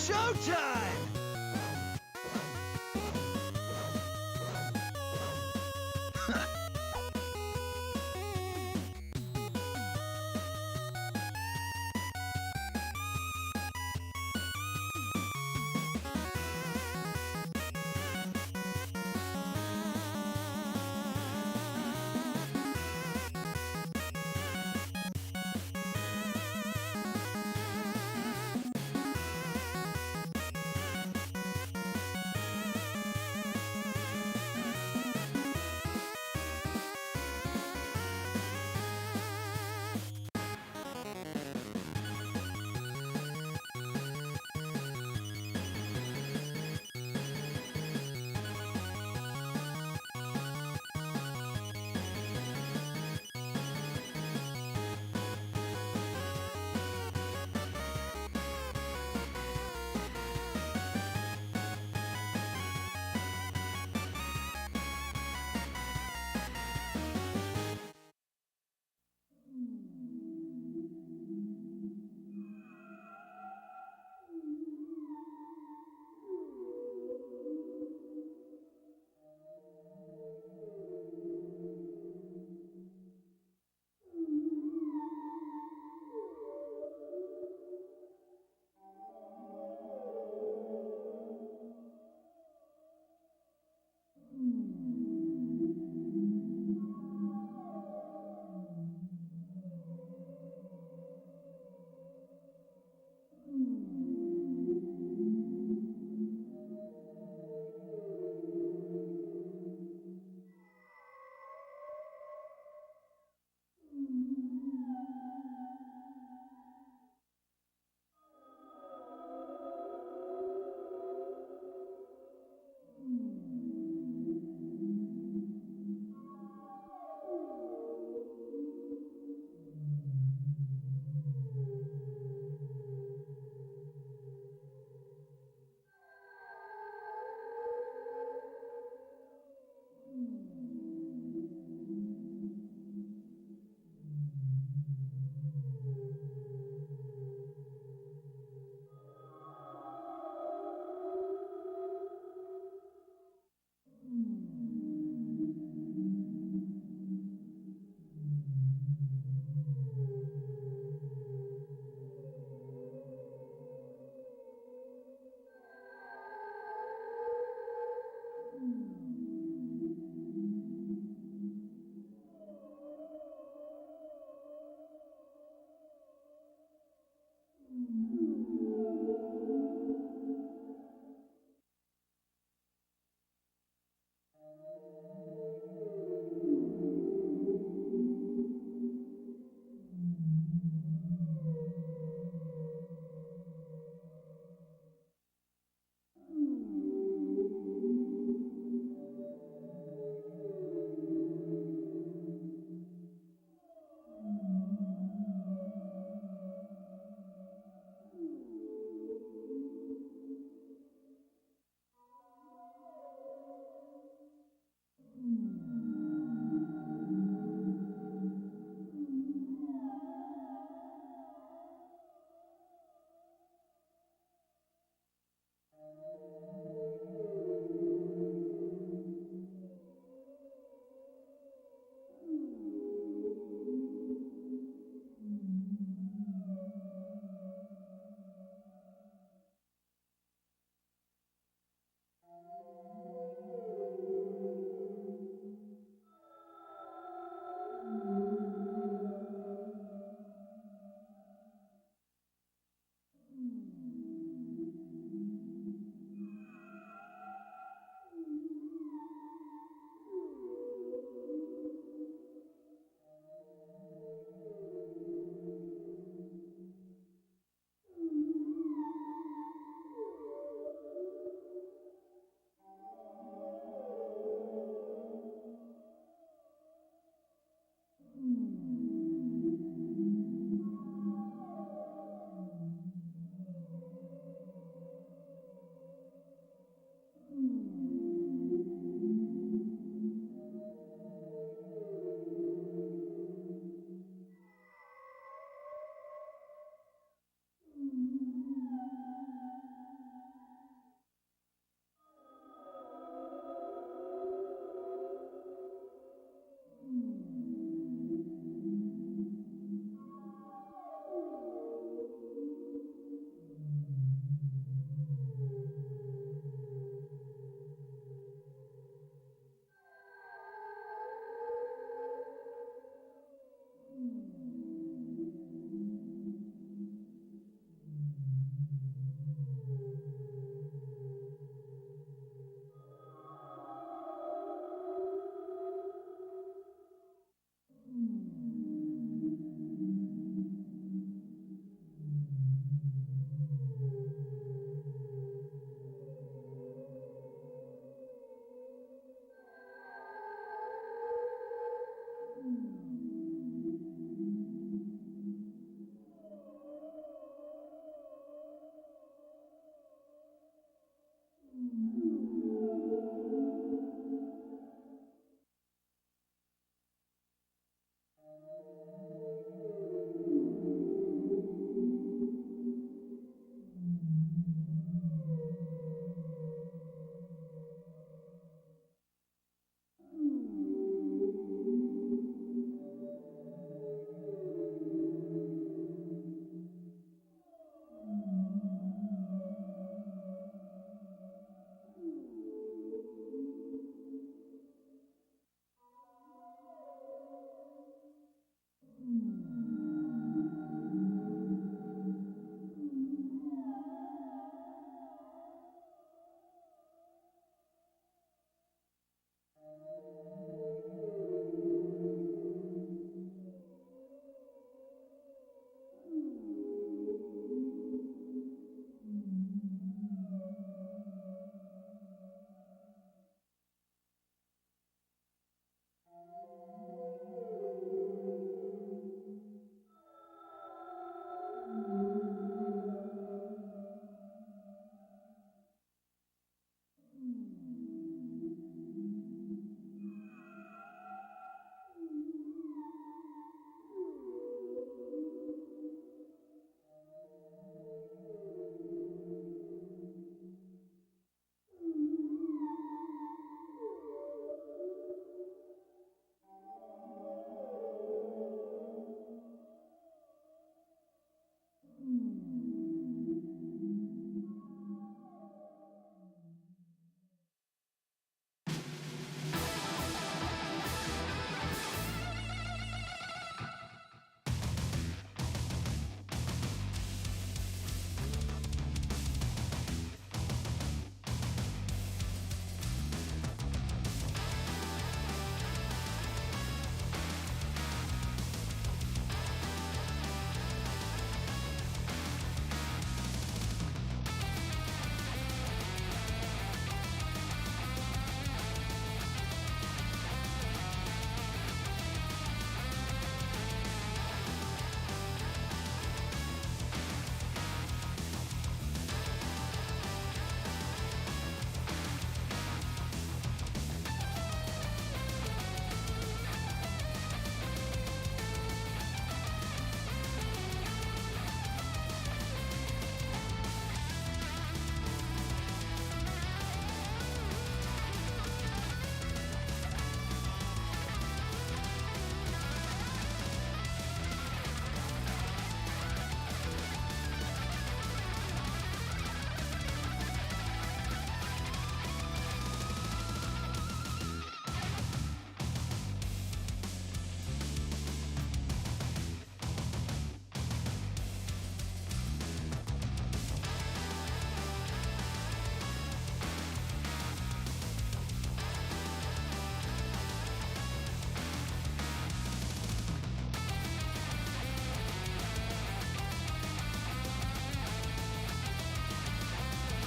showtime!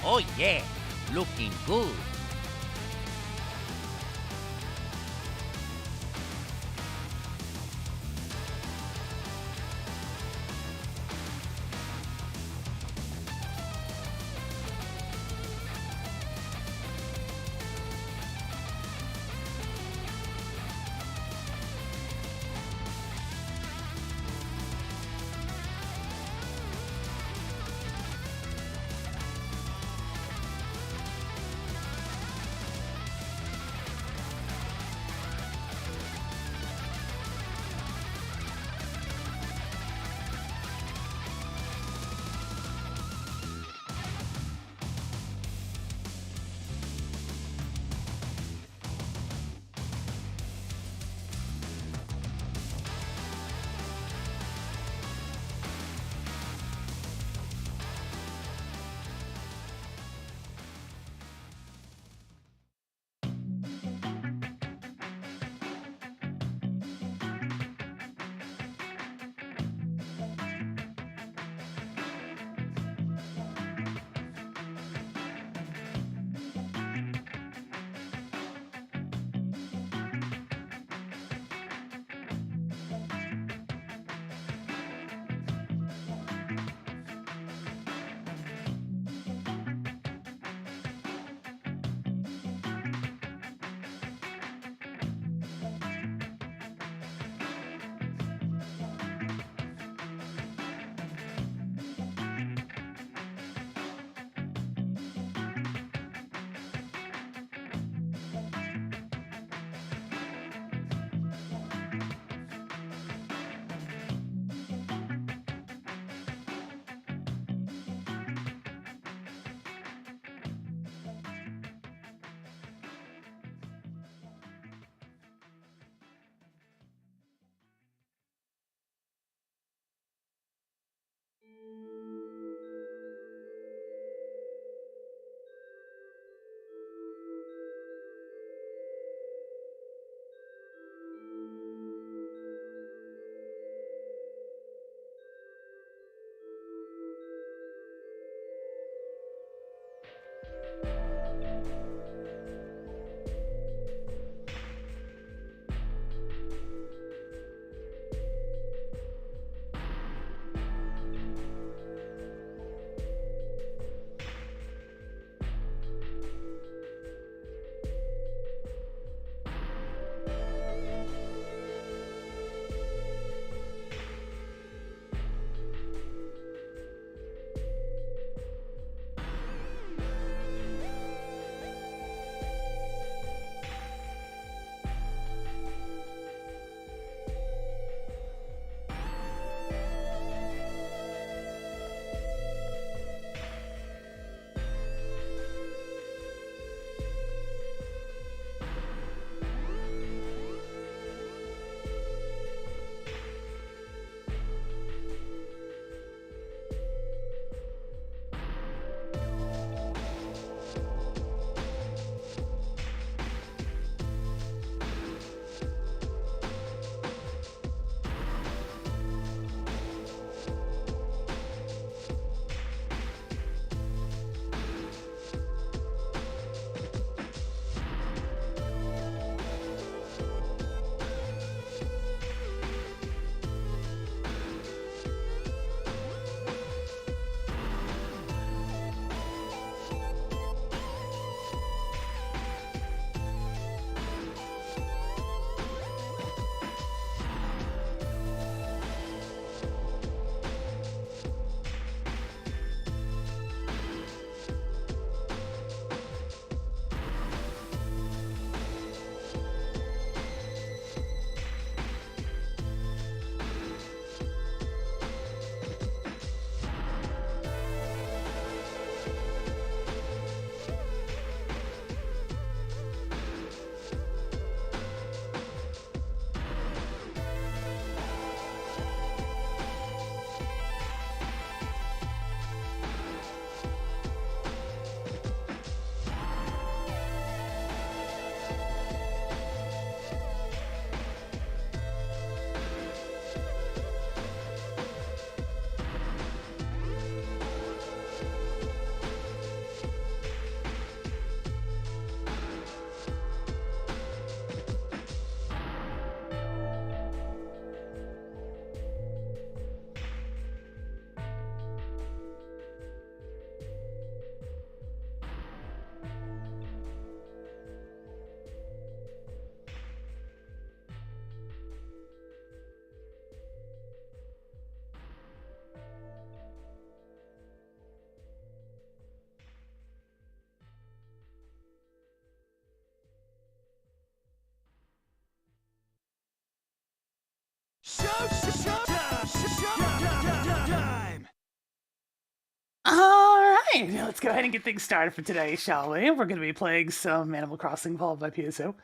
Oh yeah, looking good. Alright, let's go ahead and get things started for today, shall we? We're going to be playing some Animal Crossing followed by PSO.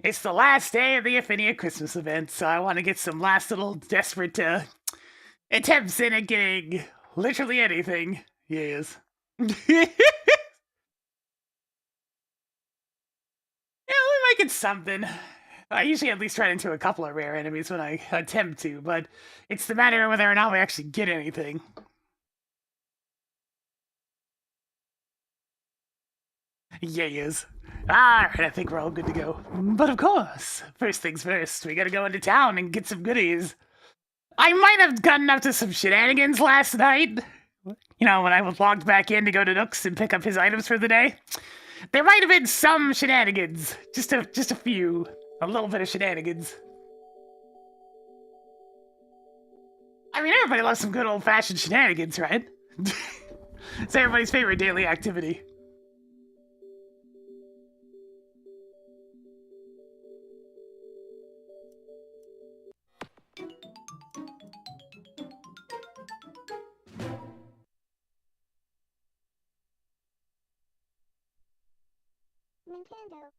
It's the last day of the Ephinea Christmas event, so I want to get some last little desperate attempts in at getting literally anything. Yes. Yeah, we might get something. I usually at least run into a couple of rare enemies when I attempt to, but it's the matter of whether or not we actually get anything. Yes. Alright, I think we're all good to go. But of course, first things first, we gotta go into town and get some goodies. I might have gotten up to some shenanigans last night. You know, when I was logged back in to go to Nook's and pick up his items for the day. There might have been some shenanigans. Just a few. A little bit of shenanigans. I mean, everybody loves some good old-fashioned shenanigans, right? It's everybody's favorite daily activity. Nintendo.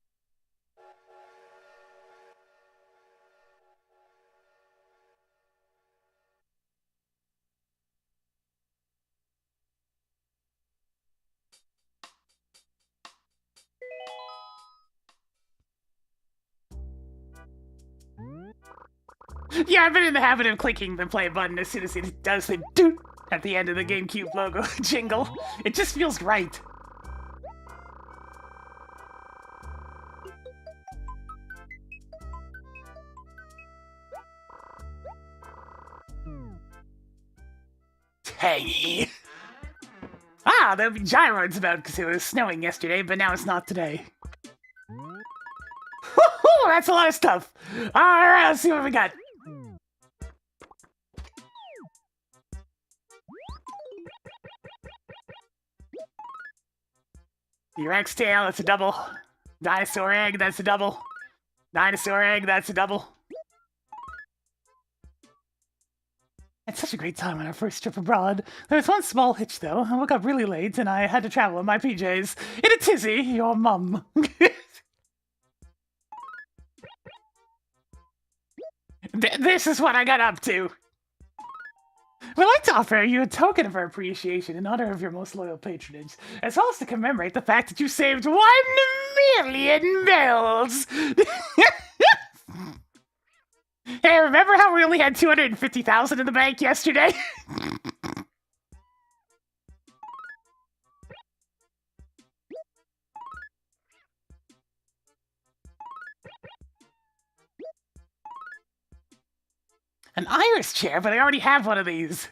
Yeah, I've been in the habit of clicking the play button as soon as it does the doot at the end of the GameCube logo jingle. It just feels right. Tangy. Ah, there'll be gyroids about because it was snowing yesterday, but now it's not today. Woohoo! That's a lot of stuff. Alright, let's see what we got. T-Rex tail, that's a double. Dinosaur egg, that's a double. Dinosaur egg, that's a double. It's such a great time on our first trip abroad. There was one small hitch, though. I woke up really late, and I had to travel in my PJs. In a tizzy, your mum. This is what I got up to. We'd like to offer you a token of our appreciation in honor of your most loyal patronage, as well as to commemorate the fact that you saved 1,000,000 bells. Hey, remember how we only had 250,000 in the bank yesterday? An iris chair, but I already have one of these.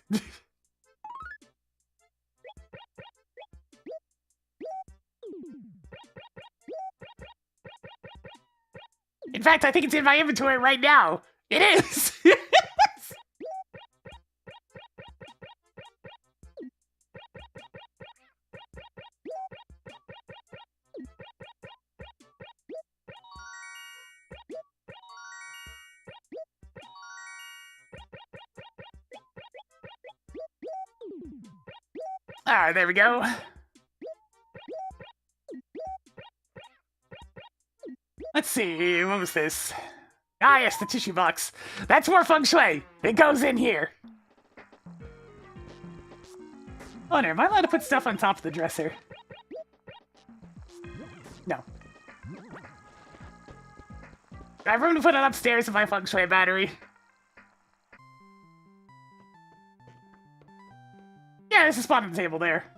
In fact, I think it's in my inventory right now. It is! Alright, there we go. Let's see, what was this? Ah, yes, the tissue box. That's more feng shui. It goes in here. Oh, no, am I allowed to put stuff on top of the dresser? No. I have room to put it upstairs in my feng shui battery. Yeah, there's a spot on the table there.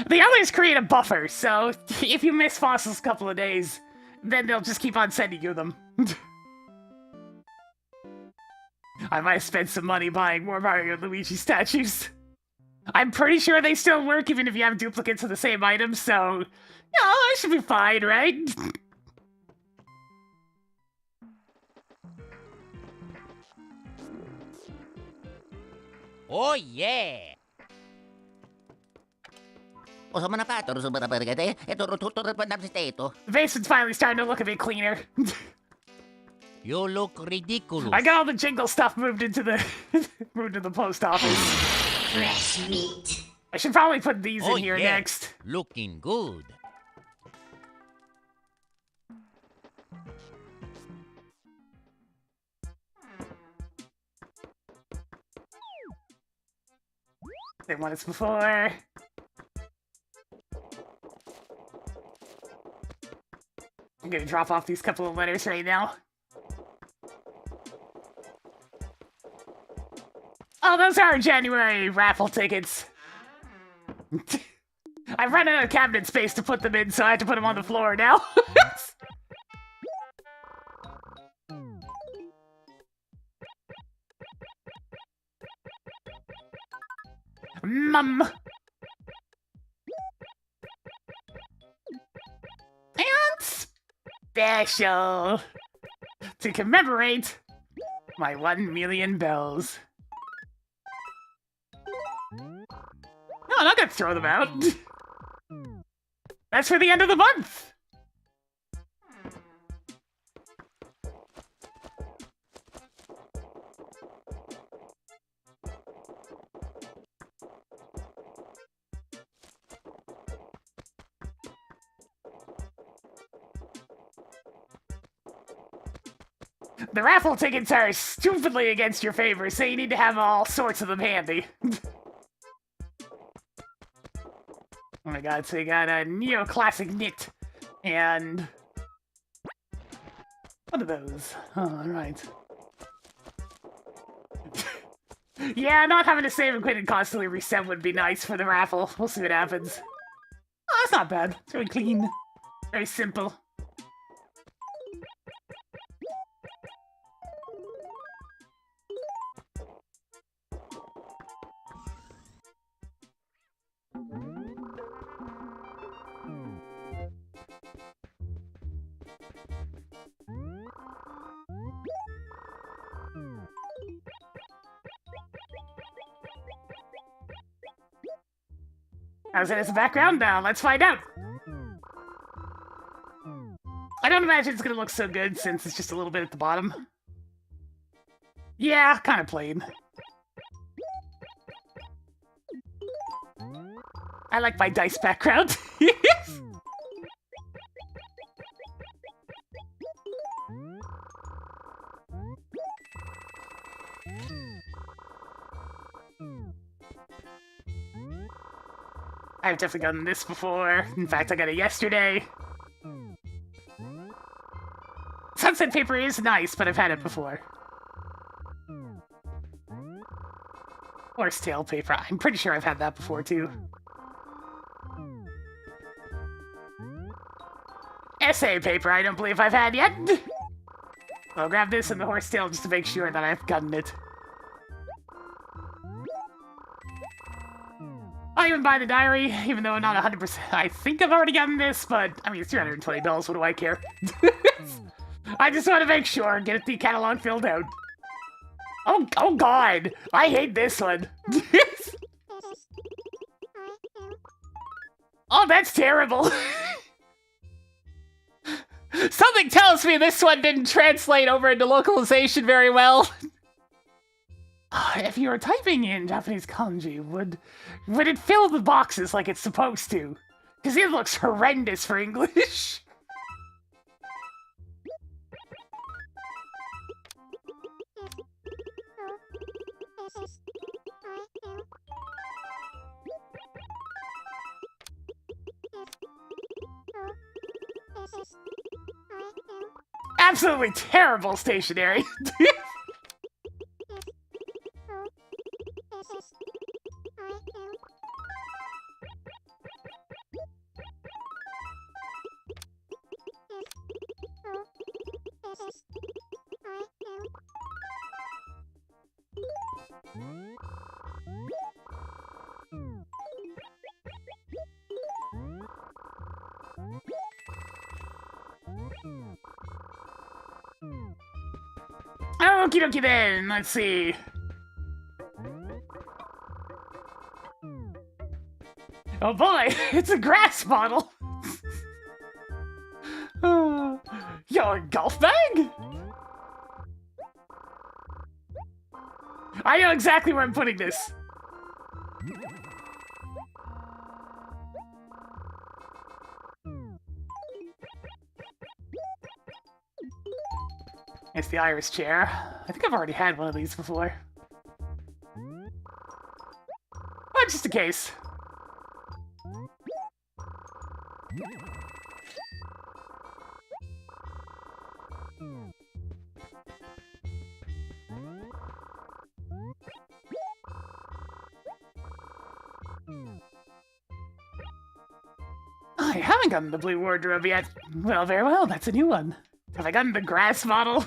The others create a buffer, so if you miss fossils a couple of days, then they'll just keep on sending you them. I might have spent some money buying more Mario and Luigi statues. I'm pretty sure they still work even if you have duplicates of the same item, so... Yeah, I should be fine, right? Oh yeah! The basement's finally starting to look a bit cleaner. You look ridiculous. I got all the jingle stuff moved into the moved to the post office. Fresh meat. I should probably put these Oh, in here yeah. next. Looking good. Same one as before. I'm gonna drop off these couple of letters right now. Oh, those are January raffle tickets. I've run out of cabinet space to put them in, so I have to put them on the floor now. Mum. And special to commemorate my 1,000,000 bells. No, I'm not gonna throw them out. That's for the end of the month. The raffle tickets are stupidly against your favor, so you need to have all sorts of them handy. Oh my god, so you got a neoclassic knit, and... what are those? Oh, alright. Yeah, not having to save and quit and constantly reset would be nice for the raffle. We'll see what happens. Oh, that's not bad. It's very clean. Very simple. How's it as a background now? Let's find out. I don't imagine it's gonna look so good since it's just a little bit at the bottom. Yeah, kind of plain. I like my dice background. I've definitely gotten this before. In fact, I got it yesterday. Sunset paper is nice, but I've had it before. Horsetail paper. I'm pretty sure I've had that before, too. Essay paper, I don't believe I've had yet. I'll grab this and the horsetail just to make sure that I've gotten it. I'll even buy the diary, even though I'm not 100%. I think I've already gotten this, but I mean, it's $320. What do I care? I just want to make sure, get the catalog filled out. Oh God, I hate this one. Oh, that's terrible. Something tells me this one didn't translate over into localization very well. If you were typing in Japanese kanji, would it fill the boxes like it's supposed to? Because it looks horrendous for English. Absolutely terrible stationery. Okie dokie then, let's see. Oh boy, it's a grass bottle! Your golf bag? I know exactly where I'm putting this. It's the Iris chair. I think I've already had one of these before. But just in case. I haven't gotten the blue wardrobe yet. Well, very well, that's a new one. Have I gotten the grass model?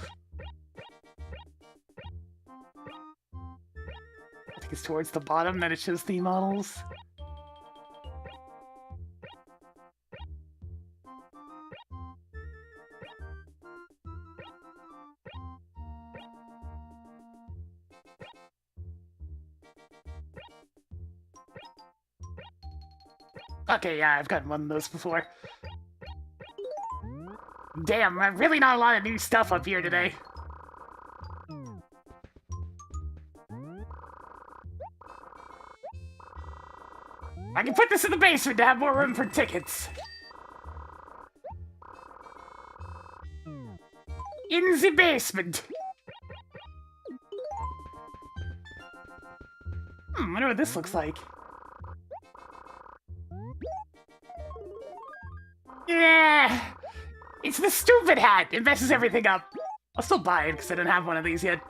I think it's towards the bottom that it shows the models. Okay, yeah, I've gotten one of those before. Damn, really not a lot of new stuff up here today. I can put this in the basement to have more room for tickets. In the basement. I wonder what this looks like. Yeah, it's the stupid hat. It messes everything up. I'll still buy it because I don't have one of these yet.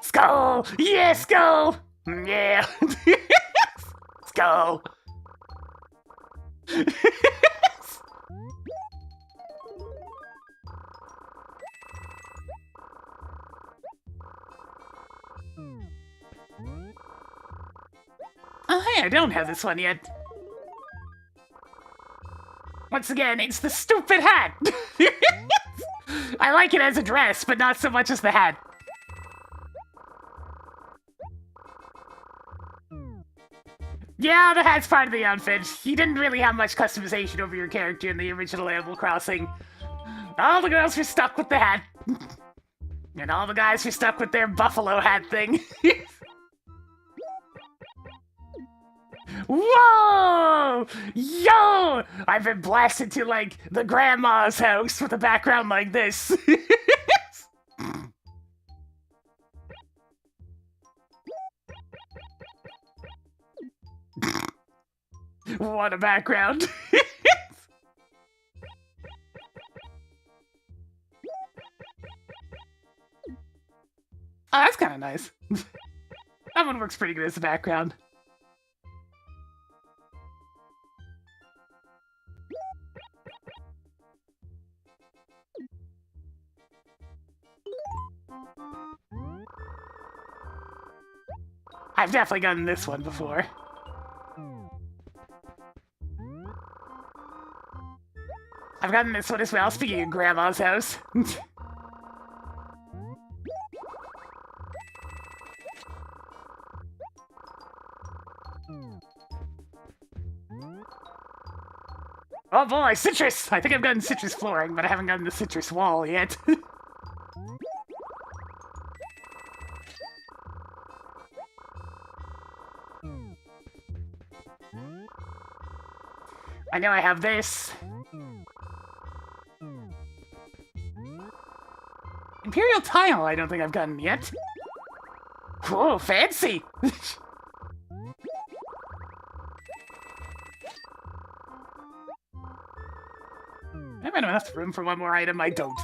Skull! Yeah, skull! Yeah. Skull. Oh, hey, I don't have this one yet. Once again, it's the stupid hat! I like it as a dress, but not so much as the hat. Yeah, the hat's part of the outfit. You didn't really have much customization over your character in the original Animal Crossing. All the girls were stuck with the hat. And all the guys were stuck with their buffalo hat thing. Whoa! Yo! I've been blasted to, like, the grandma's house with a background like this. What a background. Oh, that's kind of nice. That one works pretty good as a background. I've definitely gotten this one before. I've gotten this one as well, speaking of Grandma's house. Oh boy, citrus! I think I've gotten citrus flooring, but I haven't gotten the citrus wall yet. I know I have this. Imperial Tile I don't think I've gotten yet. Whoa, fancy! I might have enough room for one more item. I don't.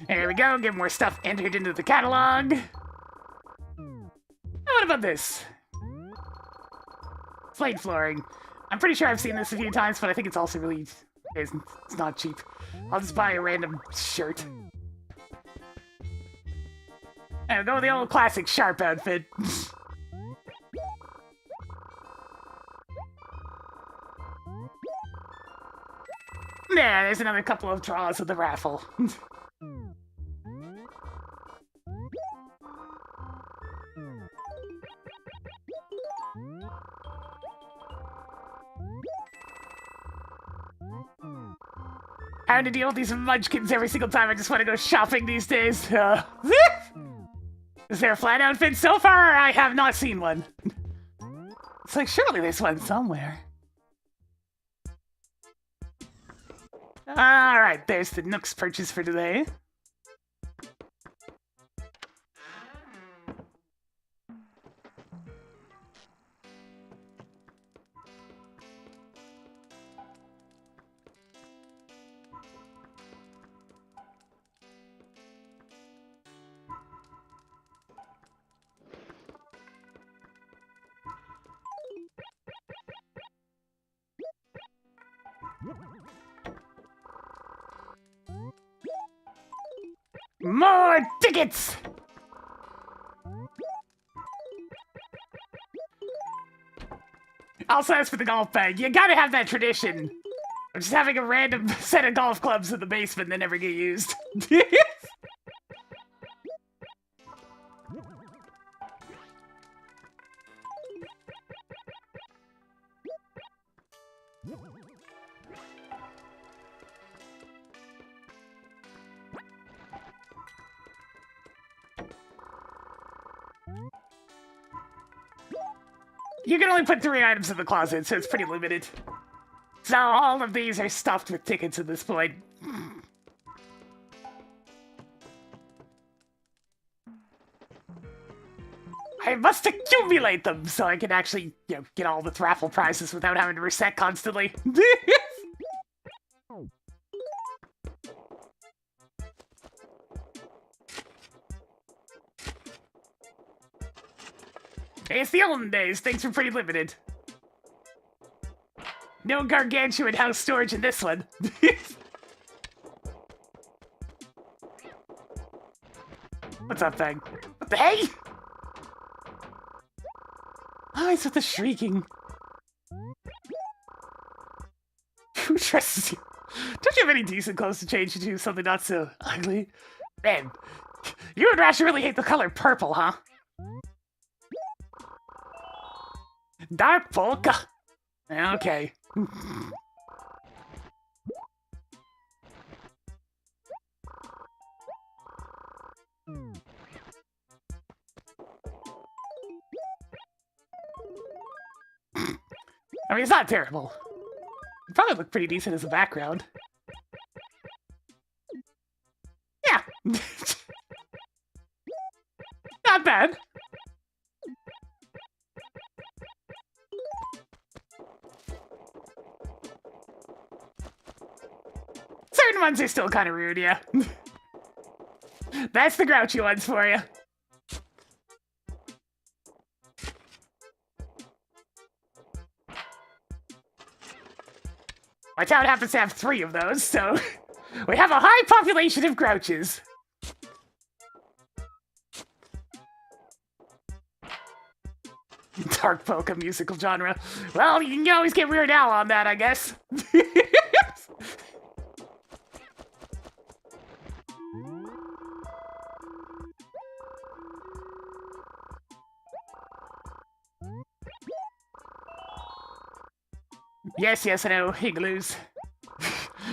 There we go, get more stuff entered into the catalog. Now what about this? Slate flooring. I'm pretty sure I've seen this a few times, but I think it's also really It's not cheap. I'll just buy a random shirt. And go with the old classic Sharp outfit. Yeah, there's another couple of draws of the raffle. Having to deal with these munchkins every single time I just want to go shopping these days. Is there a flat outfit? So far, I have not seen one. It's like, surely there's one somewhere. Alright, there's the Nook's purchase for today. More tickets! Also, as for the golf bag, you gotta have that tradition of just having a random set of golf clubs in the basement that never get used. You can only put 3 items in the closet, so it's pretty limited. So all of these are stuffed with tickets at this point. I must accumulate them so I can actually, get all the raffle prizes without having to reset constantly. It's the olden days, things were pretty limited. No gargantuan house storage in this one. What's up, thing? What the hey? Oh, it's with the shrieking. Who dresses you? Don't you have any decent clothes to change into something not so ugly? Man, you and Rash really hate the color purple, huh? Dark polka. Okay. I mean, it's not terrible. It probably look pretty decent as a background. Yeah. Not bad. Certain ones are still kind of rude, yeah. That's the grouchy ones for you. My town happens to have 3 of those, so we have a high population of grouches. Dark polka musical genre. Well, you can always get Weird Al on that, I guess. Yes, I know, igloos.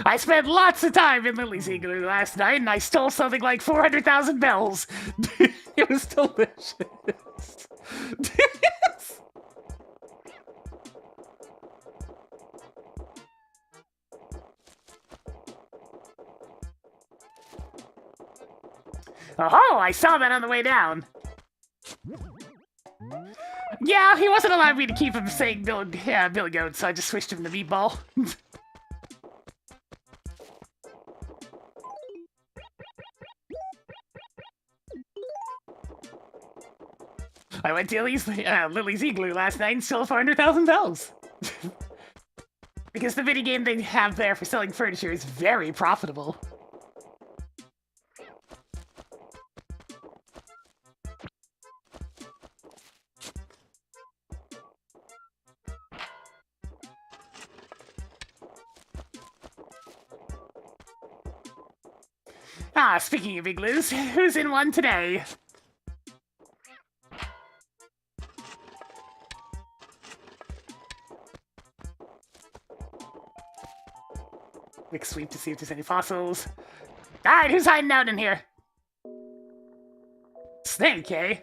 I spent lots of time in Lily's igloo last night, and I stole something like 400,000 bells. It was delicious. Oh, I saw that on the way down. Yeah, he wasn't allowing me to keep him saying Billy Goat, so I just switched him to Meatball. I went to Lily's igloo last night and stole 400,000 bells. because the minigame they have there for selling furniture is very profitable. Ah, speaking of igloos, who's in one today? Quick sweep to see if there's any fossils. Alright, who's hiding out in here? Snake, eh?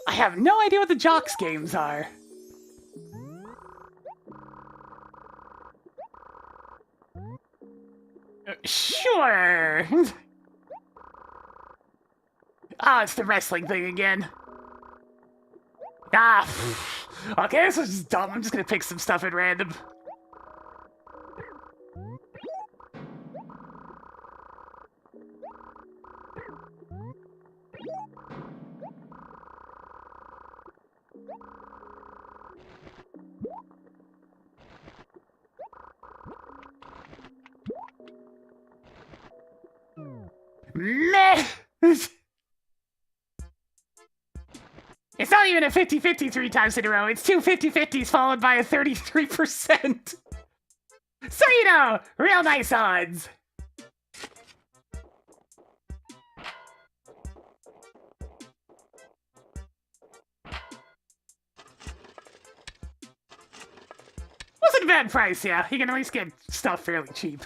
I have no idea what the Jocks games are. Sure. Ah, it's the wrestling thing again. Ah, okay, this was just dumb. I'm just gonna pick some stuff at random. Meh! It's not even a 50-50 3 times in a row. It's two 50-50s followed by a 33%. So you know, real nice odds. Wasn't a bad price, yeah. You can at least get stuff fairly cheap.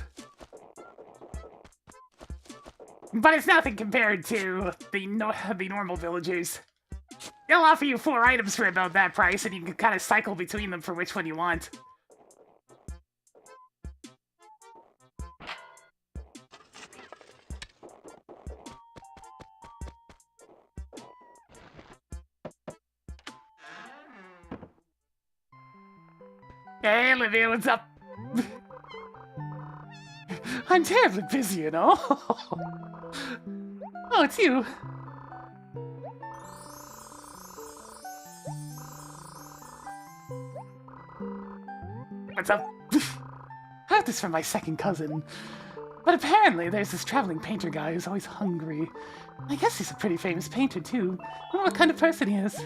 But it's nothing compared to the normal villagers. They'll offer you 4 items for about that price, and you can kind of cycle between them for which one you want. Hey, Olivia, what's up? I'm terribly busy, you know? Oh, it's you. What's up? I heard this from my second cousin. But apparently there's this traveling painter guy who's always hungry. I guess he's a pretty famous painter, too. I don't know what kind of person he is.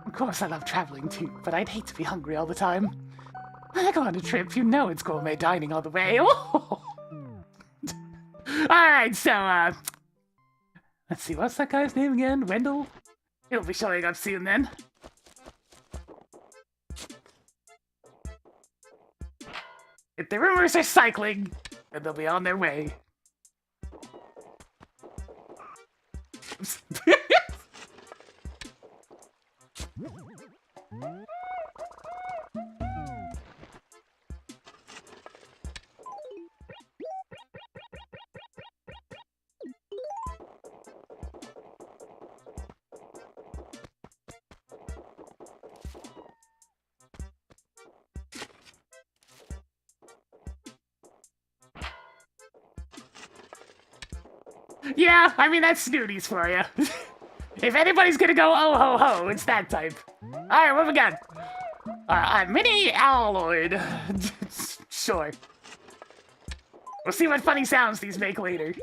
Of course, I love traveling, too, but I'd hate to be hungry all the time. When I go on a trip, you know it's gourmet dining all the way. Alright, so, let's see, what's that guy's name again? Wendell? He'll be showing up soon, then. If the rumors are cycling, then they'll be on their way. Yeah, I mean, that's snooties for you. If anybody's gonna go oh ho ho, it's that type. Alright, what we got? Mini alloyed. Sure. We'll see what funny sounds these make later.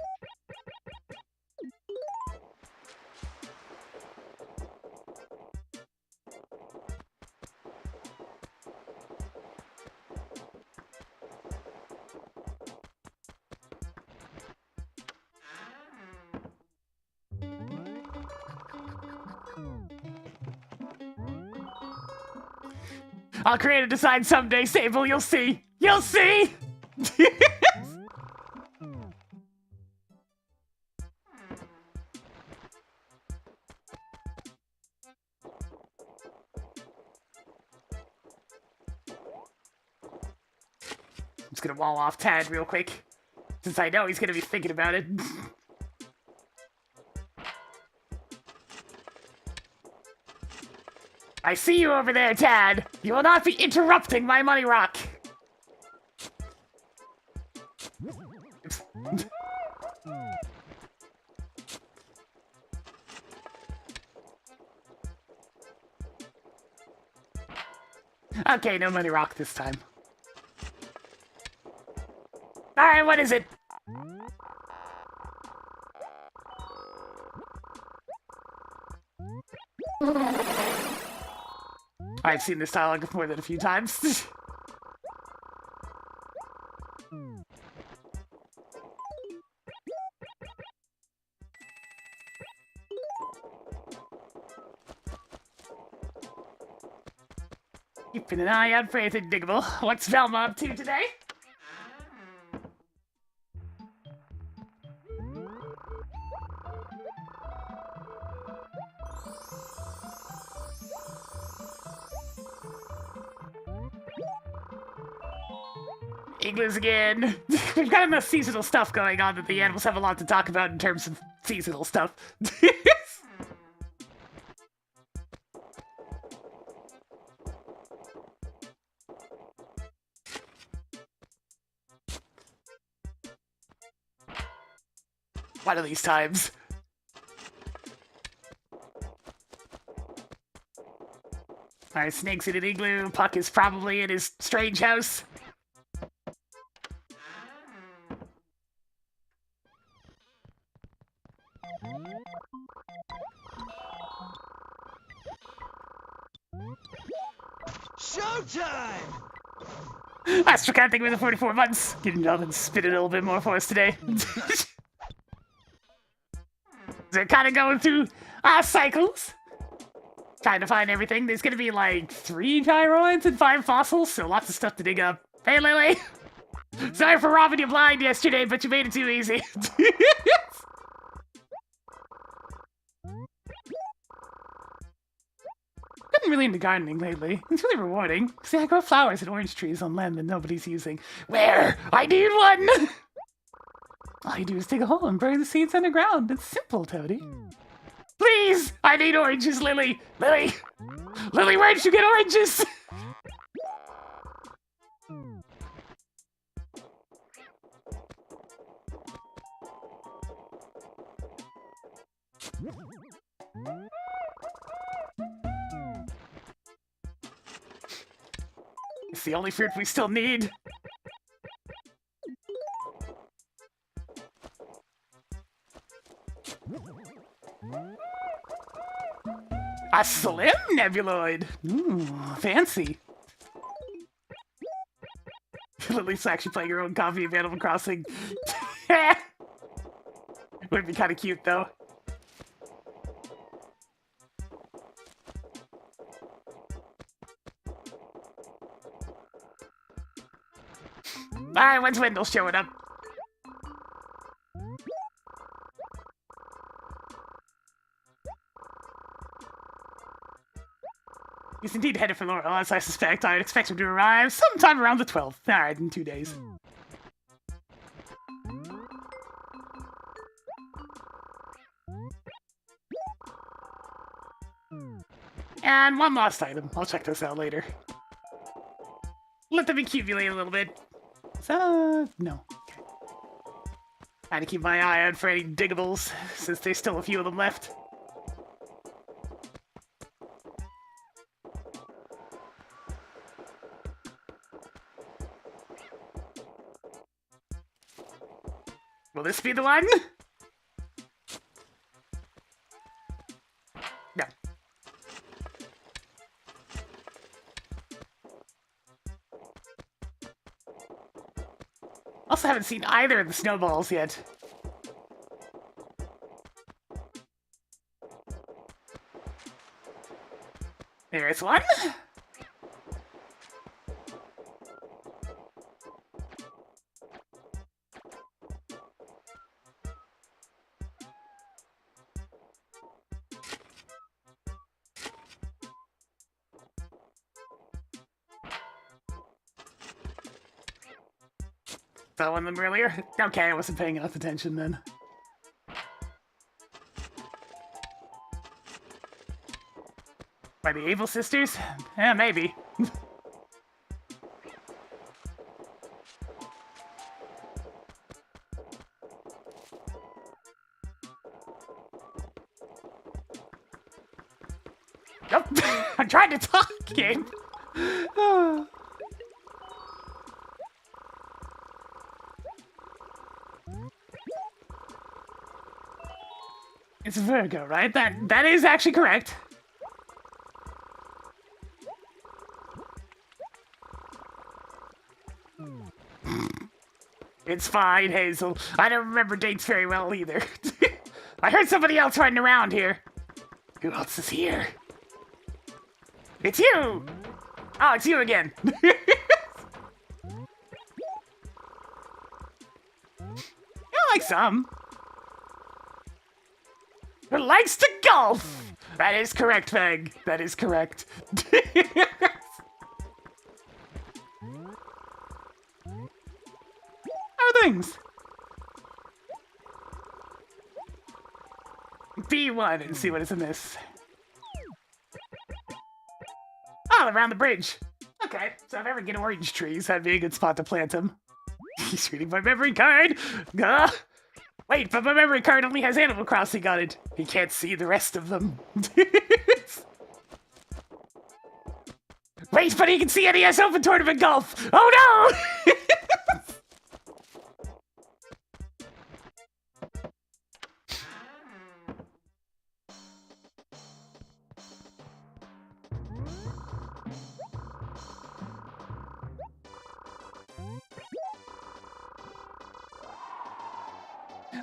I'll create a design someday, Sable, you'll see! You'll see! I'm just gonna wall off Tad real quick, since I know he's gonna be thinking about it. I see you over there, Tad. You will not be interrupting my money rock. Okay, no money rock this time. Alright, what is it? I've seen this dialogue more than a few times. Keeping an eye out for anything diggable. What's Velma up to today? Igloos again. We've got enough seasonal stuff going on that the animals have a lot to talk about in terms of seasonal stuff. One of these times. Alright, Snake's in an igloo. Puck is probably in his strange house. Showtime! Astro can't think with the 44 months. Getting up and spit it a little bit more for us today. They're kind of going through cycles. Trying to find everything. There's gonna be like 3 gyroids and 5 fossils, so lots of stuff to dig up. Hey, Lily! Sorry for robbing you blind yesterday, but you made it too easy. Been really into gardening lately. It's really rewarding. See, I grow flowers and orange trees on land that nobody's using. Where? I need one! All you do is dig a hole and bury the seeds underground. It's simple, Toadie. Please! I need oranges, Lily! Lily! Lily, where did you get oranges? It's the only fruit we still need. A slim nebuloid! Ooh, fancy. Lily's actually playing her own copy of Animal Crossing. Would be kind of cute, though. Alright, when's Wendell showing up? He's indeed headed for Laurel, as I suspect. I would expect him to arrive sometime around the 12th. Alright, in 2 days. And one last item. I'll check this out later. Let them accumulate a little bit. No. Okay. Trying to keep my eye out for any diggables, since there's still a few of them left. Will this be the one? No. Also haven't seen either of the snowballs yet. There's one. Saw one of them earlier? Okay, I wasn't paying enough attention then. By the Evil Sisters? Yeah, maybe. Nope. I'm trying to talk, game. It's Virgo, right? That is actually correct. It's fine, Hazel. I don't remember dates very well either. I heard somebody else running around here. Who else is here? It's you! Oh, it's you again. You like some. Who likes to golf? That is correct, Fang. That is correct. How are things? B1 and see what is in this. Oh, around the bridge. Okay, so if I ever get orange trees, that'd be a good spot to plant them. He's reading my memory card. Wait, but my memory card only has Animal Crossing on it. He can't see the rest of them. Wait, but he can see NES Open Tournament Golf. Oh no!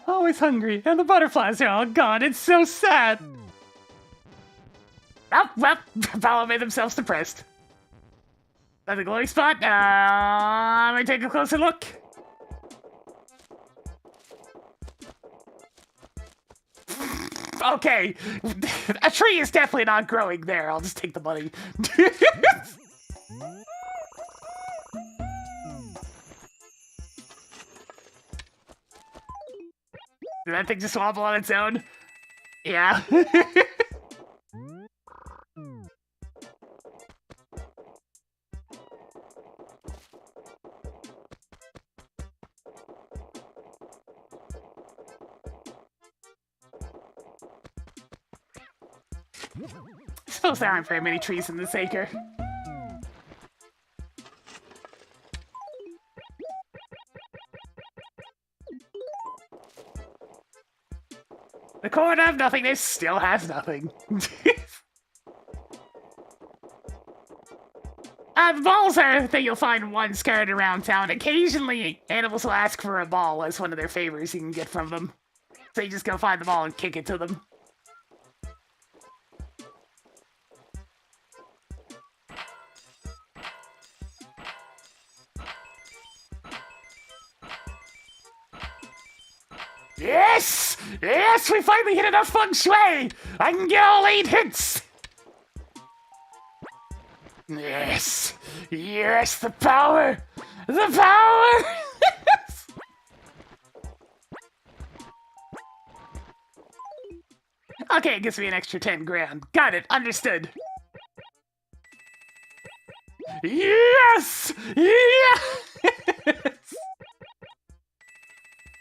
Always hungry, and the butterflies are all gone. It's so sad. Oh, well, Apollo made themselves depressed. Another glowing spot. Let me take a closer look. Okay, a tree is definitely not growing there. I'll just take the money. Did that thing just wobble on its own? Yeah. I suppose there aren't very many trees in this acre. The corner of nothingness still has nothing. The balls are a thing you'll find one scattered around town. Occasionally, animals will ask for a ball as one of their favors you can get from them. So you just go find the ball and kick it to them. Yes! Yes, we finally hit enough feng shui! I can get all 8 hits! Yes! Yes, the power! The power! Okay, it gives me an extra 10 grand. Got it, understood. Yes! Yes!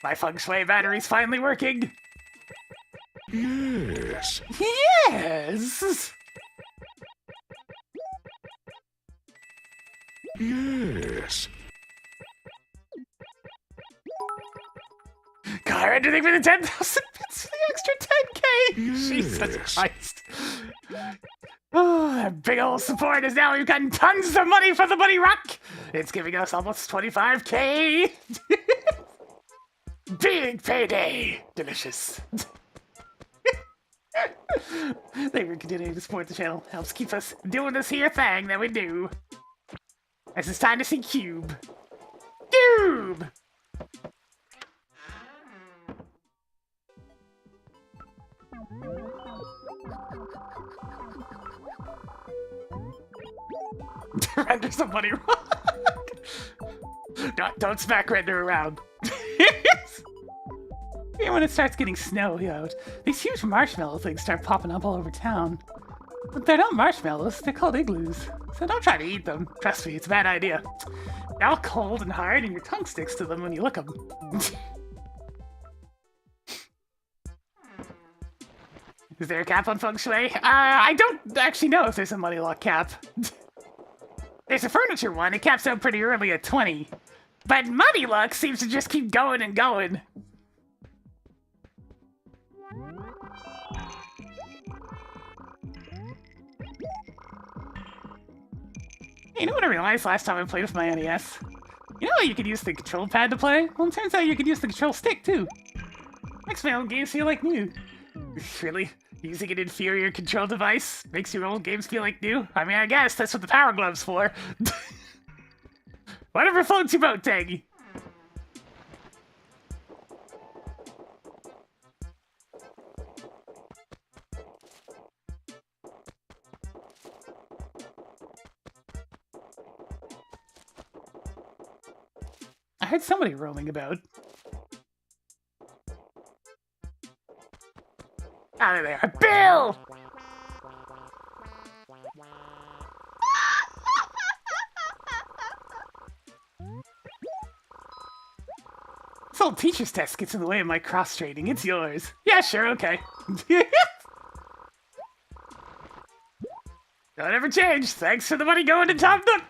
My feng shui battery's finally working. Yes. Yes! Yes. Car anything for the 10,000 bits for the extra 10K! Yes. Jesus Christ. Oh, that big old support is now we've gotten tons of money for the Money Rock! It's giving us almost 25K! Big payday! Delicious. Thank you for continuing to support the channel. Helps keep us doing this here thing that we do. As it's time to see Cube. Cube! Render some Money Rock. Don't smack Render around. Yeah, when it starts getting snowy out, these huge marshmallow things start popping up all over town. But they're not marshmallows, they're called igloos. So don't try to eat them. Trust me, it's a bad idea. They're all cold and hard, and your tongue sticks to them when you lick them. Is there a cap on feng shui? I don't actually know if there's a money lock cap. There's a furniture one. It caps out pretty early at 20. But Money Luck seems to just keep going and going. You know what I realized last time I played with my NES? You know how you could use the control pad to play? Well, it turns out you could use the control stick, too. Makes my old games feel like new. Really? Using an inferior control device makes your old games feel like new? I mean, I guess that's what the Power Glove's for. Whatever floats your boat, Tangy. I heard somebody rolling about. Out of there. Bill! This old teacher's test gets in the way of my cross-training. It's yours. Yeah, sure, okay. Don't ever change. Thanks for the money going to Tom Nook.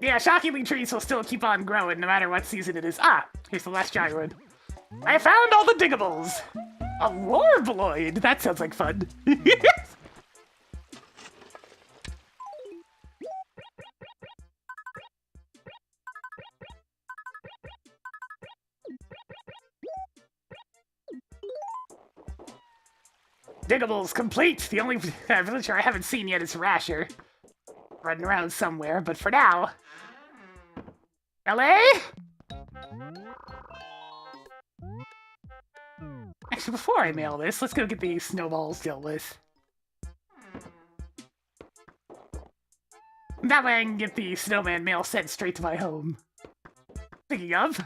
Yeah, shockingly, trees will still keep on growing no matter what season it is. Ah, here's the last gyroid. I found all the diggables! A warbloid! That sounds like fun. Diggables complete! The only villager I haven't seen yet is Rasher. Running around somewhere, but for now... LA? Actually, before I mail this, let's go get these snowballs dealt with. That way I can get the snowman mail sent straight to my home. Speaking of...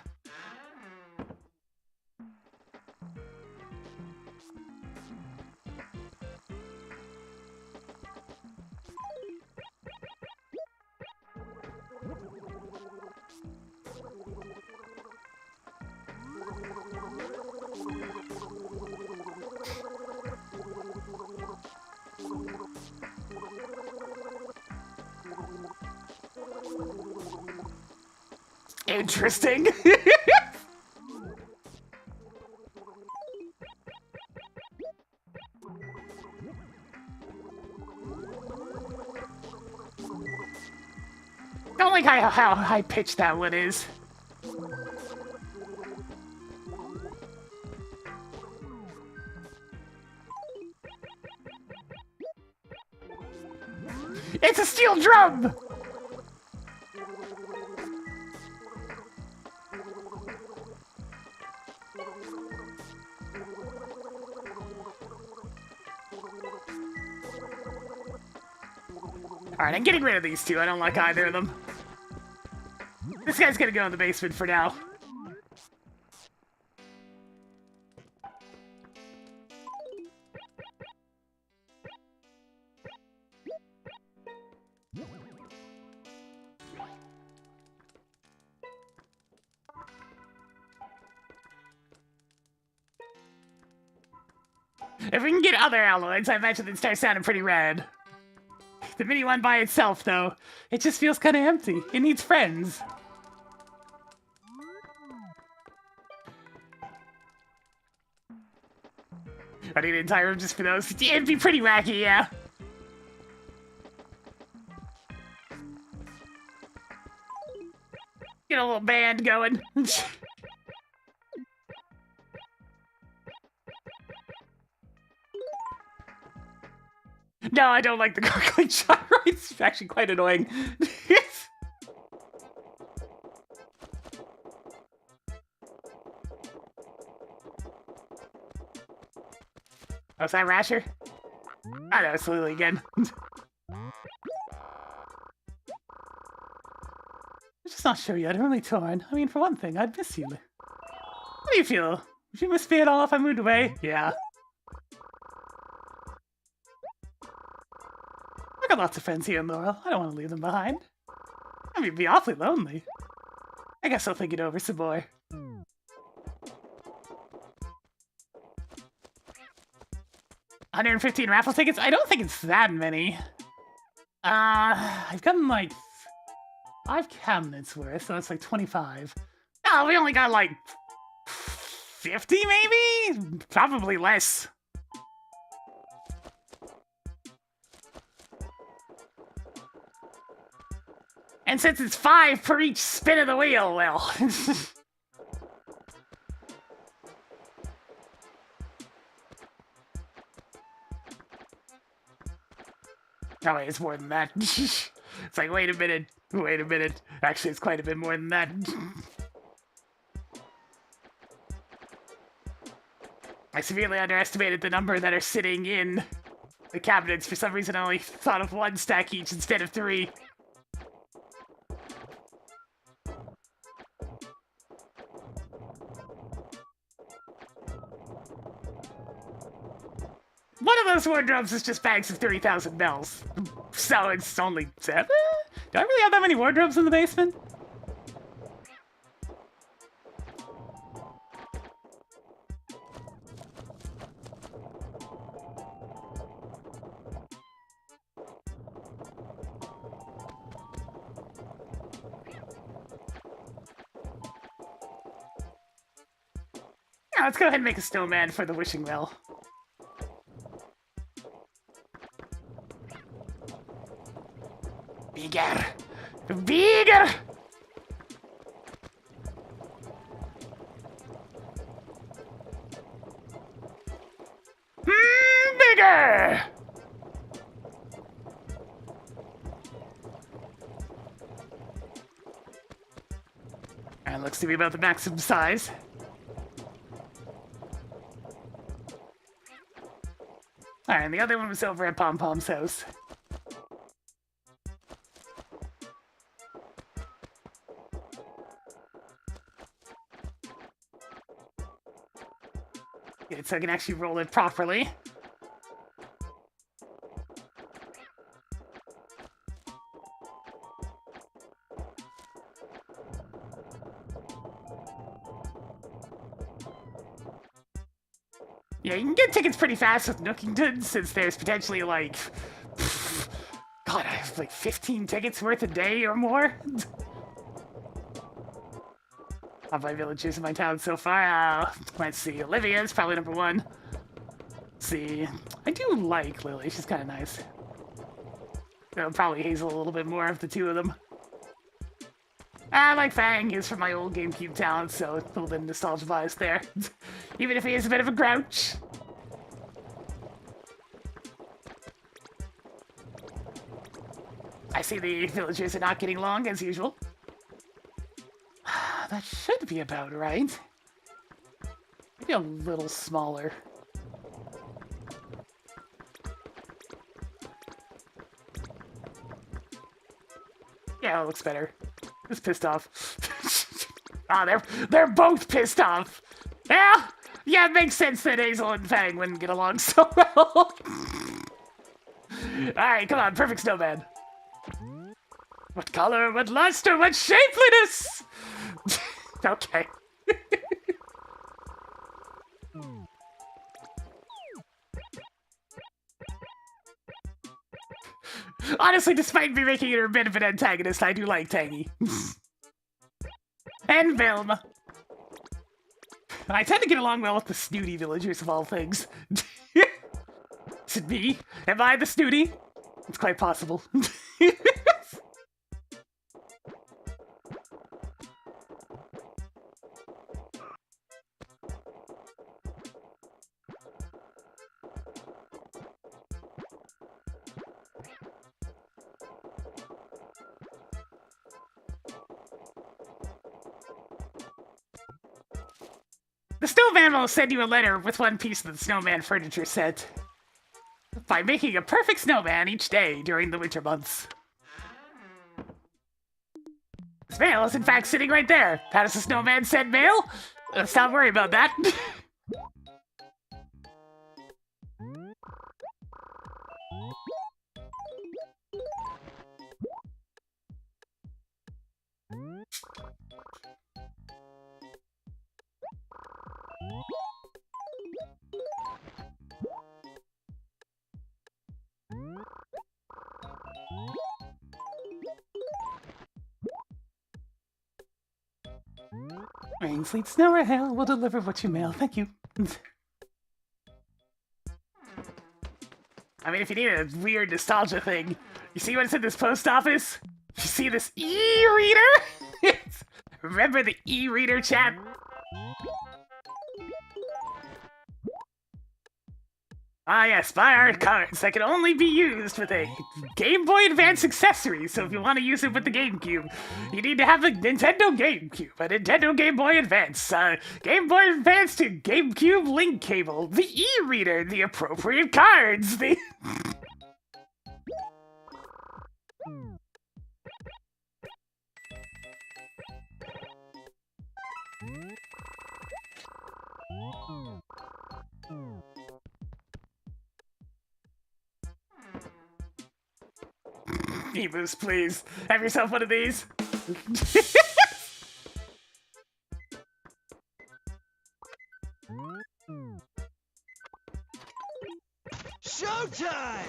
Interesting. Don't like how high-pitched that one is. It's a steel drum! Alright, I'm getting rid of these two. I don't like either of them. This guy's gonna go in the basement for now. If we can get other alloys, I imagine they'd start sounding pretty rad. The mini one by itself, though, it just feels kind of empty. It needs friends. I need an entire room just for those. It'd be pretty wacky, yeah. Get a little band going. No, I don't like the gargling gyro. It's actually quite annoying. Oh, is that Rasher? I know, it's Lily again. I'm just not sure yet. I'm really torn. I mean, for one thing, I'd miss you. How do you feel? Would you miss me at all if I moved away? Yeah. I got lots of friends here in Laurel. I don't want to leave them behind. I mean, it'd be awfully lonely. I guess I'll think it over some more. $115 raffle tickets? I don't think it's that many. I've gotten like 5 cabinets worth, so that's like 25. Oh, we only got like 50 maybe? Probably less. And since it's 5 per each spin of the wheel, well... Oh wait, it's more than that. It's like, wait a minute. Actually, it's quite a bit more than that. I severely underestimated the number that are sitting in the cabinets. For some reason, I only thought of 1 stack each instead of 3. One of those wardrobes is just bags of 30,000 bells. So it's only 7? Do I really have that many wardrobes in the basement? Yeah, let's go ahead and make a snowman for the wishing well. Bigger! Bigger! Bigger! And looks to be about the maximum size. Alright, and the other one was over at Pom Pom's house. Good, so I can actually roll it properly. Yeah, you can get tickets pretty fast with Nookington, since there's potentially like... God, I have like 15 tickets worth a day or more. Of my villagers in my town so far. Let's see, Olivia's probably number 1. Let's see, I do like Lily, she's kind of nice. Probably Hazel a little bit more of the 2 of them. I like Fang, he's from my old GameCube town, so a little bit of nostalgia bias there. Even if he is a bit of a grouch. I see the villagers are not getting along, as usual. That should be about right. Maybe a little smaller. Yeah, it looks better. It's pissed off. They're both pissed off. Yeah, it makes sense that Hazel and Fang wouldn't get along so well. Alright, come on, perfect snowman. What color, what luster, what shapeliness! Okay. Honestly, despite me making her a bit of an antagonist, I do like Tangy. And Vilma. I tend to get along well with the snooty villagers of all things. Is it me? Am I the snooty? It's quite possible. The snowman will send you a letter with 1 piece of the snowman furniture set. By making a perfect snowman each day during the winter months. This mail is in fact sitting right there. How does the snowman send mail? Let's not worry about that. Rain, sleet, snow, or hail will deliver what you mail. Thank you. I mean, if you need a weird nostalgia thing, you see what's in this post office? You see this e-reader? Remember the e-reader, chat? Ah yes, buy our cards that can only be used with a Game Boy Advance accessory, so if you want to use it with the GameCube, you need to have a Nintendo GameCube, a Nintendo Game Boy Advance, Game Boy Advance to GameCube link cable, the e-reader, the appropriate cards, the... Emus, please. Have yourself one of these. Showtime!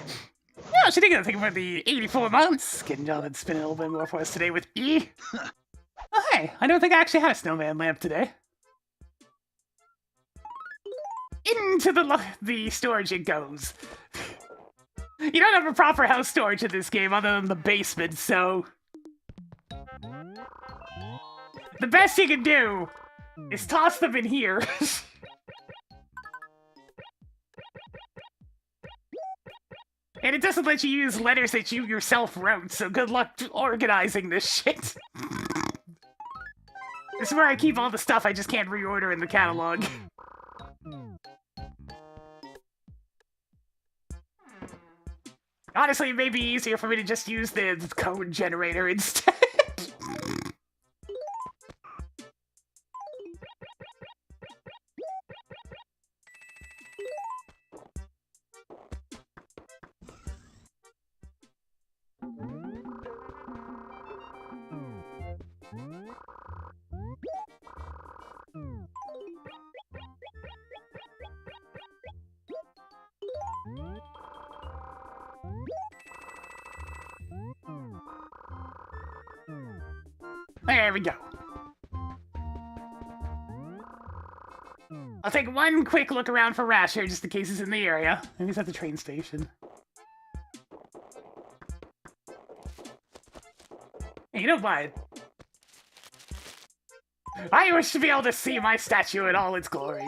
Yeah, she did think about the 84 months. Getting y'all to spin a little bit more for us today with E. Oh, hey, I don't think I actually had a snowman lamp today. Into the storage it goes. You don't have a proper house storage in this game other than the basement, so... The best you can do is toss them in here. And it doesn't let you use letters that you yourself wrote, so good luck organizing this shit. This is where I keep all the stuff I just can't reorder in the catalog. Honestly, it may be easier for me to just use the code generator instead. There we go. I'll take one quick look around for Rasher, just in case he's in the area. Maybe he's at the train station. Hey, you don't mind. I wish to be able to see my statue in all its glory.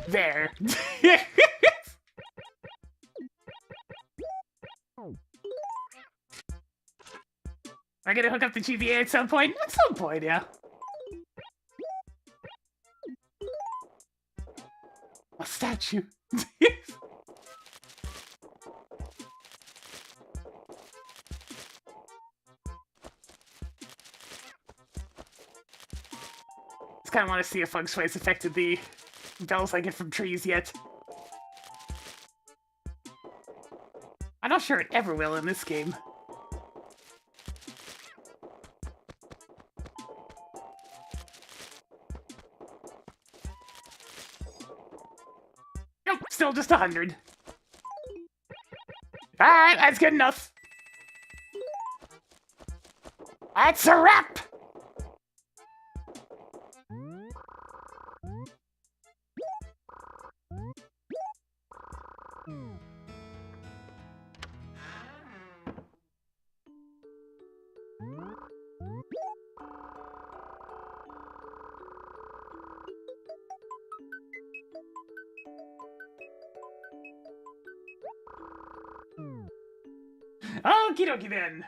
There. Am I gonna hook up the GBA at some point? At some point, yeah. A statue. Just kind of want to see if Feng Shui's affected the bells I get from trees yet. I'm not sure it ever will in this game. Nope, still just 100. Alright, that's good enough. That's a wrap! Okie dokie then.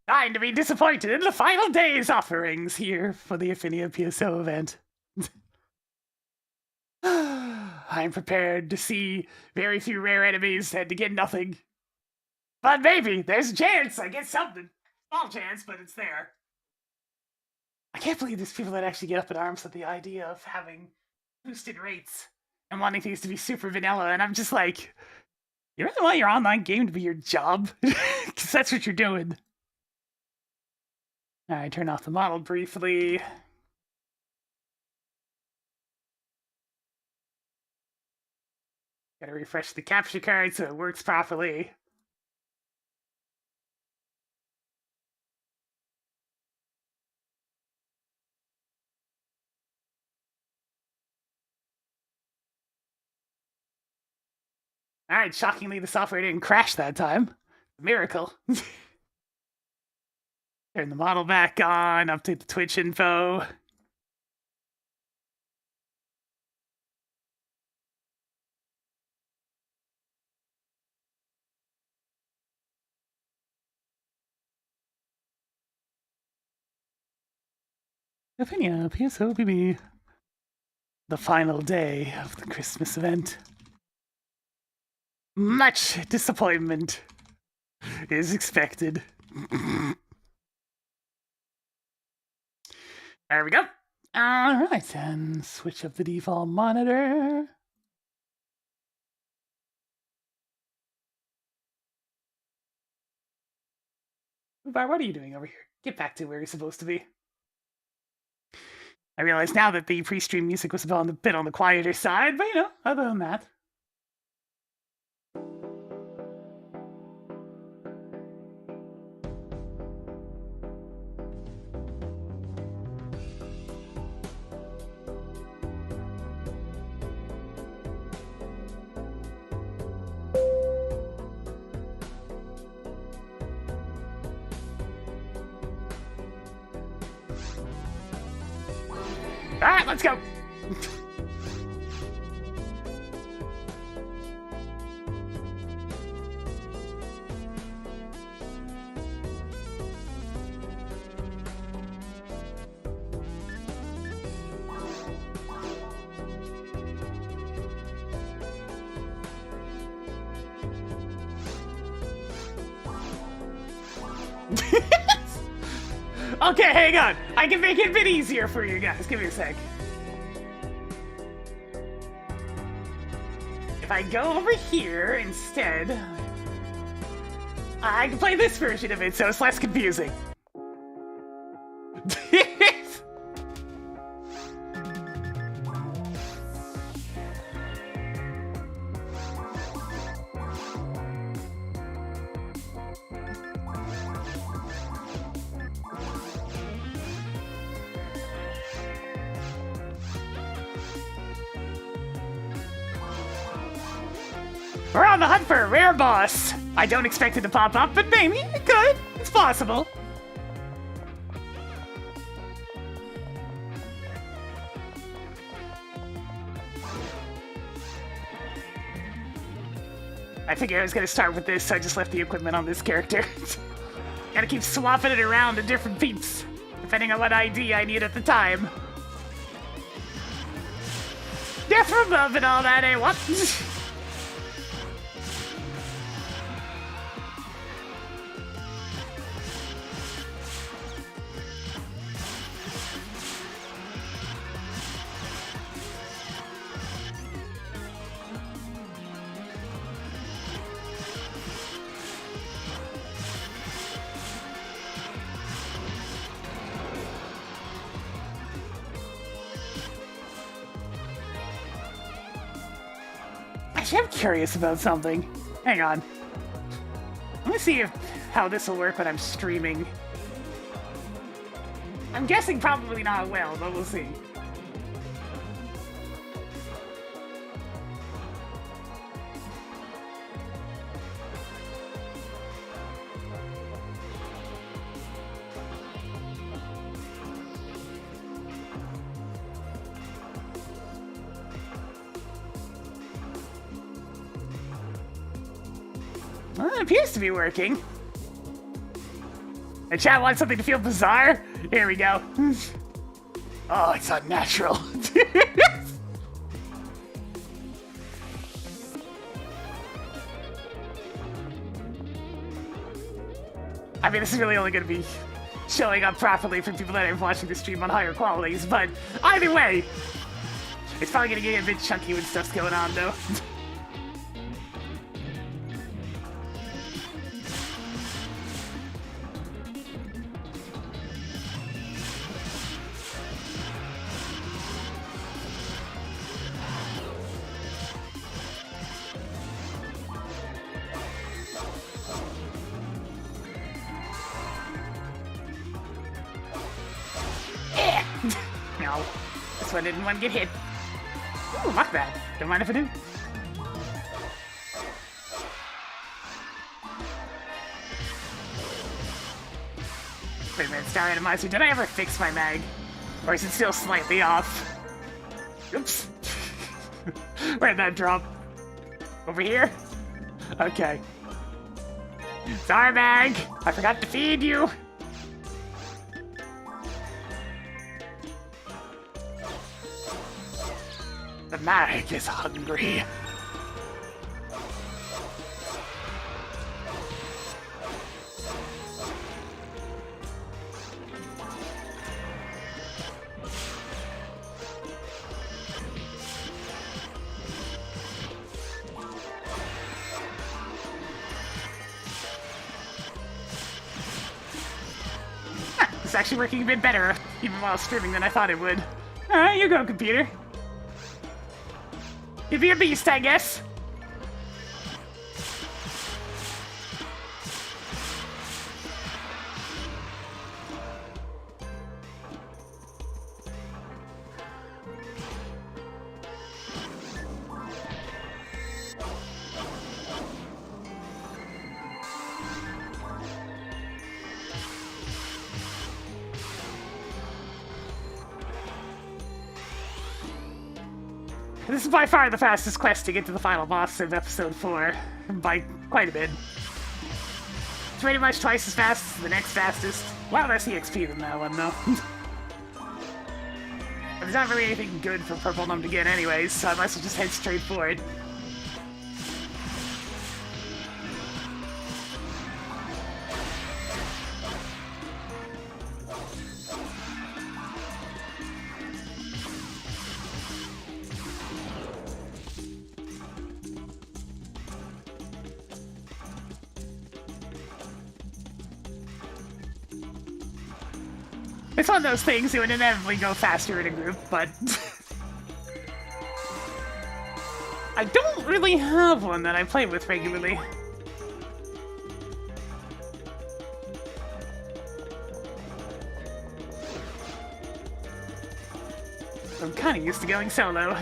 Time to be disappointed in the final day's offerings here for the Ephinea PSO event. I'm prepared to see very few rare enemies and to get nothing. But maybe there's a chance I get something. Small chance, but it's there. I can't believe there's people that actually get up in arms at the idea of having boosted rates and wanting things to be super vanilla, and I'm just like, you really want your online game to be your job? Because that's what you're doing. Alright, turn off the model briefly. Gotta refresh the capture card so it works properly. Alright, shockingly the software didn't crash that time. Miracle. Turn the model back on, update the Twitch info. Ephinea, PSO, BB. The final day of the Christmas event. Much disappointment is expected. There we go. Alright, and switch up the default monitor. Bar, what are you doing over here? Get back to where you're supposed to be. I realize now that the pre-stream music was a bit on the quieter side, but you know, other than that. Alright, let's go! Okay, hang on. I can make it a bit easier for you guys. Give me a sec. If I go over here instead, I can play this version of it so it's less confusing. We're on the hunt for a rare boss. I don't expect it to pop up, but maybe it could. It's possible. I figured I was gonna start with this, so I just left the equipment on this character. Gotta keep swapping it around to different peeps, depending on what ID I need at the time. Death from above and all that, eh? What? Actually, I'm curious about something. Hang on. Let me see how this will work when I'm streaming. I'm guessing probably not well, but we'll see. Well, it appears to be working. The chat wants something to feel bizarre? Here we go. Oh, it's unnatural. I mean, this is really only going to be showing up properly for people that are watching the stream on higher qualities, but either way, it's probably going to get a bit chunky when stuff's going on, though. this one didn't want to get hit. Ooh, lock that. Don't mind if I do. Wait a minute, Star Atomizer, did I ever fix my mag? Or is it still slightly off? Oops. Where'd that drop? Over here? Okay. Sorry, mag. I forgot to feed you. The mag is hungry. It's actually working a bit better, even while streaming, than I thought it would. Alright, you go, computer. You'd be a beast, I guess. This is by far the fastest quest to get to the final boss of episode 4, by quite a bit. It's pretty much twice as fast as the next fastest. Wow, that's EXP in that one, though. There's not really anything good for Purple Gnome to get anyways, so I might as well just head straight for it. It's one of those things that would inevitably go faster in a group, but... I don't really have one that I play with regularly. I'm kinda used to going solo.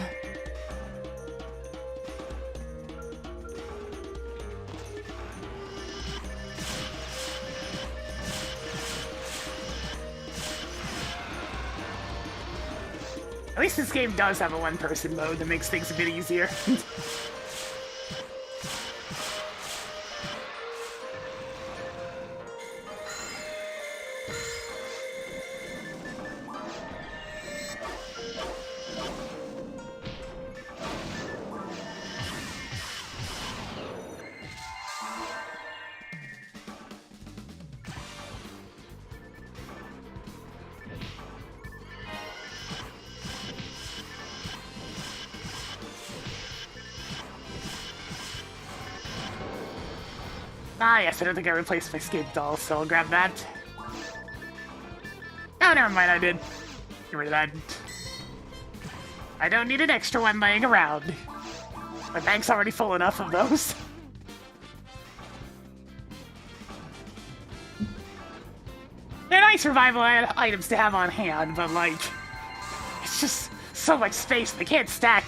At least this game does have a one-person mode that makes things a bit easier. Ah, yes, I don't think I replaced my skate doll, so I'll grab that. Oh, never mind, I did. Get rid of that. I don't need an extra one laying around. My bank's already full enough of those. They're nice survival items to have on hand, but, like, it's just so much space, they can't stack.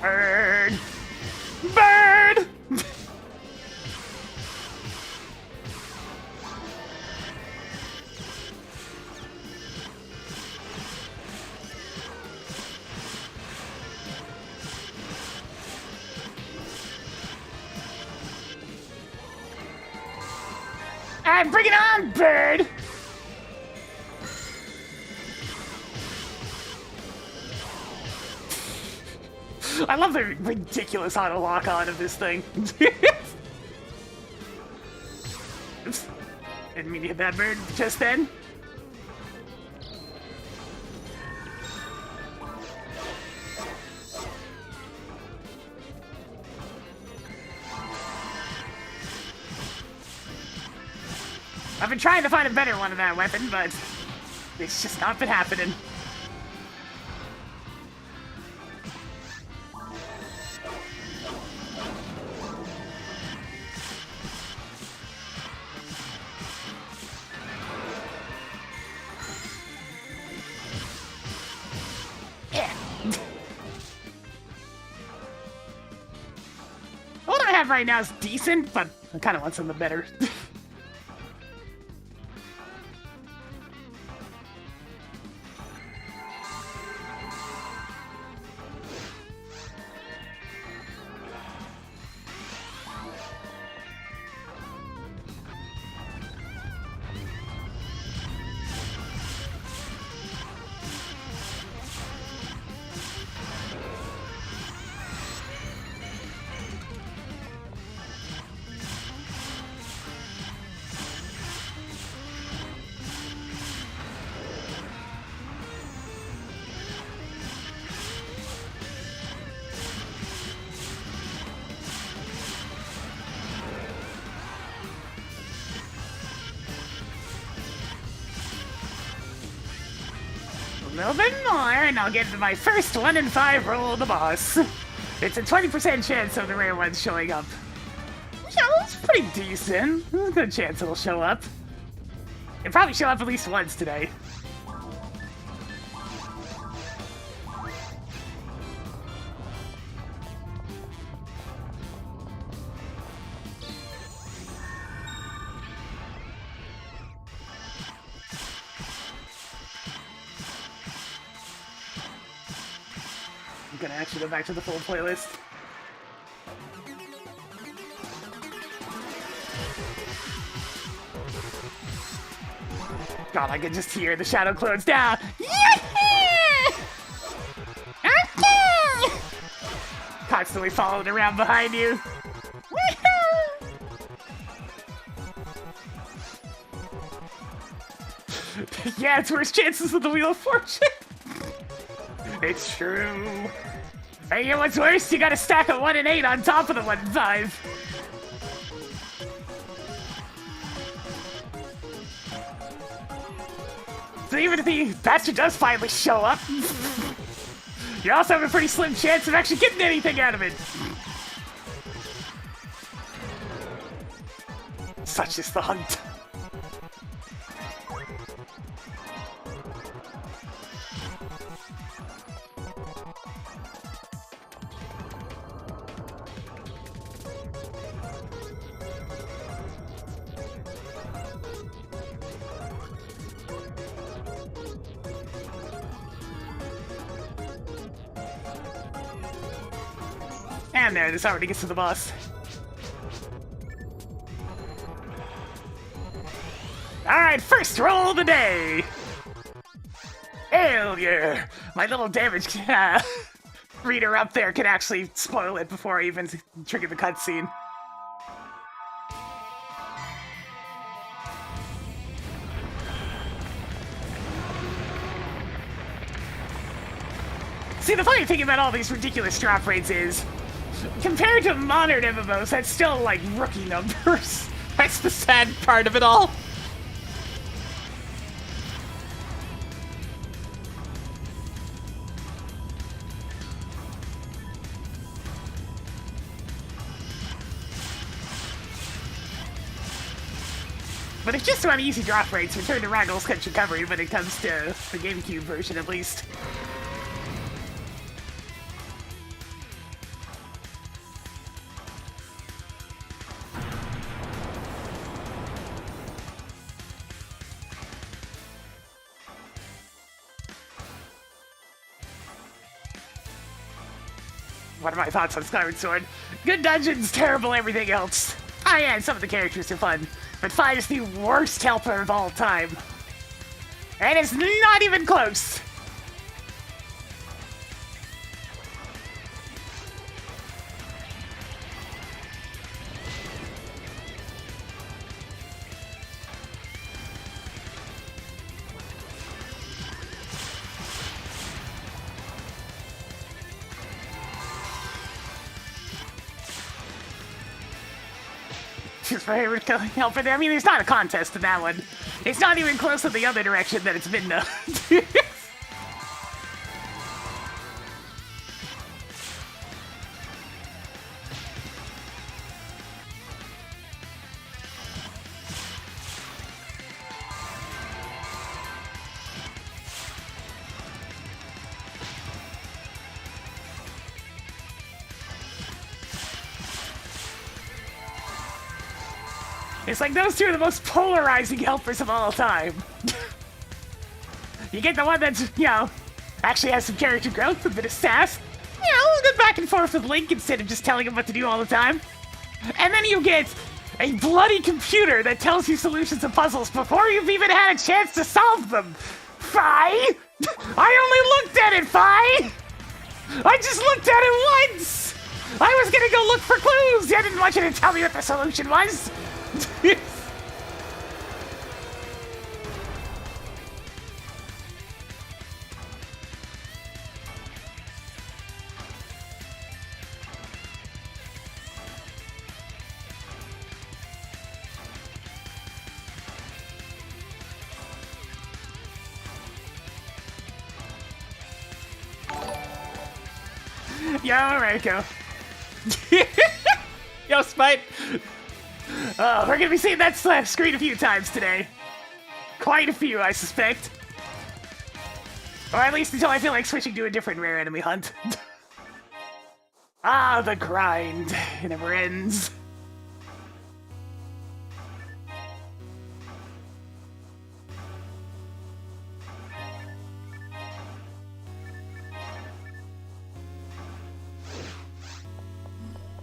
Bird! Bird! Alright, bring it on, bird! I love the ridiculous auto lock on of this thing. Oops. Didn't mean to hit that bird just then. I've been trying to find a better one of that weapon, but it's just not been happening. Yeah. What I have right now is decent, but I kind of want something better. A little bit more, and I'll get to my first 1 in 5 roll of the boss. It's a 20% chance of the rare ones showing up. Yeah, that's pretty decent. There's a good chance it'll show up. It'll probably show up at least once today. I'm gonna actually go back to the full playlist. God, I can just hear the shadow clones down. Constantly following around behind you. Yeah, it's worse chances of the Wheel of Fortune. It's true. Hey, you know what's worse? You got a stack of 1 and 8 on top of the 1 and 5. So even if the bastard does finally show up, you also have a pretty slim chance of actually getting anything out of it. Such is the hunt. And there, this already gets to the boss. Alright, first roll of the day! Hell yeah! My little damage reader up there can actually spoil it before I even trigger the cutscene. See, the funny thing about all these ridiculous drop rates is, compared to modern MMOs, that's still like rookie numbers. That's the sad part of it all. But if just about easy drop rates, Return to Raggle's Country Recovery when it comes to the GameCube version at least. What are my thoughts on Skyward Sword? Good dungeons, terrible everything else. Ah yeah, and some of the characters are fun, but 5 is the worst helper of all time. And it's not even close! Just my favorite helper there. I mean, there's not a contest in that one. It's not even close in the other direction that it's been, though. It's like those two are the most polarizing helpers of all time. You get the one that's, you know, actually has some character growth, a bit of sass. You know, a little bit back and forth with Link instead of just telling him what to do all the time. And then you get a bloody computer that tells you solutions to puzzles before you've even had a chance to solve them. Fi! I only looked at it, Fi! I just looked at it once! I was gonna go look for clues! I didn't want you to tell me what the solution was! Yeah, alright, go. Yo, Spite! Oh, we're gonna be seeing that screen a few times today. Quite a few, I suspect. Or at least until I feel like switching to a different rare enemy hunt. Ah, the grind. It never ends.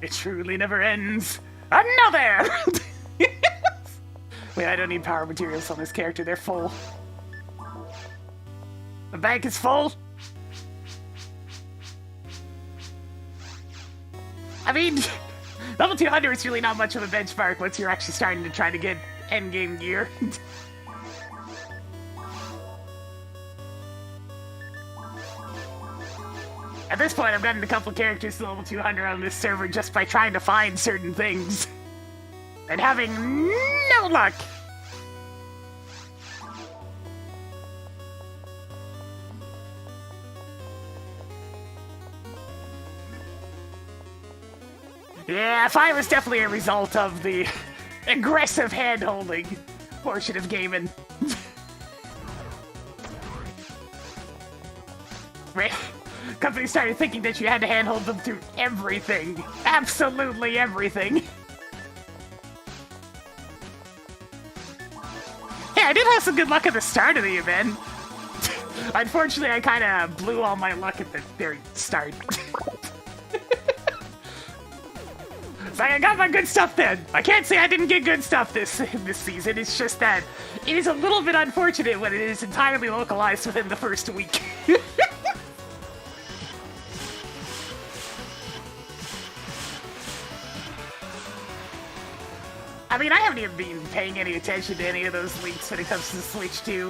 It truly never ends. Another! Wait, I don't need power materials on this character. They're full. The bank is full. I mean, level 200 is really not much of a benchmark once you're actually starting to try to get endgame gear. At this point, I've gotten a couple characters to level 200 on this server just by trying to find certain things. And having no luck! Yeah, Fi was definitely a result of the aggressive hand-holding portion of gaming. Right? Companies started thinking that you had to handhold them through everything. Absolutely everything. Yeah, I did have some good luck at the start of the event. Unfortunately, I kind of blew all my luck at the very start. So I got my good stuff then. I can't say I didn't get good stuff this season. It's just that it is a little bit unfortunate when it is entirely localized within the first week. I mean, I haven't even been paying any attention to any of those leaks when it comes to the Switch 2.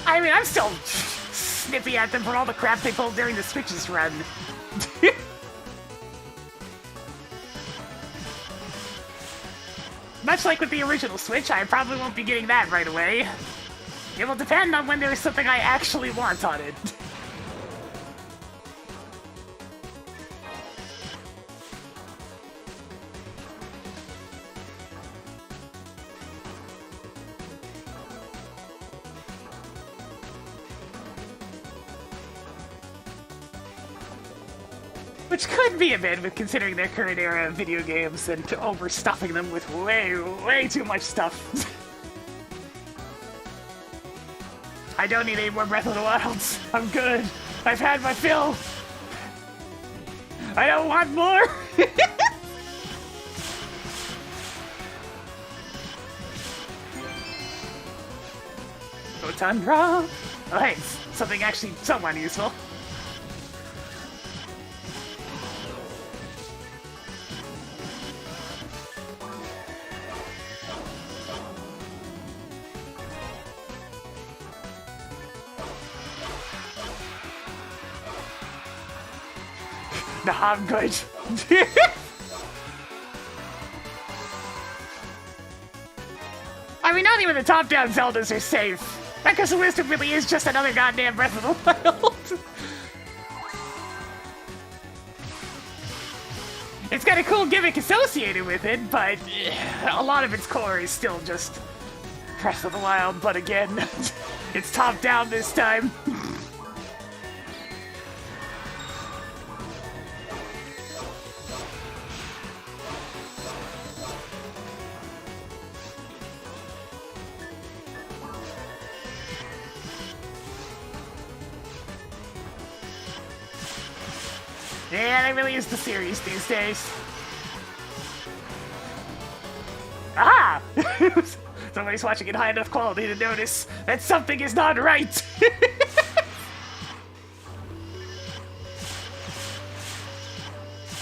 I mean, I'm still snippy at them for all the crap they pulled during the Switch's run. Much like with the original Switch, I probably won't be getting that right away. It will depend on when there's something I actually want on it. Which could be a bit, with considering their current era of video games and overstuffing them with way too much stuff. I don't need any more Breath of the Wilds. I'm good. I've had my fill. I don't want more. Tundra. Oh, hey, something actually somewhat useful. No, I'm good. even the top-down Zeldas are safe. Echoes of Wisdom really is just another goddamn Breath of the Wild. It's got a cool gimmick associated with it, but a lot of its core is still just Breath of the Wild, but again, it's top-down this time. Yeah, that really is the series these days. Ah! Somebody's watching in high enough quality to notice that something is not right.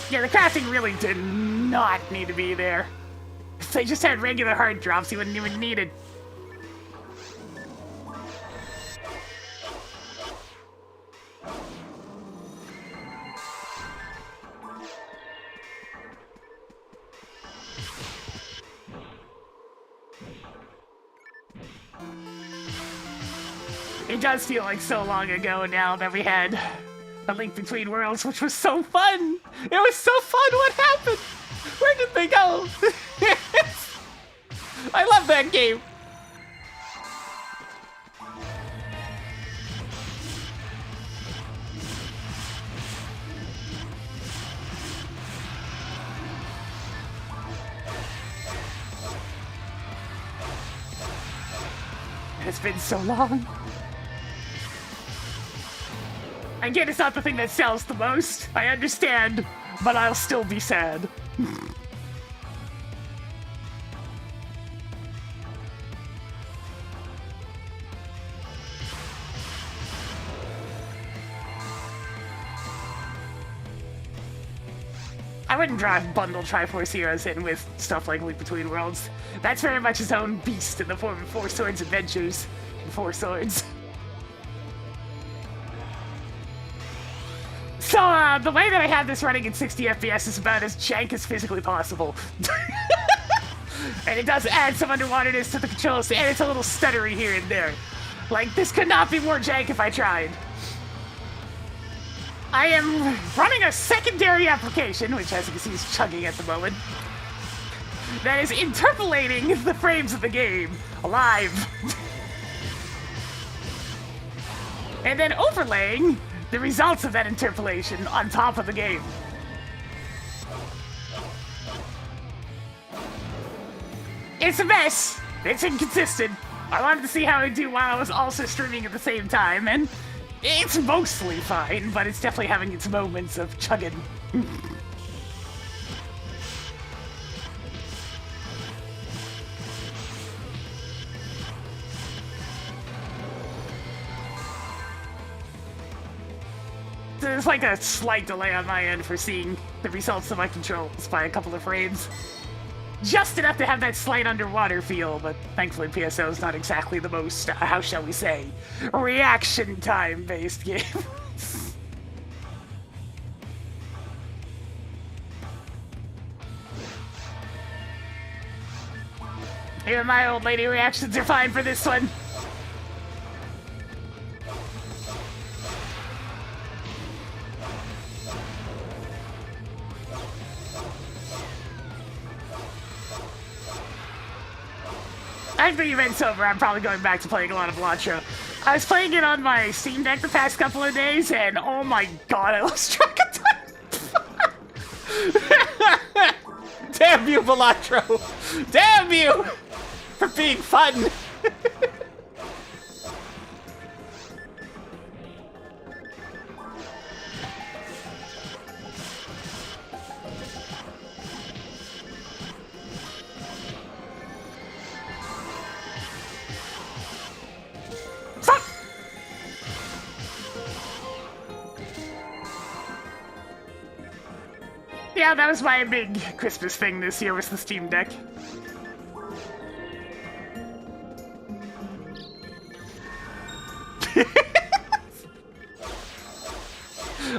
Yeah, the crafting really did not need to be there. If they just had regular hard drops, you wouldn't even need it. It does feel like so long ago now that we had A Link Between Worlds, which was so fun! It was so fun! What happened? Where did they go? I love that game! It's been so long. Again, it's not the thing that sells the most. I understand, but I'll still be sad. I wouldn't drive bundle Triforce Heroes in with stuff like Link Between Worlds. That's very much his own beast in the form of Four Swords Adventures and Four Swords. So, the way that I have this running at 60 FPS is about as jank as physically possible. And it does add some underwaterness to the controls, and it's a little stuttery here and there. Like, this could not be more jank if I tried. I am running a secondary application, which as you can see is chugging at the moment, that is interpolating the frames of the game alive. And then overlaying the results of that interpolation on top of the game. It's a mess. It's inconsistent. I wanted to see how it would do while I was also streaming at the same time, and it's mostly fine, but it's definitely having its moments of chugging. There's like a slight delay on my end for seeing the results of my controls by a couple of frames. Just enough to have that slight underwater feel, but thankfully PSO is not exactly the most, how shall we say, reaction time based game. Even my old lady reactions are fine for this one. After the event's over, I'm probably going back to playing a lot of Elatro. I was playing it on my Steam Deck the past couple of days, and oh my god, I lost track of time! Damn you, Elatro! Damn you! For being fun! Yeah, that was my big Christmas thing this year, was the Steam Deck.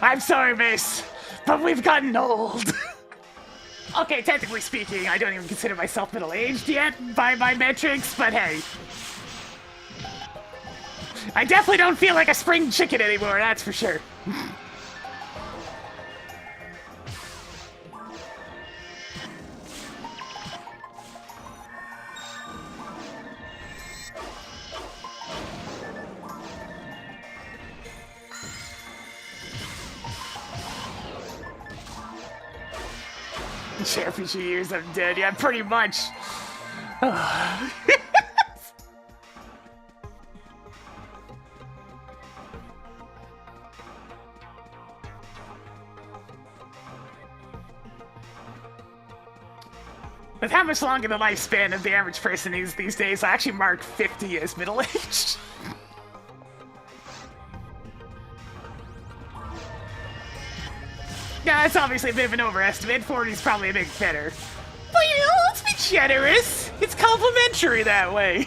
I'm sorry, Mace, but we've gotten old. Okay, technically speaking, I don't even consider myself middle-aged yet by my metrics, but hey. I definitely don't feel like a spring chicken anymore, that's for sure. Championship years, I'm dead. Yeah, pretty much. With how much longer the lifespan of the average person is these days, I actually mark 50 as middle-aged. Yeah, that's obviously a bit of an overestimate. 40 is probably a bit better. But, you know, let's be generous. It's complimentary that way.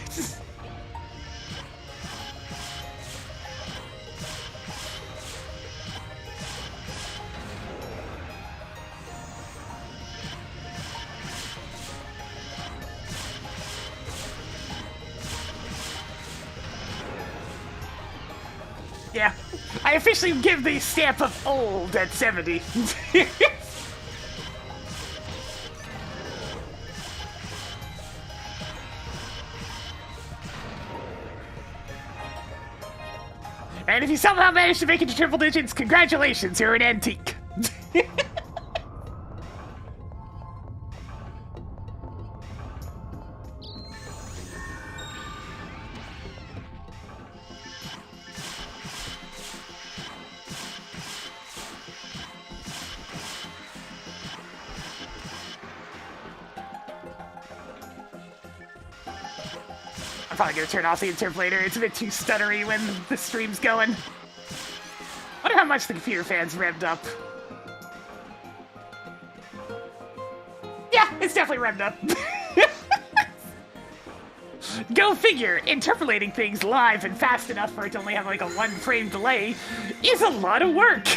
Yeah, I officially give the stamp of old at 70. And if you somehow manage to make it to triple digits, congratulations, you're an antique. I'm probably gonna turn off the interpolator. It's a bit too stuttery when the stream's going. Wonder how much the computer fan's revved up. Yeah, it's definitely revved up. Go figure, interpolating things live and fast enough for it to only have like a 1 frame delay is a lot of work.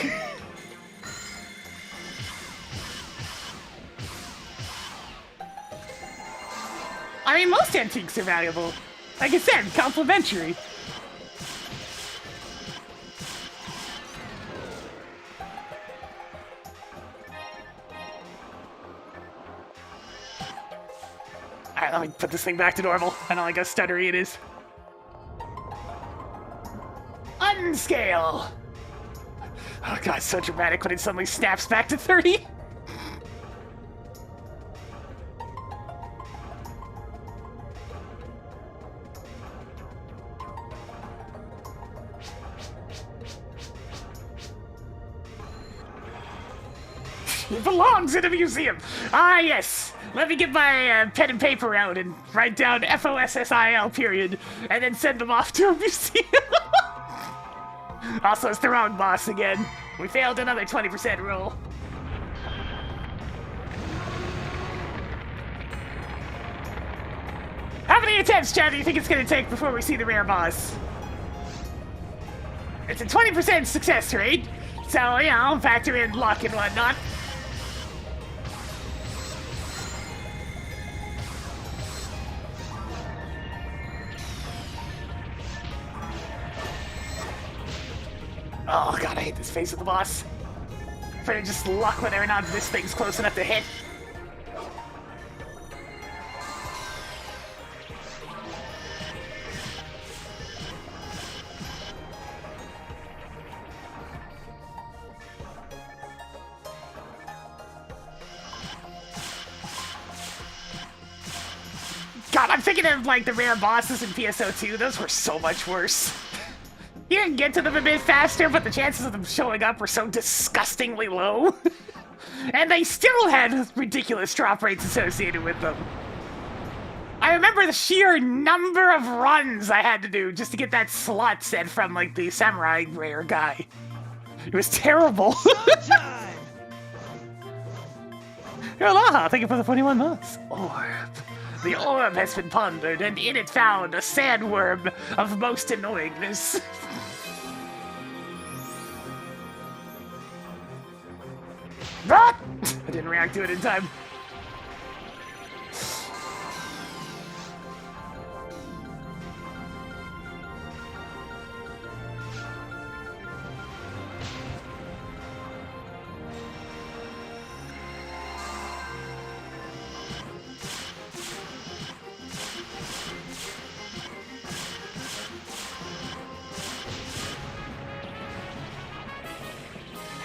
I mean, most antiques are valuable. Like I said, complimentary. Alright, let me put this thing back to normal. I don't like how stuttery it is. Unscale! Oh god, it's so dramatic when it suddenly snaps back to 30. It belongs in a museum! Ah, yes! Let me get my pen and paper out and write down FOSSIL period, and then send them off to a museum. Also, it's the wrong boss again. We failed another 20% roll. How many attempts, Chad, do you think it's gonna take before we see the rare boss? It's a 20% success rate, so, you know, factor in luck and whatnot. Oh god, I hate this face of the boss. Afraid of just luck whether or not this thing's close enough to hit. God, I'm thinking of like the rare bosses in PSO2. Those were so much worse. You can get to them a bit faster, but the chances of them showing up were so disgustingly low. And they still had ridiculous drop rates associated with them. I remember the sheer number of runs I had to do just to get that slot set from, like, the samurai rare guy. It was terrible. Showtime! Aloha, thank you for the 21 months. Orb. The orb has been pondered, and in it found a sandworm of most annoyingness. Ah! I didn't react to it in time.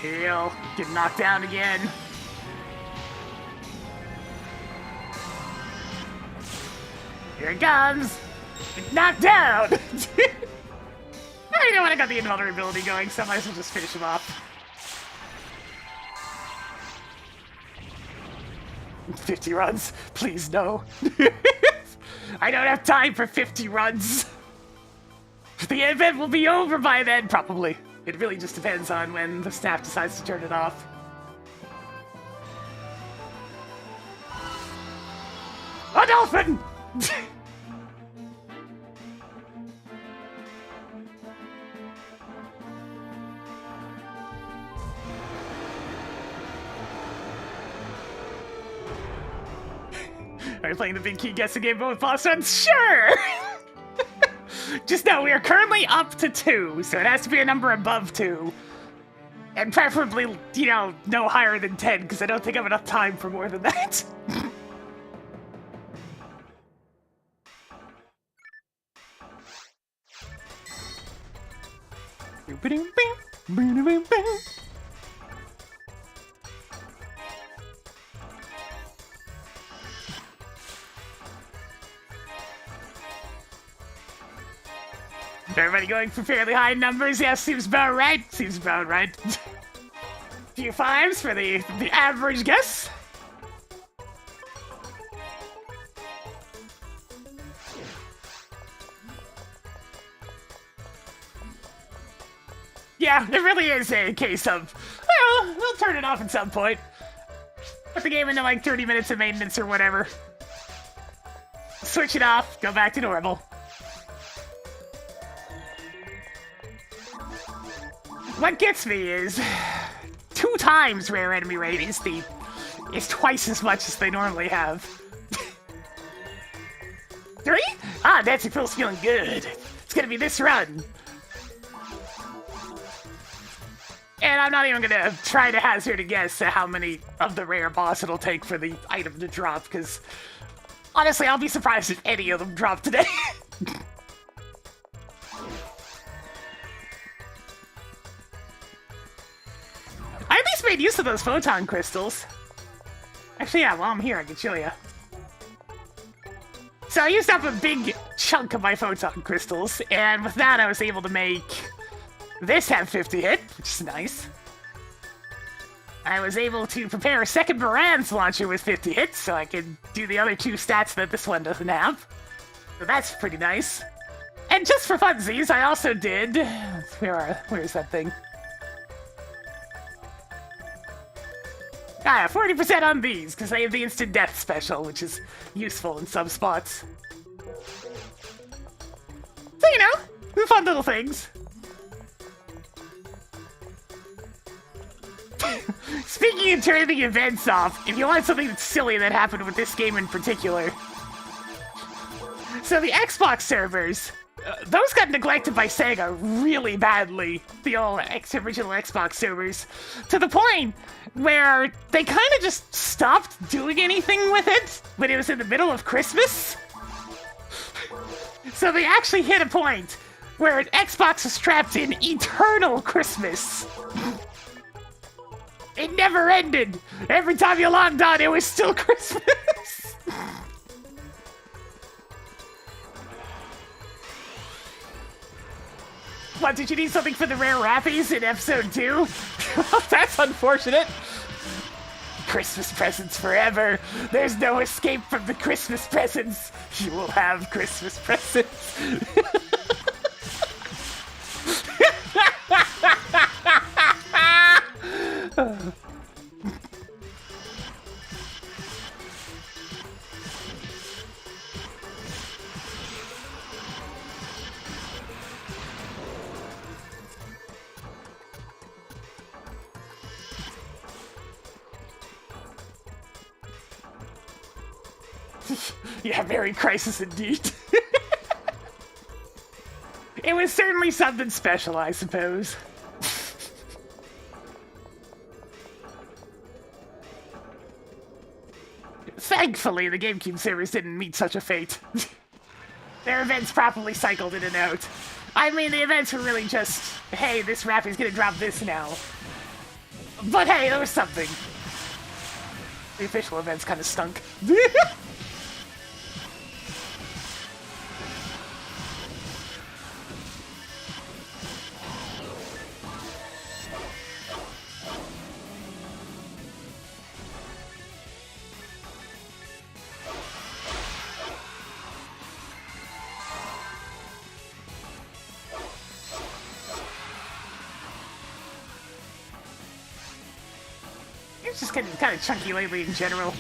Heal. Get knocked down again. Here it comes. Knocked down. I know when I got the invulnerability going, so I might as well just finish him off. 50 runs. Please, no. I don't have time for 50 runs. The event will be over by then, probably. It really just depends on when the staff decides to turn it off. A dolphin! Are you playing the big key guessing game with boss runs? Sure! Just know we are currently up to 2, so it has to be a number above 2. And preferably, you know, no higher than 10, because I don't think I have enough time for more than that. Everybody going for fairly high numbers? Yes, seems about right. Seems about right. Few 5s for the average guess. Yeah, it really is a case of, well, we'll turn it off at some point. Put the game into like 30 minutes of maintenance or whatever. Switch it off, go back to normal. What gets me is 2 times rare enemy rate is twice as much as they normally have. 3? Ah, Nancy Phil's feeling good. It's gonna be this run. And I'm not even gonna try to hazard a guess at how many of the rare boss it'll take for the item to drop, because honestly, I'll be surprised if any of them drop today. I at least made use of those photon crystals. Actually, yeah, while I'm here, I can show you. So I used up a big chunk of my photon crystals, and with that I was able to make this have 50 hit, which is nice. I was able to prepare a second Baran's launcher with 50 hits, so I could do the other 2 stats that this one doesn't have. So that's pretty nice. And just for funsies, I also did... Where's that thing? Ah, 40% on these, because they have the instant death special, which is useful in some spots. So, you know, fun little things. Speaking of turning the events off, if you want something that's silly that happened with this game in particular. So the Xbox servers, those got neglected by Sega really badly, the old original Xbox servers, to the point where they kind of just stopped doing anything with it when it was in the middle of Christmas. So they actually hit a point where Xbox was trapped in eternal Christmas. It never ended. Every time you logged on, it was still Christmas. What, did you need something for the rare rappies in episode 2? That's unfortunate. Christmas presents forever. There's no escape from the Christmas presents. You will have Christmas presents. Yeah, very crisis indeed. It was certainly something special, I suppose. Thankfully, the GameCube servers didn't meet such a fate. Their events properly cycled in and out. I mean, the events were really just, hey, this Rappy's gonna drop this now. But hey, there was something. The official events kind of stunk. It's just getting kind of chunky lately in general.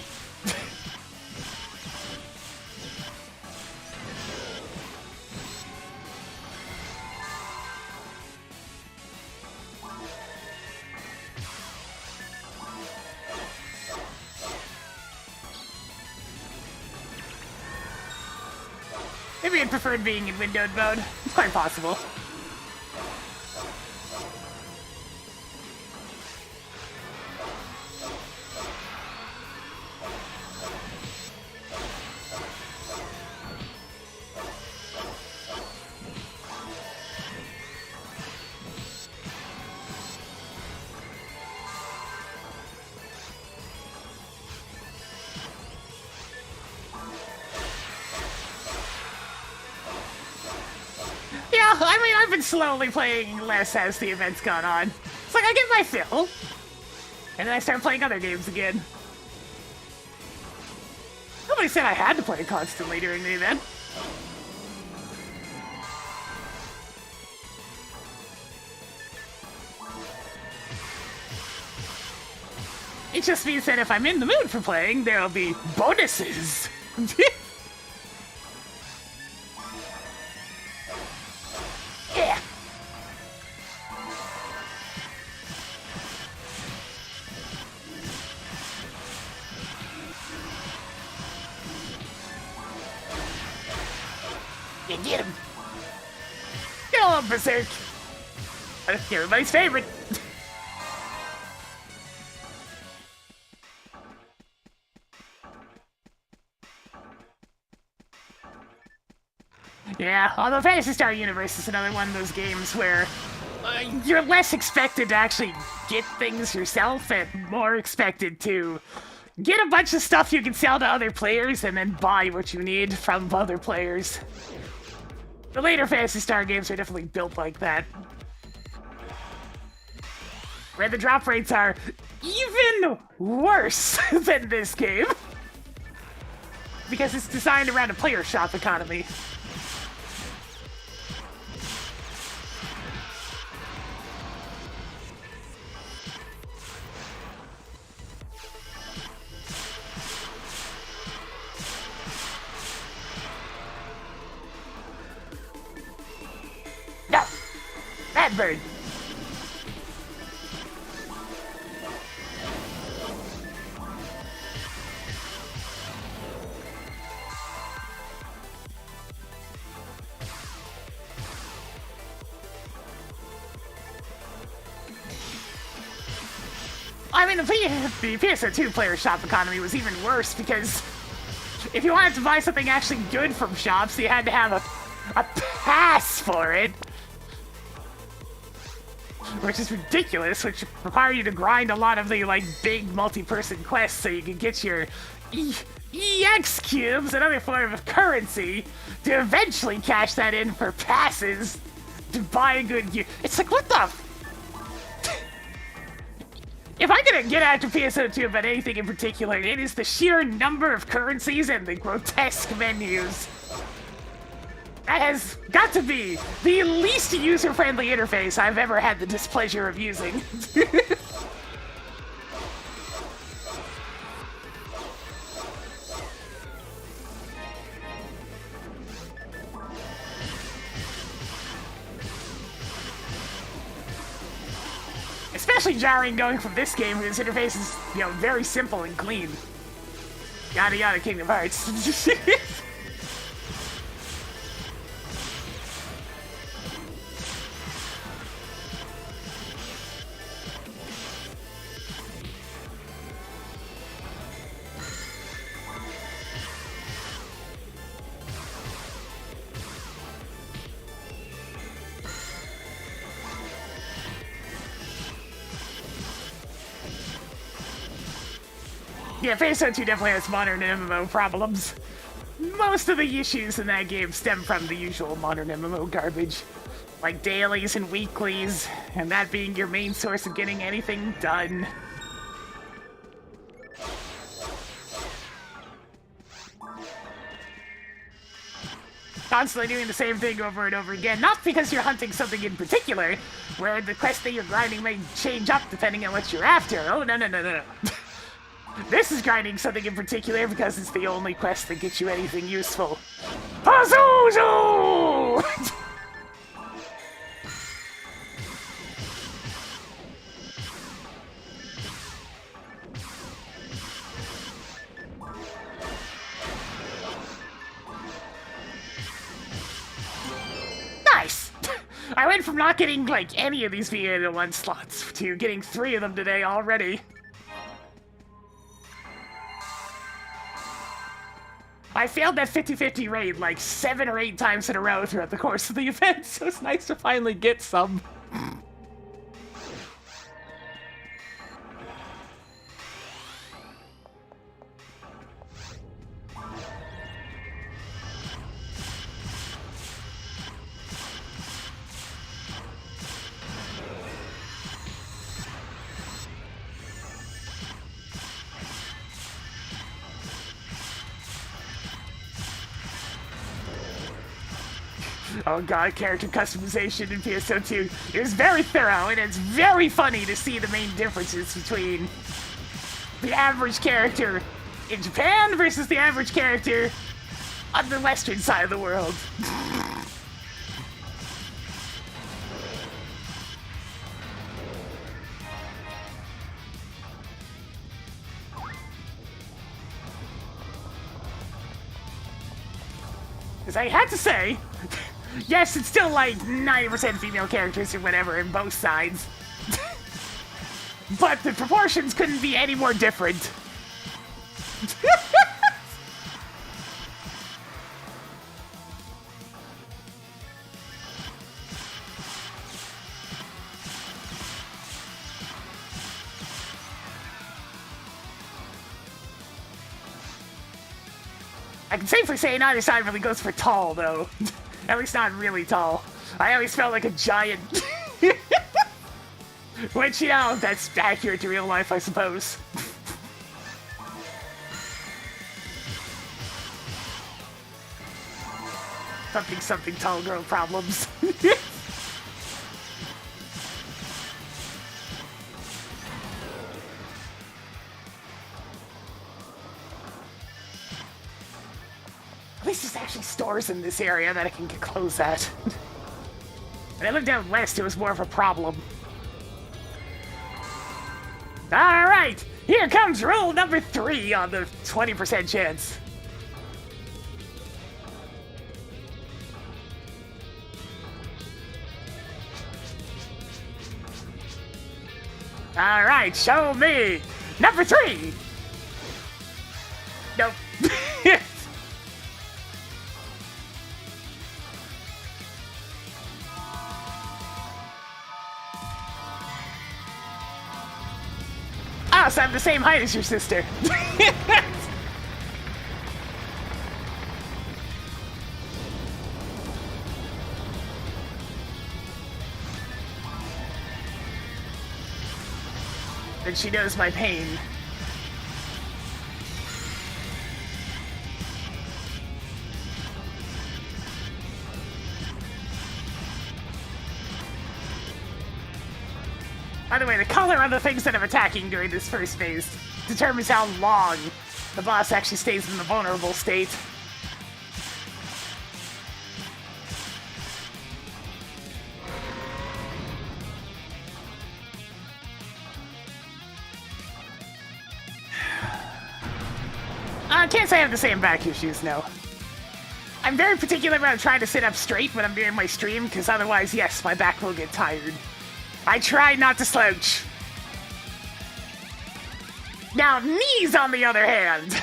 Maybe I'd preferred being in windowed mode. It's quite possible. Yeah, I mean, I've been slowly playing less as the event's gone on. It's like I get my fill, and then I start playing other games again. Nobody said I had to play constantly during the event. It just means that if I'm in the mood for playing, there'll be bonuses. Yeah. You get him. Get on, Berserk. Everybody's favorite. Yeah, although Phantasy Star Universe is another one of those games where you're less expected to actually get things yourself and more expected to get a bunch of stuff you can sell to other players and then buy what you need from other players. The later Phantasy Star games are definitely built like that, where the drop rates are even worse than this game, because it's designed around a player shop economy. No! Bad bird! I mean, the PSO2 player shop economy was even worse because if you wanted to buy something actually good from shops, you had to have a pass for it. Which is ridiculous, which require you to grind a lot of the, like, big multi-person quests so you can get your EX cubes, another form of currency, to eventually cash that in for passes to buy a good gear. It's like, what the if I'm gonna get after PSO2 about anything in particular, it is the sheer number of currencies and the grotesque menus. That has got to be the least user-friendly interface I've ever had the displeasure of using. Especially jarring going from this game whose interface is, you know, very simple and clean. Yada yada Kingdom Hearts. Yeah, Phantasy 2 definitely has modern MMO problems. Most of the issues in that game stem from the usual modern MMO garbage. Like dailies and weeklies, and that being your main source of getting anything done. Constantly doing the same thing over and over again, not because you're hunting something in particular, where the quest that you're grinding may change up depending on what you're after. Oh, no. This is grinding something in particular because it's the only quest that gets you anything useful. Pazuzu! Nice! I went from not getting, like, any of these VA1 slots to getting 3 of them today already. I failed that 50-50 raid like 7 or 8 times in a row throughout the course of the event, so it's nice to finally get some. Oh god, character customization in PSO2 is very thorough, and it's very funny to see the main differences between the average character in Japan versus the average character on the western side of the world. Because I had to say, yes, it's still like 90% female characters or whatever in both sides. But the proportions couldn't be any more different. I can safely say neither side really goes for tall, though. At least not really tall. I always felt like a giant. Which, you know, that's accurate to real life, I suppose. Something tall girl problems. At least there's actually stores in this area that I can get clothes at. When I lived out west, it was more of a problem. Alright, here comes rule number 3 on the 20% chance. Alright, show me! Number 3! Nope. Ah, so I'm the same height as your sister. And she knows my pain. By the way, the color on the things that I'm attacking during this first phase determines how long the boss actually stays in the vulnerable state. I can't say I have the same back issues, no. I'm very particular about trying to sit up straight when I'm doing my stream, because otherwise, yes, my back will get tired. I try not to slouch. Now, knees, on the other hand.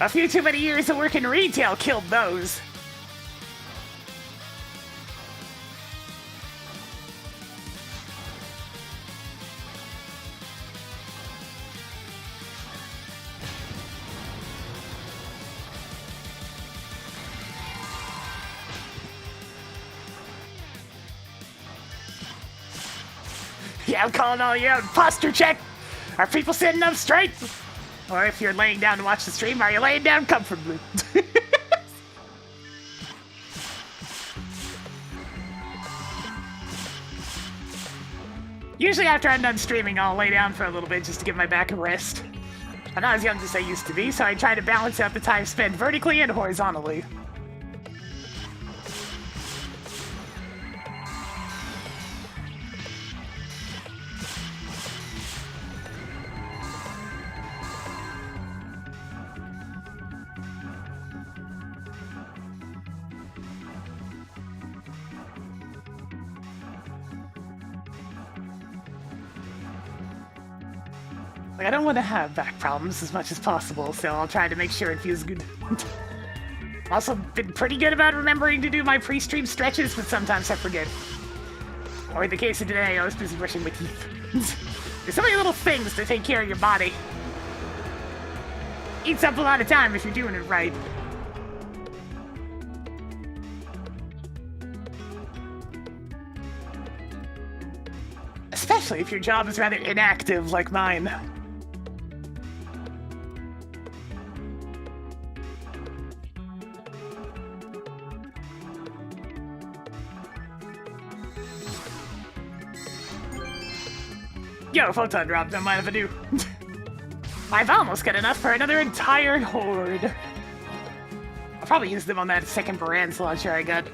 A few too many years of work in retail killed those. Yeah, I'm calling all you out. Posture check. Are people sitting up straight? Or if you're laying down to watch the stream, are you laying down comfortably? Usually after I'm done streaming, I'll lay down for a little bit just to give my back a rest. I'm not as young as I used to be, so I try to balance out the time spent vertically and horizontally. Like, I don't want to have back problems as much as possible, so I'll try to make sure it feels good. Also, been pretty good about remembering to do my pre-stream stretches, but sometimes I forget. Or in the case of today, I was busy brushing my teeth. There's so many little things to take care of your body. Eats up a lot of time if you're doing it right. Especially if your job is rather inactive like mine. Yo, photon drop, don't mind if I do. I've almost got enough for another entire horde. I'll probably use them on that second Baran's launcher I got.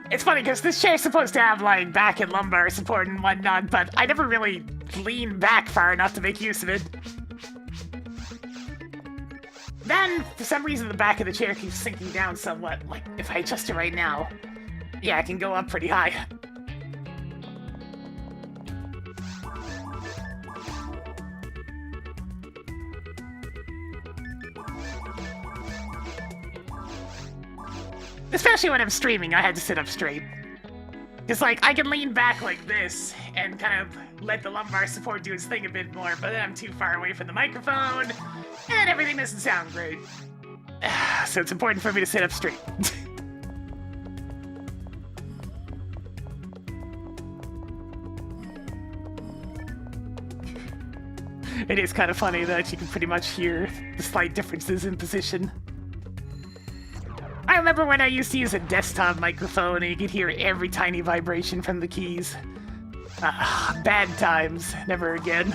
It's funny because this chair's supposed to have like back and lumbar support and whatnot, but I never really lean back far enough to make use of it. Then, for some reason, the back of the chair keeps sinking down somewhat. Like, if I adjust it right now, yeah, I can go up pretty high. Especially when I'm streaming, I had to sit up straight. Because, like, I can lean back like this and kind of let the lumbar support do its thing a bit more, but then I'm too far away from the microphone, and everything doesn't sound great. So it's important for me to sit up straight. It is kind of funny that you can pretty much hear the slight differences in position. I remember when I used to use a desktop microphone and you could hear every tiny vibration from the keys. Bad times. Never again.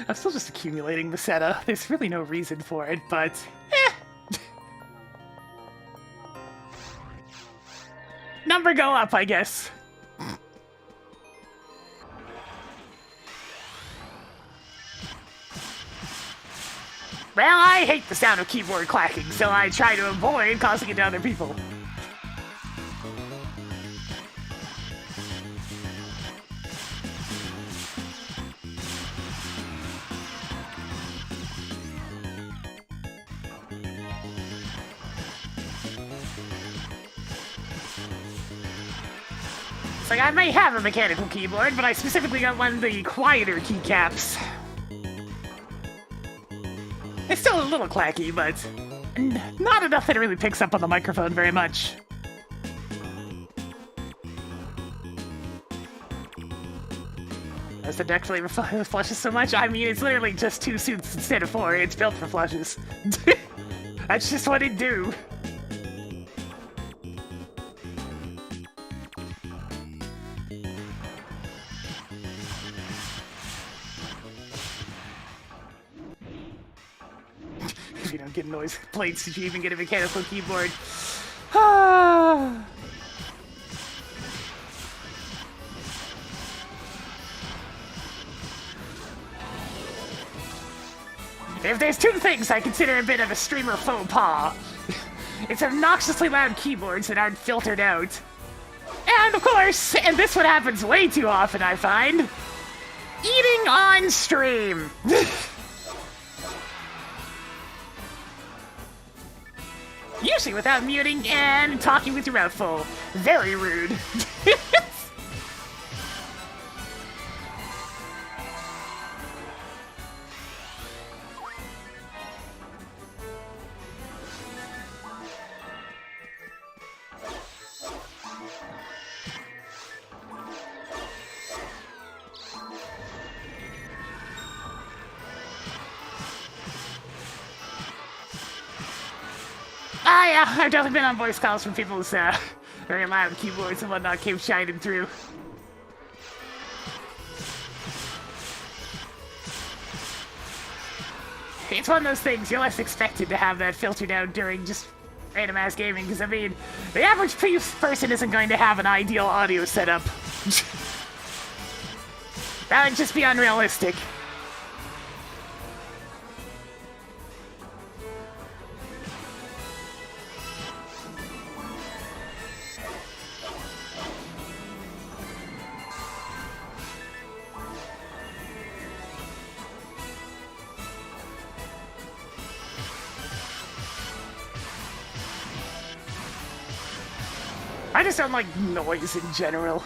I'm still just accumulating Meseta. There's really no reason for it, but number go up, I guess. Well, I hate the sound of keyboard clacking, so I try to avoid causing it to other people. Like, I may have a mechanical keyboard, but I specifically got one of the quieter keycaps. It's still a little clacky, but not enough that it really picks up on the microphone very much. Does the deck flavor flushes so much? I mean, it's literally just 2 suits instead of 4. It's built for flushes. That's just what it do. If you don't get noise complaints, did you even get a mechanical keyboard? If there's 2 things I consider a bit of a streamer faux pas, It's obnoxiously loud keyboards that aren't filtered out. And of course, and this one happens way too often, I find, eating on stream. Usually without muting and talking with your mouth full. Very rude. Yeah, I've definitely been on voice calls from people's very loud keyboards and whatnot came shining through. It's one of those things you're less expected to have that filtered out during just random ass gaming, because I mean, the average person isn't going to have an ideal audio setup. That would just be unrealistic. I just don't like noise in general.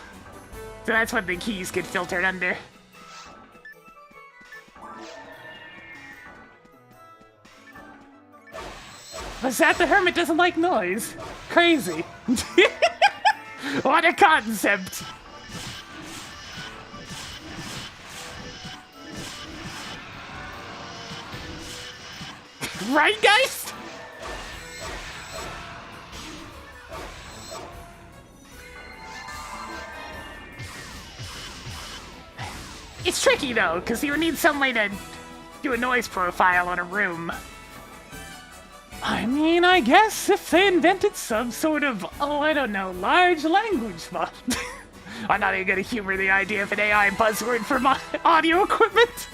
So that's what the keys get filtered under. But Zat the Hermit doesn't like noise. Crazy. What a concept. Right, guys? It's tricky though, because you would need some way to do a noise profile on a room. I mean, I guess if they invented some sort of, oh, I don't know, large language model. I'm not even gonna humor the idea of an AI buzzword for my audio equipment.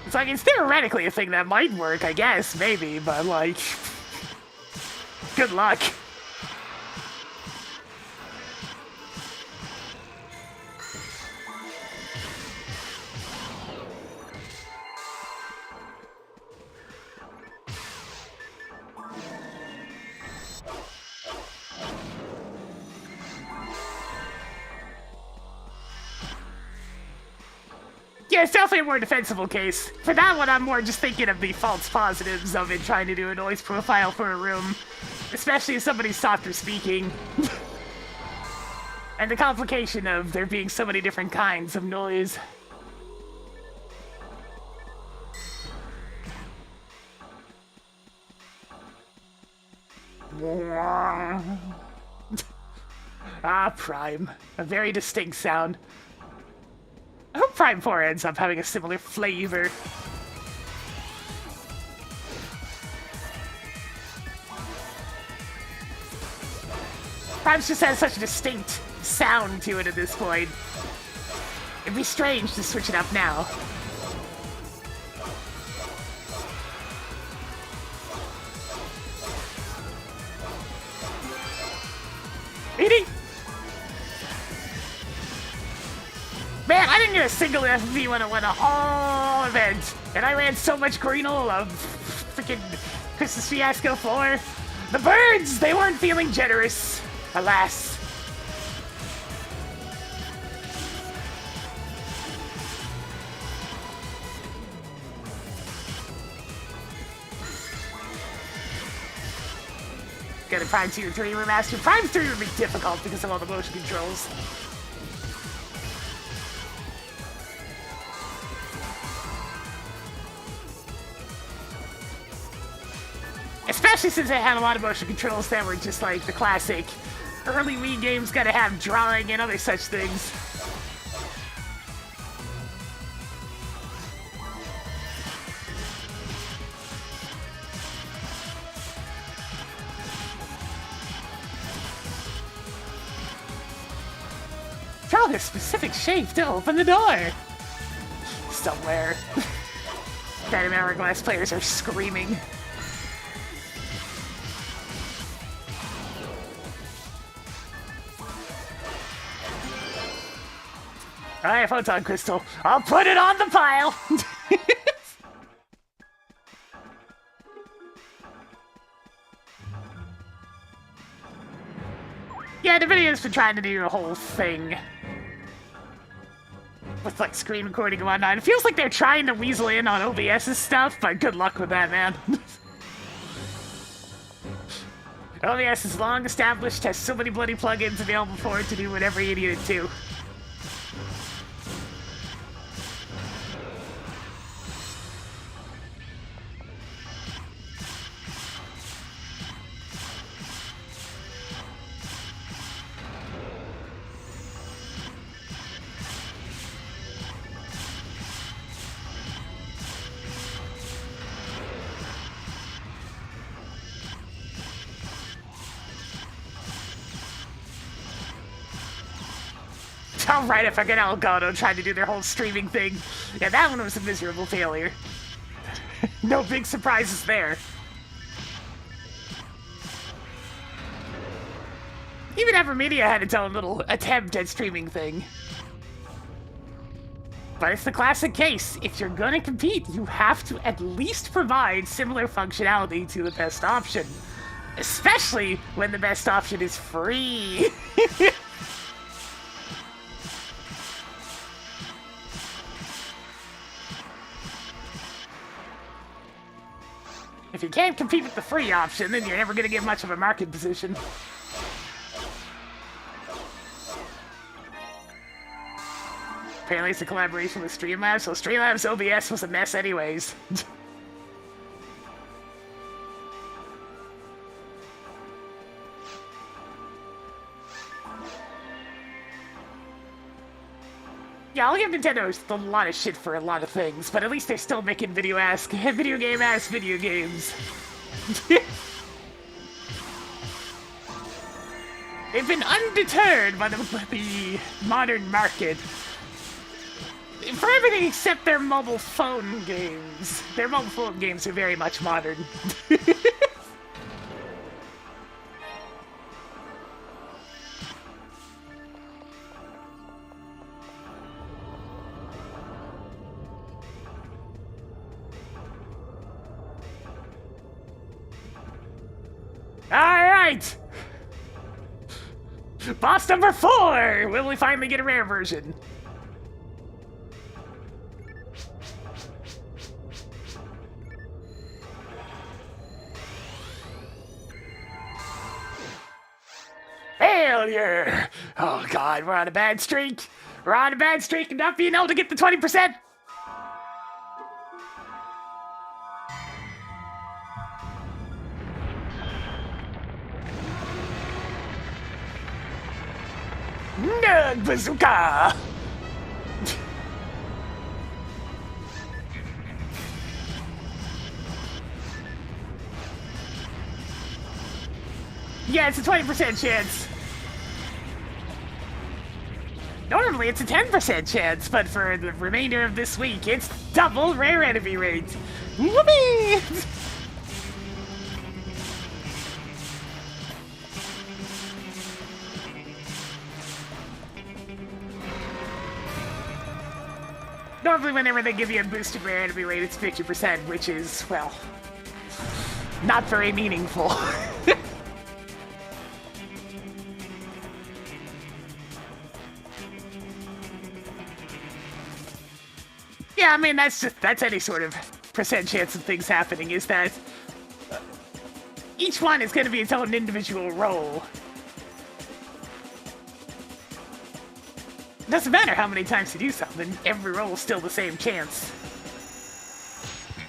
It's like, it's theoretically a thing that might work, I guess, maybe, but like, good luck. Yeah, it's definitely a more defensible case. For that one, I'm more just thinking of the false positives of it trying to do a noise profile for a room. Especially if somebody's softer speaking. And the complication of there being so many different kinds of noise. Ah, Prime. A very distinct sound. I hope Prime 4 ends up having a similar flavor. Prime's just has such a distinct sound to it at this point. It'd be strange to switch it up now. Eating! Man, I didn't get a single FV when I went a whole event. And I ran so much greenol of freaking Christmas Fiasco 4. The birds, they weren't feeling generous. Alas. Got a Prime 2 or 3 remaster. Prime 3 would be difficult because of all the motion controls. Especially since they had a lot of motion controls that were just like the classic early Wii games gotta have drawing and other such things. saw this specific shape to open the door. Somewhere. Random hourglass players are screaming. Alright, Photon Crystal. I'll put it on the pile! Yeah, the video's been trying to do a whole thing with like screen recording and whatnot. It feels like they're trying to weasel in on OBS's stuff, but good luck with that, man. OBS is long established, has so many bloody plugins available for it to do whatever you need it to. Oh, right, I forget Elgato tried to do their whole streaming thing. Yeah, that one was a miserable failure. No big surprises there. Even Ephinea had its own little attempt at streaming thing. But it's the classic case. If you're gonna compete, you have to at least provide similar functionality to the best option. Especially when the best option is free. If you can't compete with the free option, then you're never going to get much of a market position. Apparently it's a collaboration with Streamlabs, so Streamlabs OBS was a mess anyways. Yeah, I'll give Nintendo a lot of shit for a lot of things, but at least they're still making video game-ass video games. They've been undeterred by the modern market. For everything except their mobile phone games. Their mobile phone games are very much modern. Alright! Boss number 4! Will we finally get a rare version? Failure! Oh god, we're on a bad streak! We're on a bad streak and not being able to get the 20%! Nerd bazooka! Yeah, it's a 20% chance. Normally it's a 10% chance, but for the remainder of this week, it's double rare enemy rate. Whoopee! Normally whenever they give you a boosted rare enemy rate, it's 50%, which is, well, not very meaningful. Yeah, I mean, that's any sort of percent chance of things happening, is that each one is going to be its own individual roll. Doesn't matter how many times you do something, every roll is still the same chance.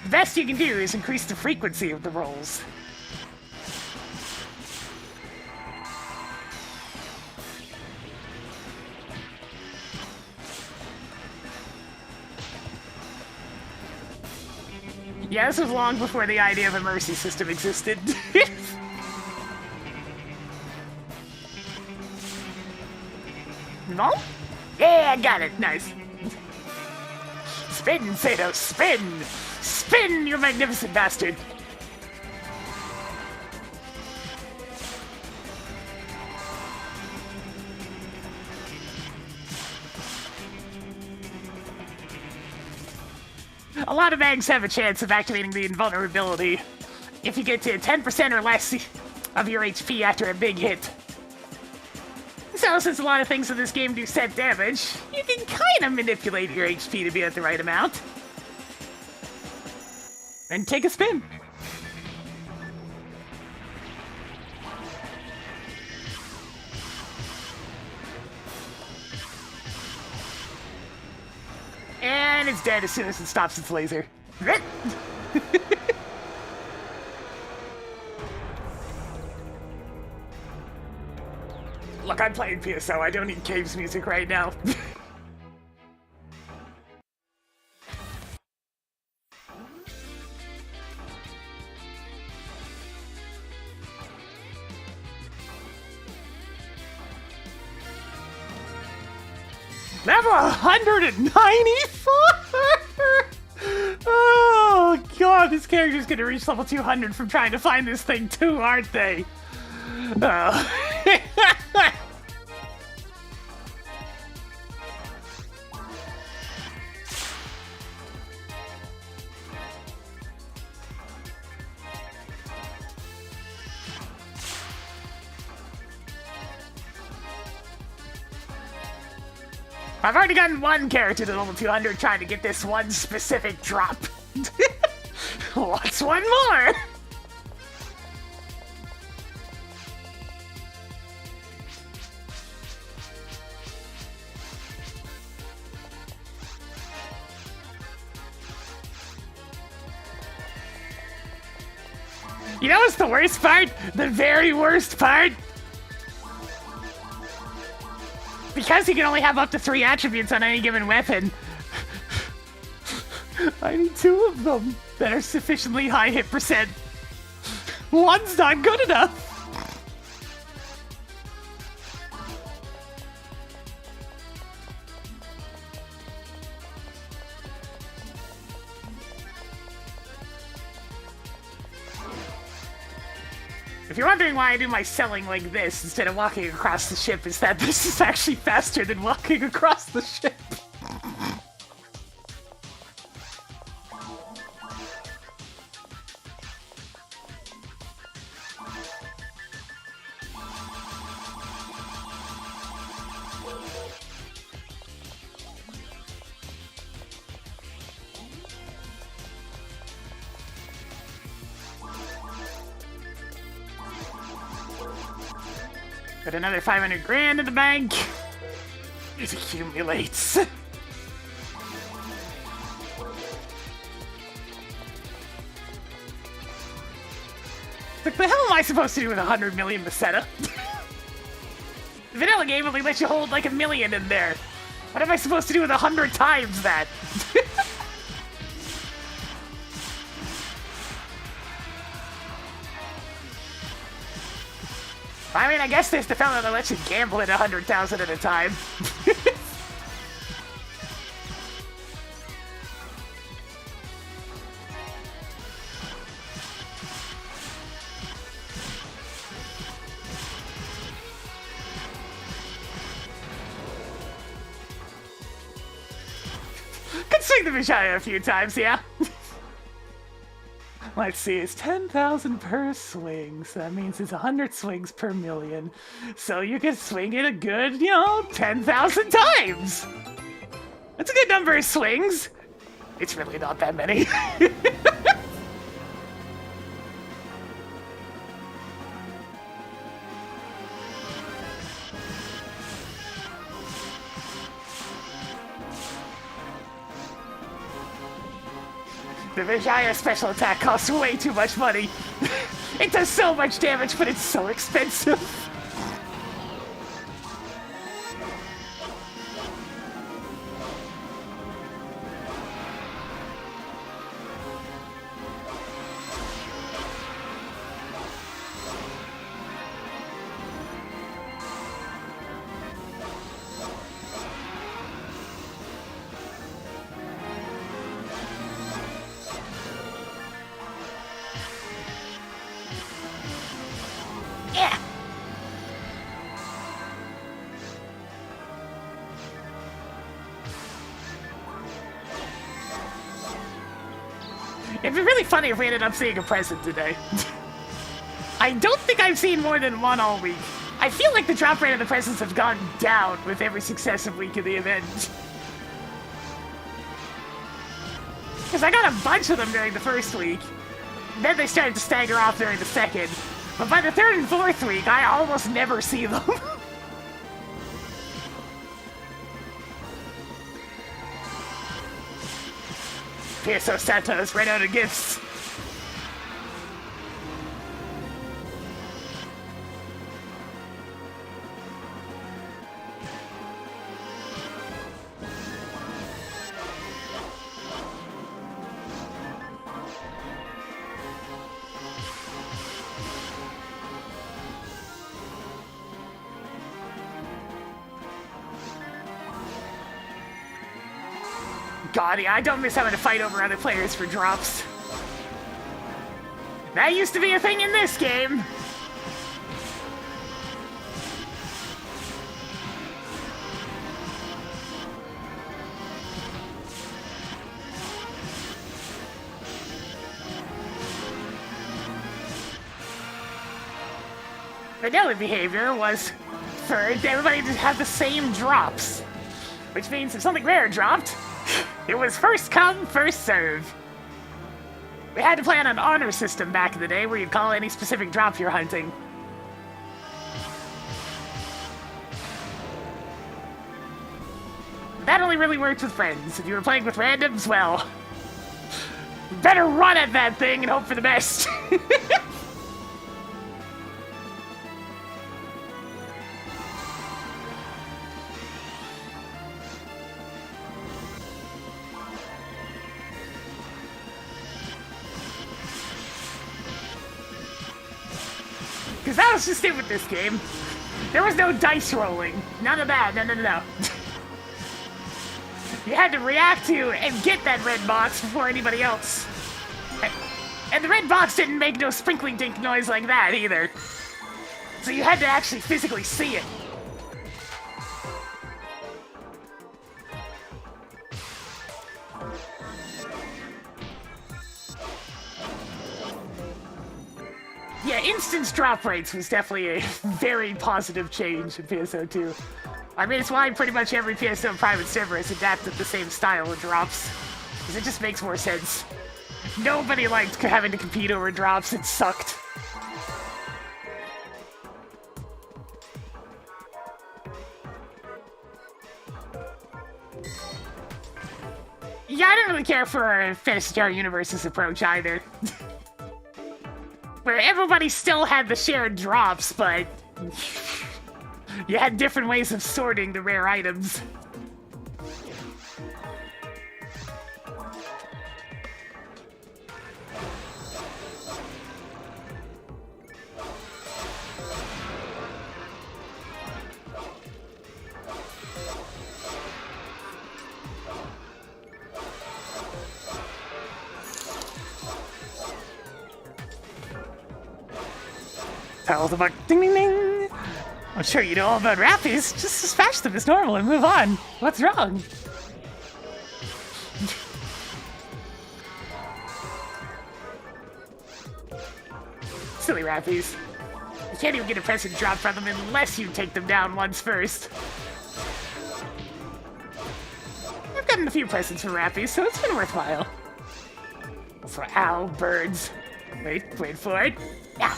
The best you can do is increase the frequency of the rolls. Yeah, this was long before the idea of a mercy system existed. No? Yeah, I got it. Nice. Spin, Sato, spin! Spin, you magnificent bastard! A lot of mags have a chance of activating the invulnerability if you get to 10% or less of your HP after a big hit. So since a lot of things in this game do set damage, you can kind of manipulate your HP to be at the right amount. And take a spin. And it's dead as soon as it stops its laser. Look, I'm playing PSO. I don't need Cave's music right now. Level 194! Oh god, this character's gonna reach level 200 from trying to find this thing too, aren't they? Oh. I've already gotten one character to level 200 trying to get this one specific drop. What's one more? You know what's the worst part? The very worst part? Because he can only have up to 3 attributes on any given weapon, I need 2 of them that are sufficiently high hit percent. One's not good enough. If you're wondering why I do my selling like this instead of walking across the ship, is that this is actually faster than walking across the ship. Got another 500 grand in the bank. It accumulates. What the hell am I supposed to do with 100 million Meseta? The vanilla game only lets you hold like 1 million in there. What am I supposed to do with 100 times that? I mean, I guess there's the fella that lets you gamble at 100,000 at a time. Could swing the Vijaya a few times, yeah? Let's see, it's 10,000 per swing, so that means it's 100 swings per million. So you can swing it a good, 10,000 times! That's a good number of swings! It's really not that many. The Vijaya special attack costs way too much money. It does so much damage, but it's so expensive. It'd be really funny if we ended up seeing a present today. I don't think I've seen more than one all week. I feel like the drop rate of the presents have gone down with every successive week of the event. Because I got a bunch of them during the first week. Then they started to stagger off during the second. But by the third and fourth week, I almost never see them. PSO Santa's ran out of gifts. God, yeah, I don't miss having to fight over other players for drops. That used to be a thing in this game. Vanilla behavior was for everybody to have the same drops. Which means if something rare dropped, it was first come, first serve. We had to play on an honor system back in the day where you'd call any specific drop you're hunting. That only really worked with friends. If you were playing with randoms, well, better run at that thing and hope for the best. Because that was just it with this game. There was no dice rolling. None of that. No. You had to react to and get that red box before anybody else. And the red box didn't make no sprinkling dink noise like that either. So you had to actually physically see it. Yeah, instance drop rates was definitely a very positive change in PSO2. I mean, it's why pretty much every PSO private server has adapted the same style of drops. Because it just makes more sense. Nobody liked having to compete over drops, it sucked. Yeah, I didn't really care for Phantasy Star Universe's approach either. Where everybody still had the shared drops, but you had different ways of sorting the rare items. Tell them about ding ding ding. I'm sure you know all about rappies. Just dispatch them as normal and move on. What's wrong? Silly rappies. You can't even get a present drop from them unless you take them down once first. I've gotten a few presents from rappies, so it's been worthwhile. For owl birds. Wait for it. Yeah.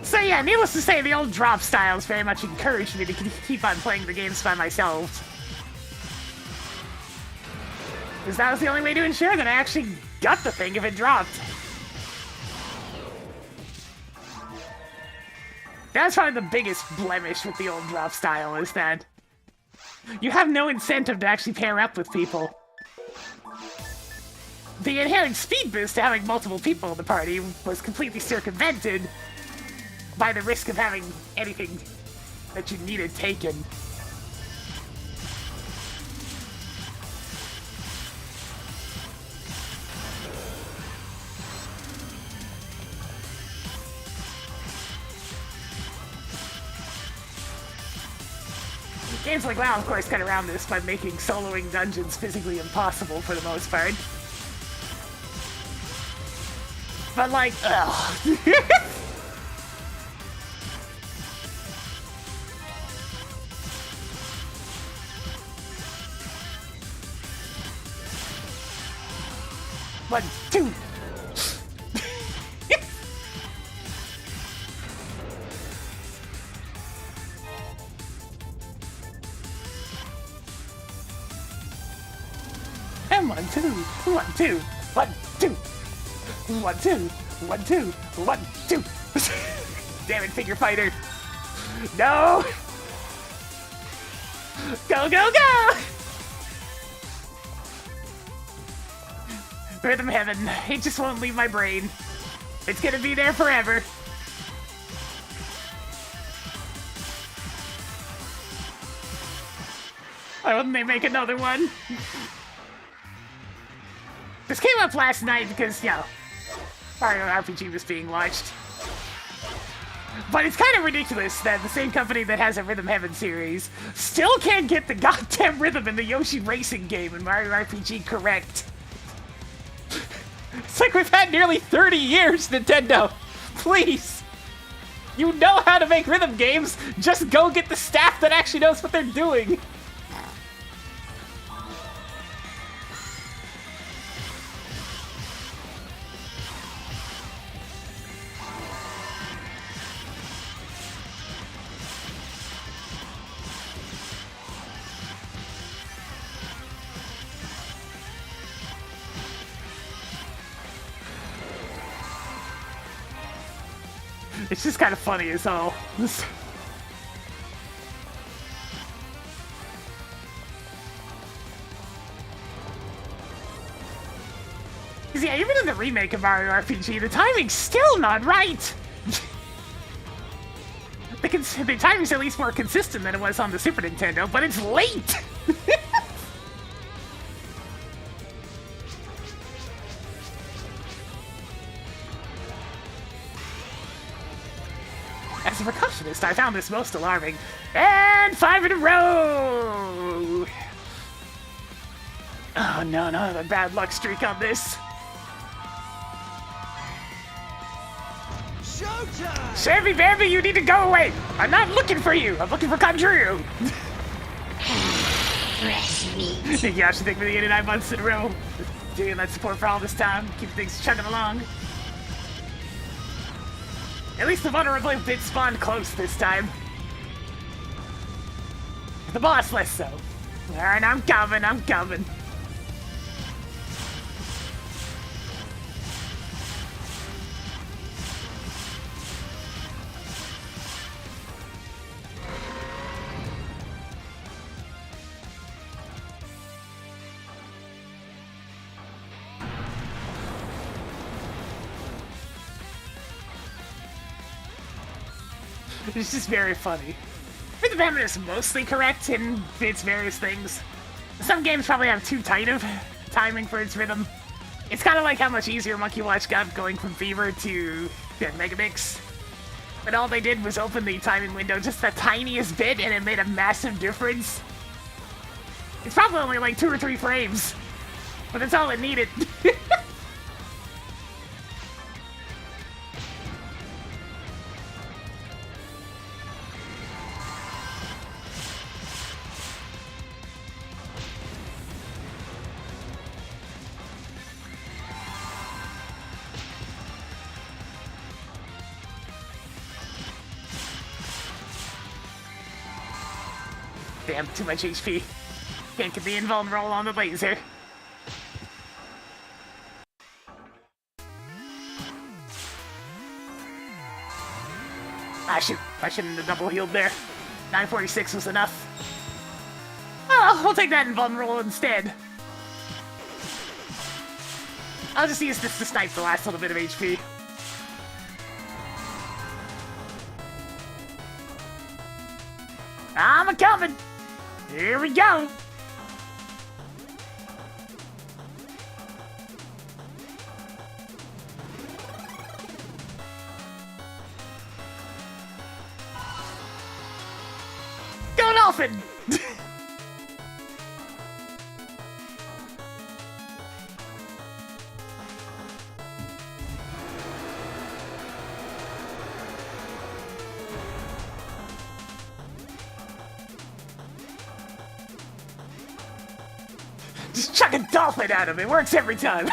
So yeah, needless to say, the old drop styles very much encouraged me to keep on playing the games by myself. Because that was the only way to ensure that I actually got the thing if it dropped. That's probably the biggest blemish with the old drop style, is that you have no incentive to actually pair up with people. The inherent speed boost to having multiple people in the party was completely circumvented by the risk of having anything that you needed taken. Games like WoW, of course, cut around this by making soloing dungeons physically impossible for the most part. But like, ugh. One, two. And 1, 2, 1, 2, 1, 2, 1, 2, 1, 2, 1, 2. Damn it, figure fighter. No! Go, go, go! Rhythm Heaven. It just won't leave my brain. It's gonna be there forever. Why wouldn't they make another one? This came up last night because, you know, Mario RPG was being launched. But it's kind of ridiculous that the same company that has a Rhythm Heaven series still can't get the goddamn rhythm in the Yoshi racing game in Mario RPG correct. It's like we've had nearly 30 years, Nintendo. Please. You know how to make rhythm games. Just go get the staff that actually knows what they're doing. It's just kind of funny as hell. Cause yeah, even in the remake of Mario RPG, the timing's still not right! The timing's at least more consistent than it was on the Super Nintendo, but it's late! As a percussionist, I found this most alarming. And 5 in a row! Oh no, another bad luck streak on this. Showtime! Sammy Bambi, you need to go away! I'm not looking for you! I'm looking for Conjuro! Fresh meat. Thank you, Ashley. Thank you for the 89 months in a row. Doing that support for all this time. Keep things chugging along. At least the vulnerable bit spawned close this time. The boss less so. Alright, I'm coming, I'm coming. It's just very funny. Rhythm Heaven is mostly correct in its various things. Some games probably have too tight of timing for its rhythm. It's kind of like how much easier Monkey Watch got going from Fever to Megamix. But all they did was open the timing window just the tiniest bit and it made a massive difference. It's probably only like 2 or 3 frames, but that's all it needed. Damn, too much HP. Can't get the invulnerable on the laser. Ah, shoot. I shouldn't have double healed there. 946 was enough. Oh, we'll take that invulnerable instead. I'll just use this to snipe the last little bit of HP. I'm a-coming! Here we go! Go Dolphin! Just chuck a dolphin at him, it works every time.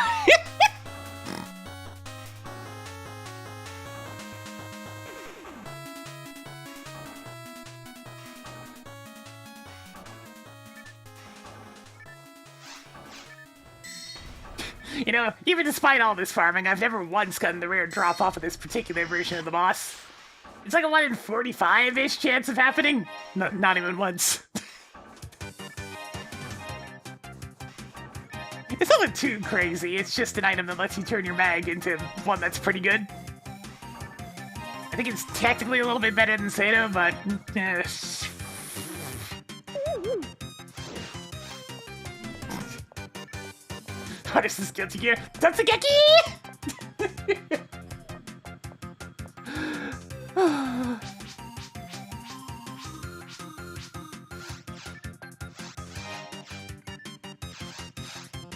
You know, even despite all this farming, I've never once gotten the rare drop off of this particular version of the boss. It's like a 1 in 45-ish chance of happening. No, not even once. It's nothing too crazy, it's just an item that lets you turn your mag into one that's pretty good. I think it's technically a little bit better than Sato, but... What is this Guilty Gear? Tatsugeki!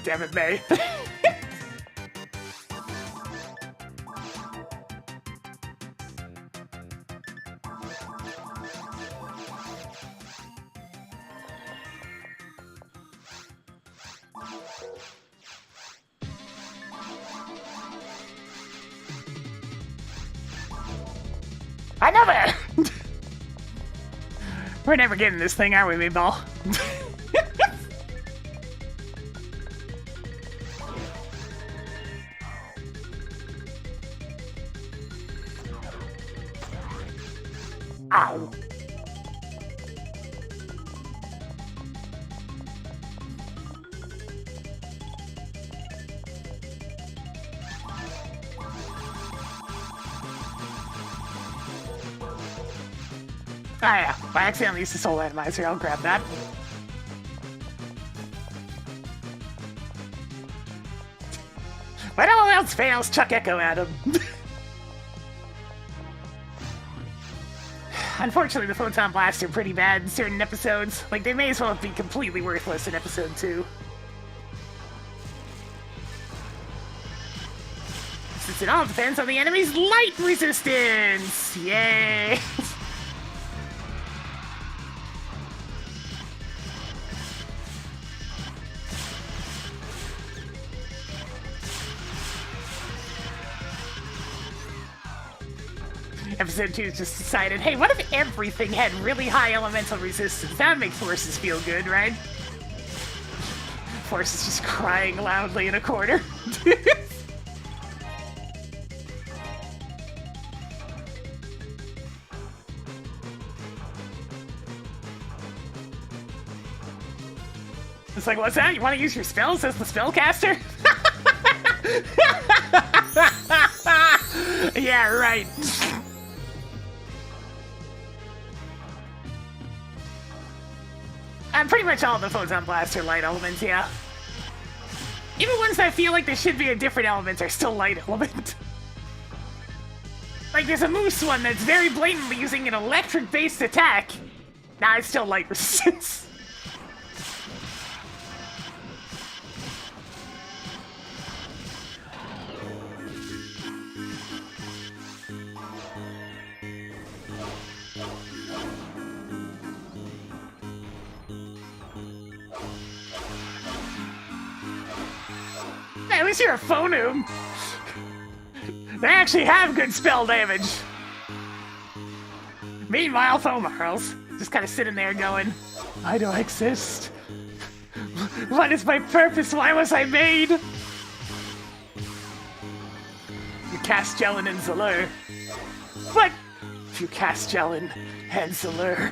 Damn it, May. Another! We're never getting this thing, are we, Meatball? Ow! Ah, yeah. I accidentally used the soul atomizer. I'll grab that. When all else fails, chuck Echo at him. Unfortunately, the Photon Blasts are pretty bad in certain episodes. Like, they may as well be completely worthless in episode 2. Since it all depends on the enemy's light resistance! Yay! Episode 2 just decided, hey, what if everything had really high elemental resistance? That would make Forces feel good, right? Forces just crying loudly in a corner. It's like, what's that? You want to use your spells as the spellcaster? Yeah, right. Pretty much all the Photon Blasts are light elements, yeah. Even ones that feel like they should be a different element are still light element. Like, there's a Moose one that's very blatantly using an electric-based attack. Nah, it's still light resistance. At least you're a Phonum. They actually have good spell damage. Meanwhile, Fomarls just kind of sitting there going, why do I exist? What is my purpose? Why was I made? You cast Jelen and Zalur. But If you cast Jellin, Hanseler.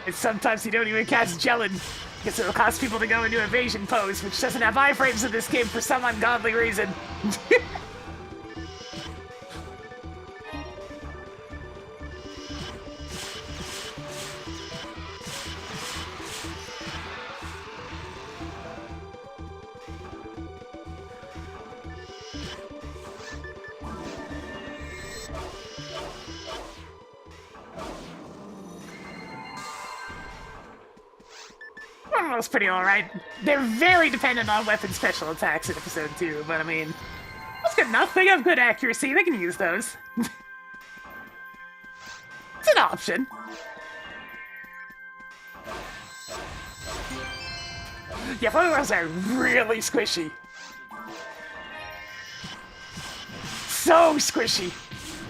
And sometimes you don't even cast Jellin, because it'll cause people to go into evasion pose, which doesn't have iframes in this game for some ungodly reason. That was pretty alright. They're very dependent on weapon special attacks in episode 2, but I mean, that's good enough. They have good accuracy, they can use those. It's an option. Yeah, Pokemon are really squishy. So squishy.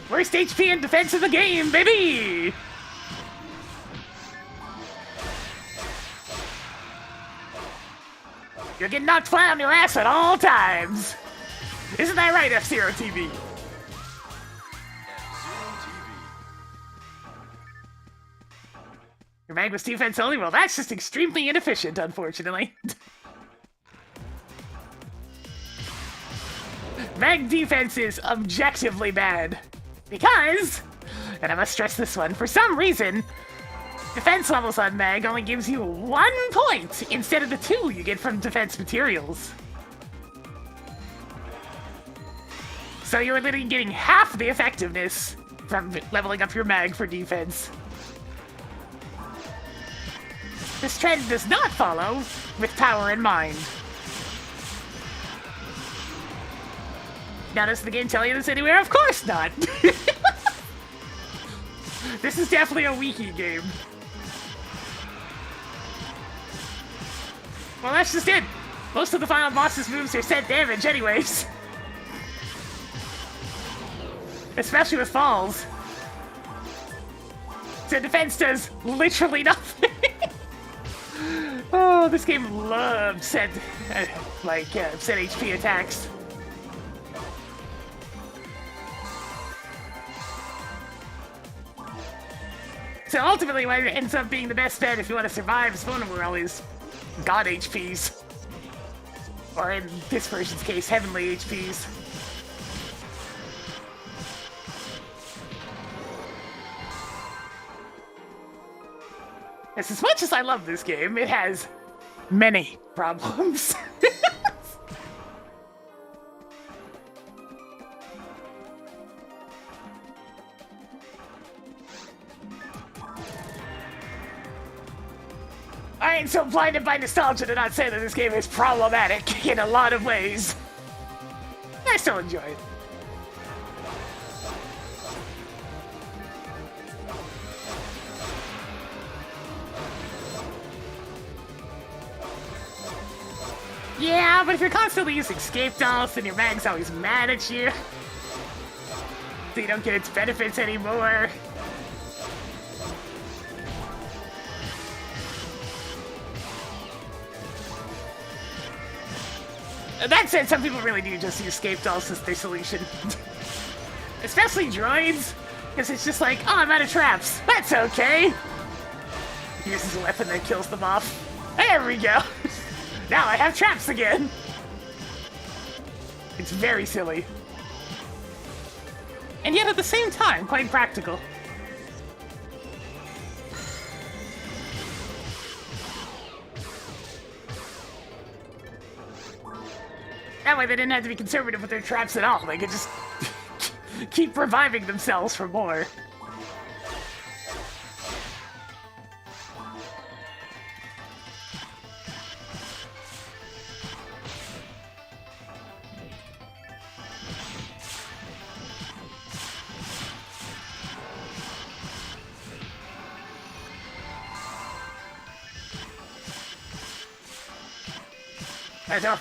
Worst HP and defense in the game, baby! You're getting knocked flat on your ass at all times. Isn't that right, F-Zero TV? Your mag was defense only? Well, that's just extremely inefficient, unfortunately. Mag defense is objectively bad. Because, and I must stress this one, for some reason, defense levels on mag only gives you 1 point instead of the 2 you get from defense materials. So you're literally getting half the effectiveness from leveling up your mag for defense. This trend does not follow with power in mind. Now, does the game tell you this anywhere? Of course not! This is definitely a wiki game. Well, that's just it. Most of the final boss's moves are set damage anyways. Especially with falls. So defense does literally nothing. Oh, this game loves set HP attacks. So ultimately, what ends up being the best bet if you want to survive Spawnerworld is God HPs. Or in this version's case, Heavenly HPs. As much as I love this game, it has many problems. I ain't so blinded by nostalgia to not say that this game is problematic in a lot of ways. I still enjoy it. Yeah, but if you're constantly using escape dolls, then your mag's always mad at you. So you don't get its benefits anymore. That said, some people really do just use escape dolls as their solution. Especially droids, because it's just like, oh, I'm out of traps. That's okay. He uses a weapon that kills them off. There we go. Now I have traps again. It's very silly. And yet at the same time, quite practical. That way they didn't have to be conservative with their traps at all. They could just keep reviving themselves for more.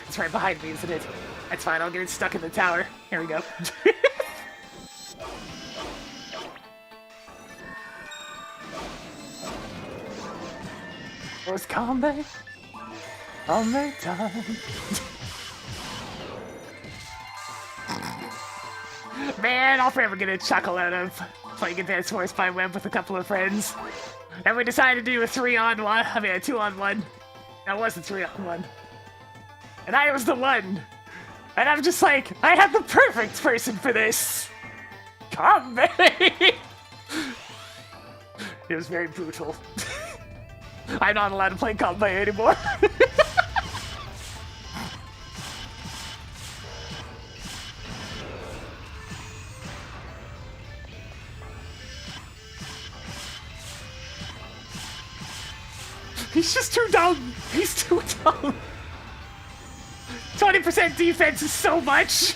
It's right behind me, isn't it? That's fine, I'll get it stuck in the tower. Here we go. Close combat? All my time. Man, I'll forever get a chuckle out of playing Advanced Wars by Web with a couple of friends. And we decided to do a 3-on-1. I mean, a 2-on-1. That wasn't 3-on-1. And I was the one. And I'm just like, I have the perfect person for this. Combat! It was very brutal. I'm not allowed to play combat anymore. He's just too dumb. He's too dumb. 20% defense is so much.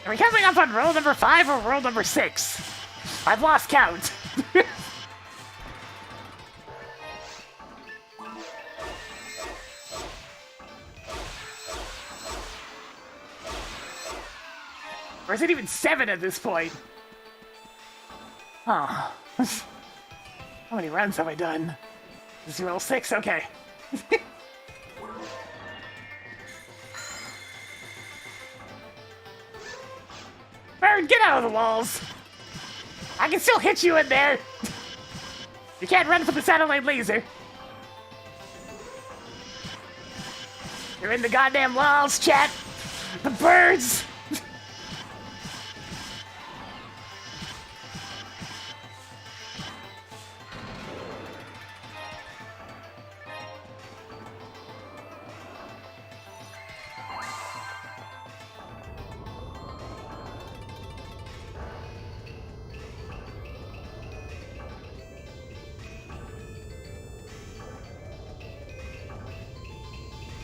Are we coming up on roll number 5 or roll number 6? I've lost count. Or is it even 7 at this point? Oh. How many runs have I done? This is roll 6? Okay. Baron, get out of the walls! I can still hit you in there! You can't run for the satellite laser. You're in the goddamn walls, chat! The birds!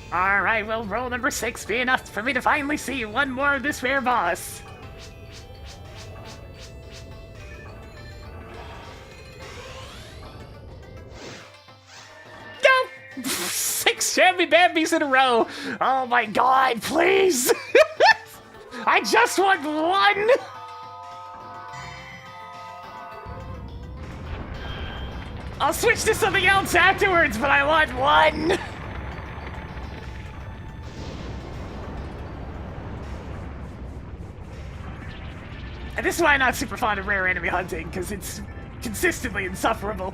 Alright, well, roll number 6 be enough for me to finally see one more of this rare boss. Nope! 6 Shammy Bambies in a row! Oh my god, please! I just want one! I'll switch to something else afterwards, but I want one! And this is why I'm not super fond of rare enemy hunting, because it's consistently insufferable.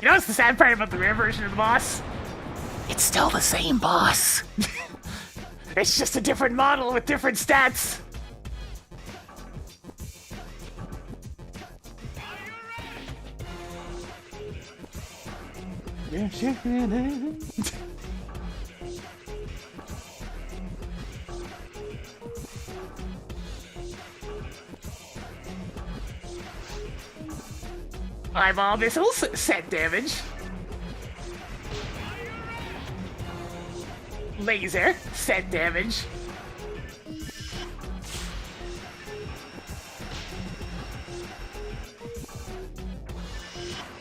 You know what's the sad part about the rare version of the boss? It's still the same boss. It's just a different model with different stats. Eyeball missiles, set damage. Laser, set damage.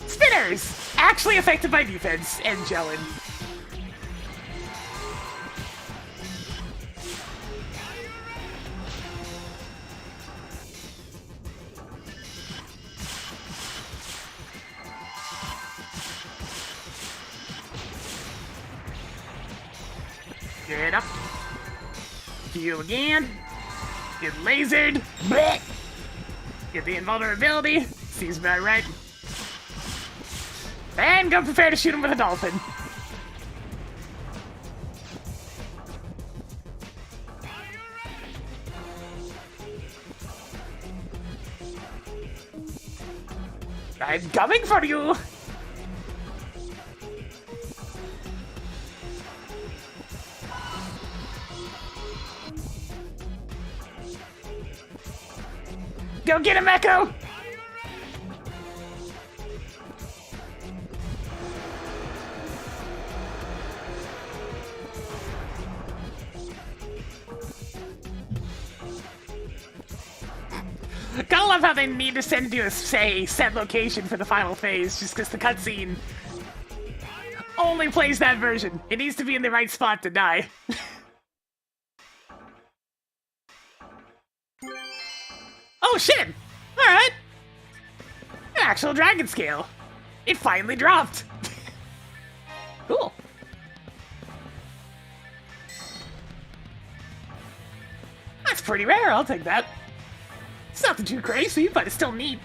Spinners, actually affected by defense, and gelling. Get up. Heal again. Get lasered. Blech. Get the invulnerability. Seems about right. And go prepare to shoot him with a dolphin. I'm coming for you! Go get him, Echo! Gotta love how they need to send you a, say, set location for the final phase, just because the cutscene only plays that version. It needs to be in the right spot to die. Oh shit! Alright! An actual dragon scale. It finally dropped. Cool. That's pretty rare, I'll take that. It's nothing too crazy, but it's still neat.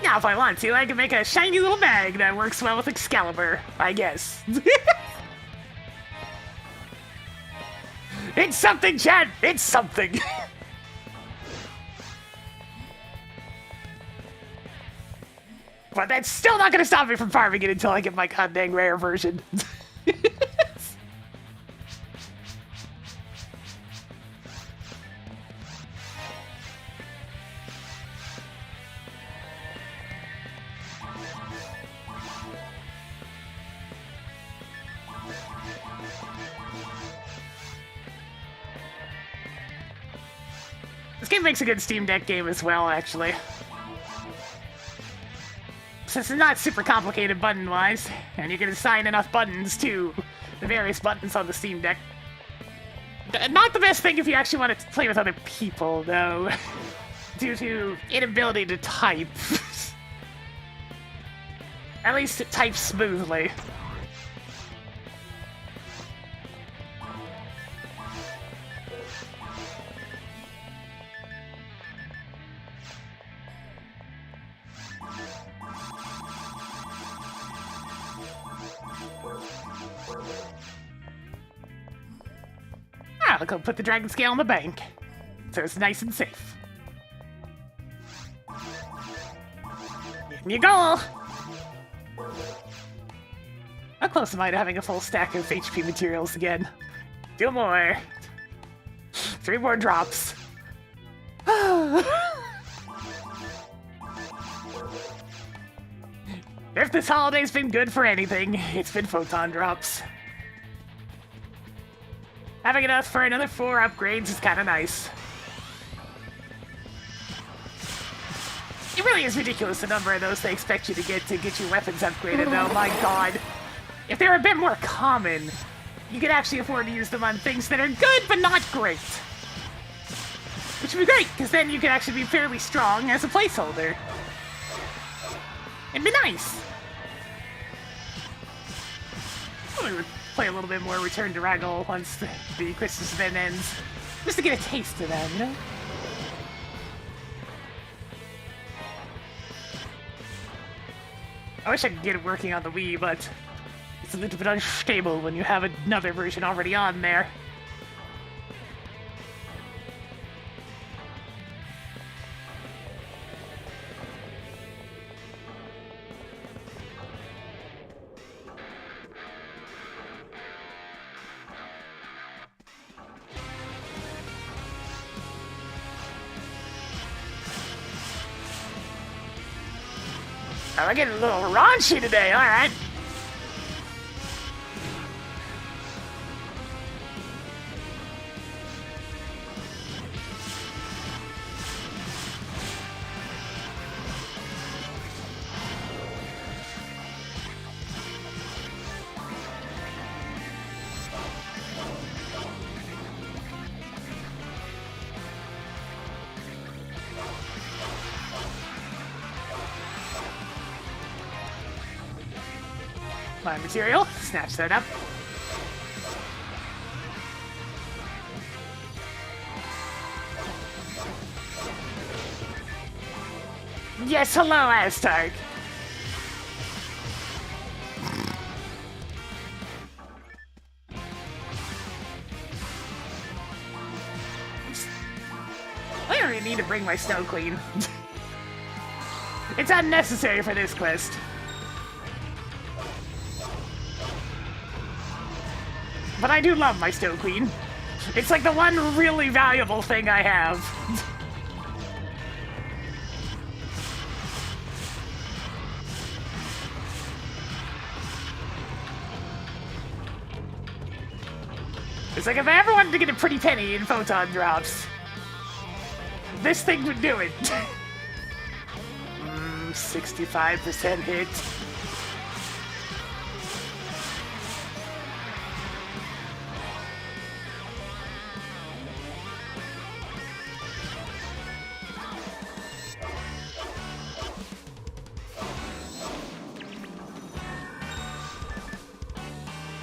Now, if I want to, I can make a shiny little bag that works well with Excalibur, I guess. It's something, Chad! It's something! But that's still not gonna stop me from farming it until I get my goddamn rare version. This game makes a good Steam Deck game as well, actually. Since it's not super complicated button-wise, and you can assign enough buttons to the various buttons on the Steam Deck. Not the best thing if you actually want to play with other people, though, due to inability to type. At least it types smoothly. I'll go put the dragon scale in the bank, so it's nice and safe. In you go! How close am I to having a full stack of HP materials again? 2 more. 3 more drops. If this holiday's been good for anything, it's been photon drops. Having enough for another 4 upgrades is kind of nice. It really is ridiculous the number of those they expect you to get your weapons upgraded, though. My god. If they were a bit more common, you could actually afford to use them on things that are good but not great. Which would be great, because then you could actually be fairly strong as a placeholder. It'd be nice. We would play a little bit more Return to Raggle once the Christmas event ends. Just to get a taste of that, you know? I wish I could get it working on the Wii, but it's a little bit unstable when you have another version already on there. Oh, we're getting a little raunchy today, alright. My material, snatch that up. Yes, hello, Astark. I don't even need to bring my Snow Queen. It's unnecessary for this quest. But I do love my Snow Queen. It's like the one really valuable thing I have. It's like if I ever wanted to get a pretty penny in photon drops, this thing would do it. 65% hit.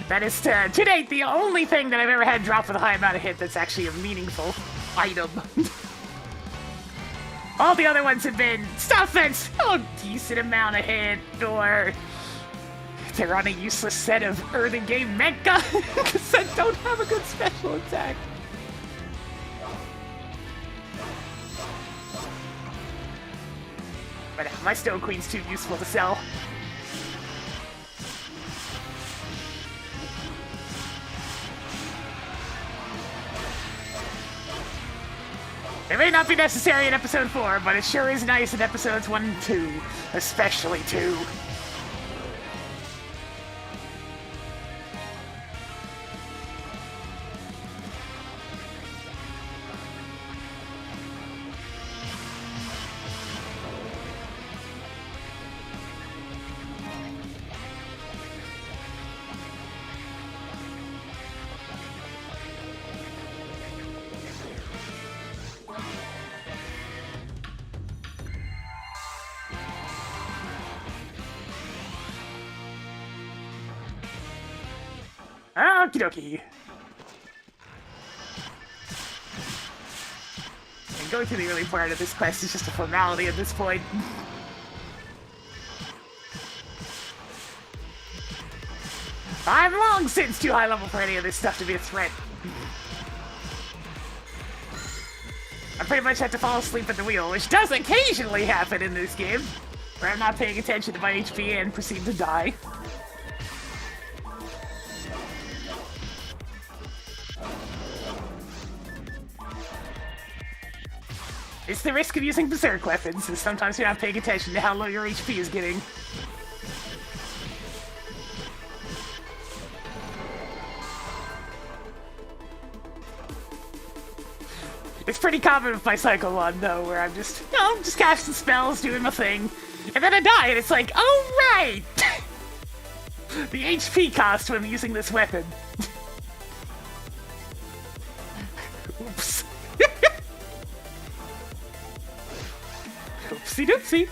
That is, to date, the only thing that I've ever had drop with a high amount of hit that's actually a meaningful item. All the other ones have been stuff that's a decent amount of hit, or they're on a useless set of early game mecha because they don't have a good special attack. But my Stone Queen's too useful to sell. It may not be necessary in episode 4, but it sure is nice in episodes 1 and 2. Especially 2. Okie dokie. And going through the early part of this quest is just a formality at this point. I'm long since too high level for any of this stuff to be a threat. I pretty much have to fall asleep at the wheel, which does occasionally happen in this game, where I'm not paying attention to my HP and proceed to die. It's the risk of using berserk weapons, and sometimes you're not paying attention to how low your HP is getting. It's pretty common with my Cycle 1, though, where I'm just, just casting spells, doing my thing, and then I die, and it's like, oh right! The HP cost when using this weapon. Oops. Oopsie doopsie.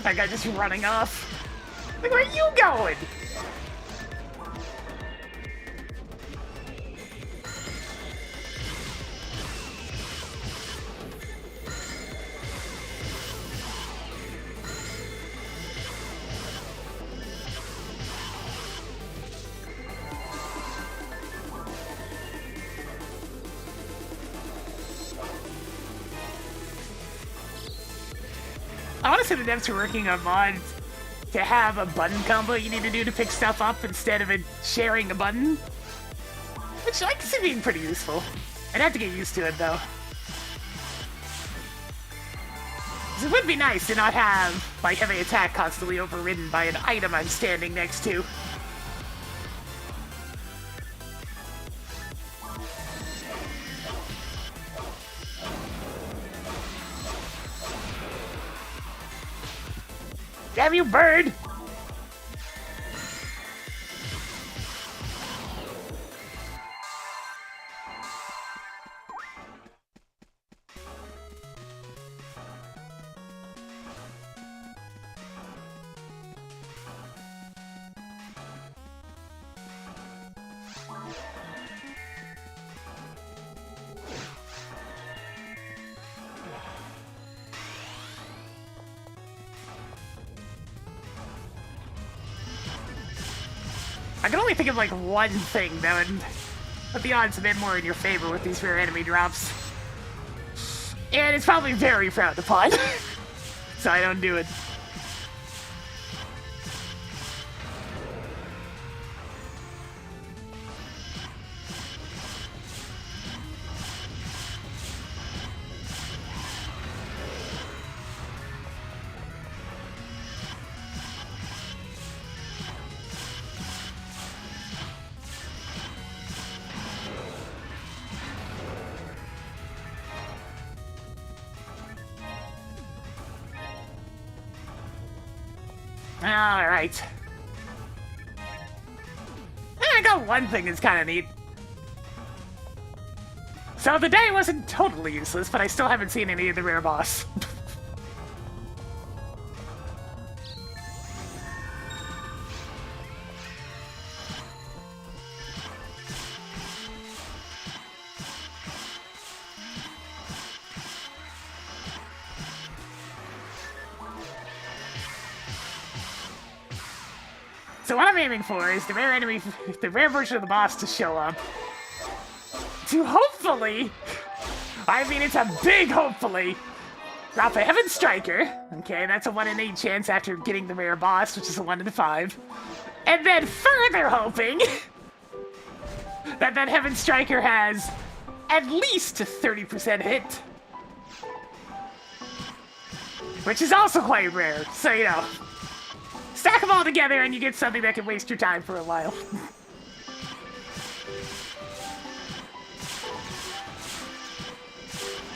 That guy just running off. Like, where are you going? I want to say the devs are working on mods to have a button combo you need to do to pick stuff up instead of it sharing a button. Which I can see being pretty useful. I'd have to get used to it, though. 'Cause it would be nice to not have my heavy attack constantly overridden by an item I'm standing next to. Damn you, bird! I can only think of like one thing that would put the odds a bit more in your favor with these rare enemy drops. And it's probably very frowned upon. So I don't do it. Alright. I got one thing that's kind of neat. So the day wasn't totally useless, but I still haven't seen any of the rare boss. So what I'm aiming for is the rare version of the boss to show up. To hopefully, I mean it's a big hopefully, drop a Heaven Striker. Okay, that's a 1 in 8 chance after getting the rare boss, which is a 1 in 5. And then further hoping that that Heaven Striker has at least a 30% hit. Which is also quite rare, so you know. Stack them all together and you get something that can waste your time for a while.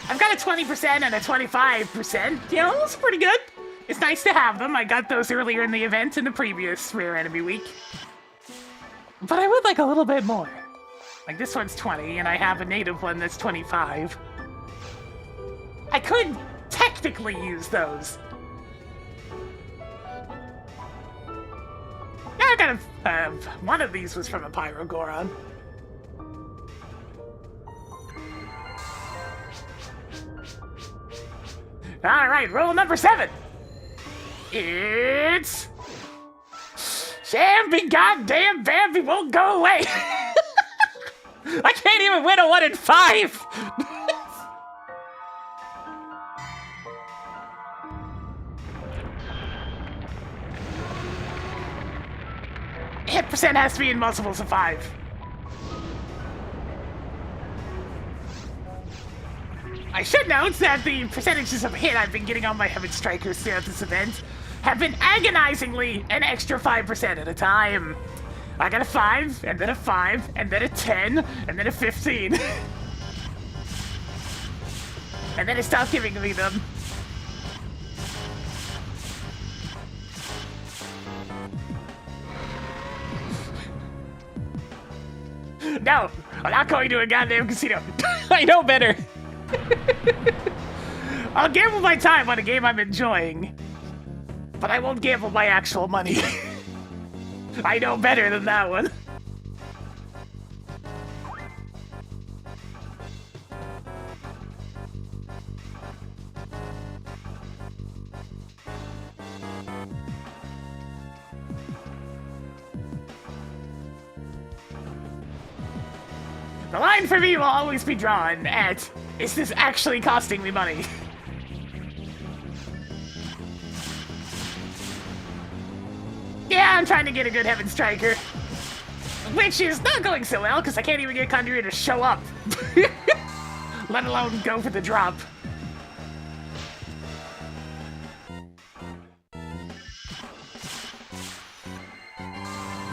I've got a 20% and a 25%. You know, it's pretty good. It's nice to have them. I got those earlier in the event in the previous Rare Enemy Week. But I would like a little bit more. Like this one's 20 and I have a native one that's 25. I could technically use those. Yeah, I got a, one of these was from a Pyrogoron. Alright, roll number 7. It's... Shamby, goddamn Bambi won't go away! I can't even win a 1 in 5! Hit percent has to be in multiples of 5. I should note that the percentages of hit I've been getting on my Heaven Strikers throughout this event have been agonizingly an extra 5% at a time. I got a 5, and then a 5, and then a 10, and then a 15. And then it stopped giving me them. No, I'm not going to a goddamn casino. I know better. I'll gamble my time on a game I'm enjoying, but I won't gamble my actual money. I know better than that one. The line for me will always be drawn at, is this actually costing me money? Yeah, I'm trying to get a good Heaven Striker. Which is not going so well, because I can't even get Conjurer to show up. Let alone go for the drop.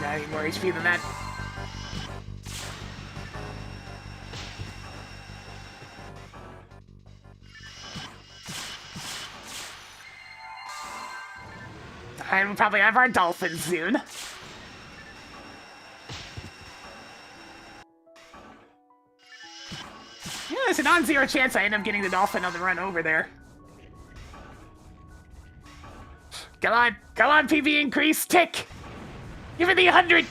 I need more HP than that. And we'll probably have our dolphins soon. Yeah, there's a non-zero chance I end up getting the dolphin on the run over there. Come on, PB increase, tick! Give it the 100!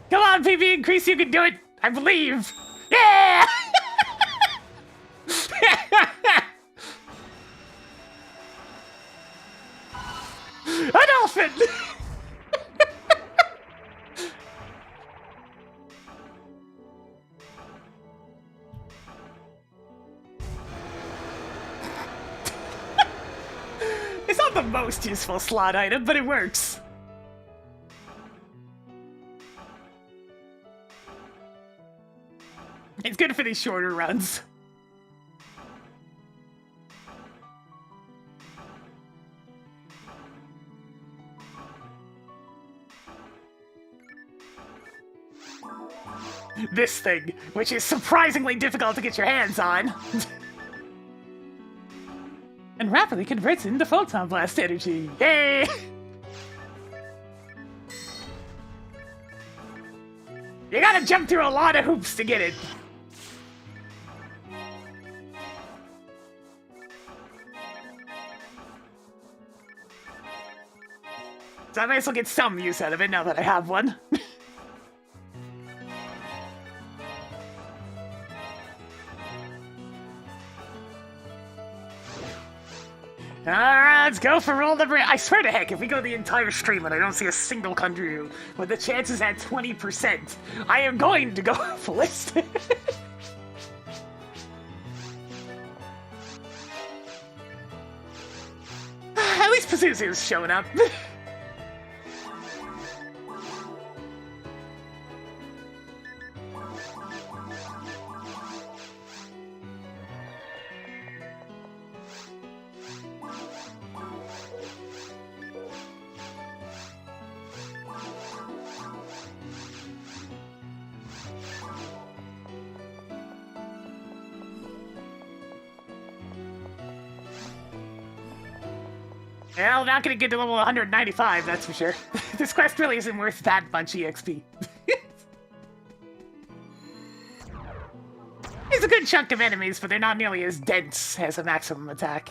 Come on, PB increase, you can do it! I believe! Yeah! A dolphin! It's not the most useful slot item, but it works. It's good for these shorter runs. This thing, which is surprisingly difficult to get your hands on. And rapidly converts into photon blast energy. Yay! You gotta jump through a lot of hoops to get it. So I might as well get some use out of it now that I have one. Alright, let's go for roll number. I swear to heck, if we go the entire stream and I don't see a single country with the chances at 20%, I am going to go ballistic. At least Pazuzu's showing up. Well, not gonna get to level 195, that's for sure. This quest really isn't worth that much EXP. It's a good chunk of enemies, but they're not nearly as dense as a maximum attack.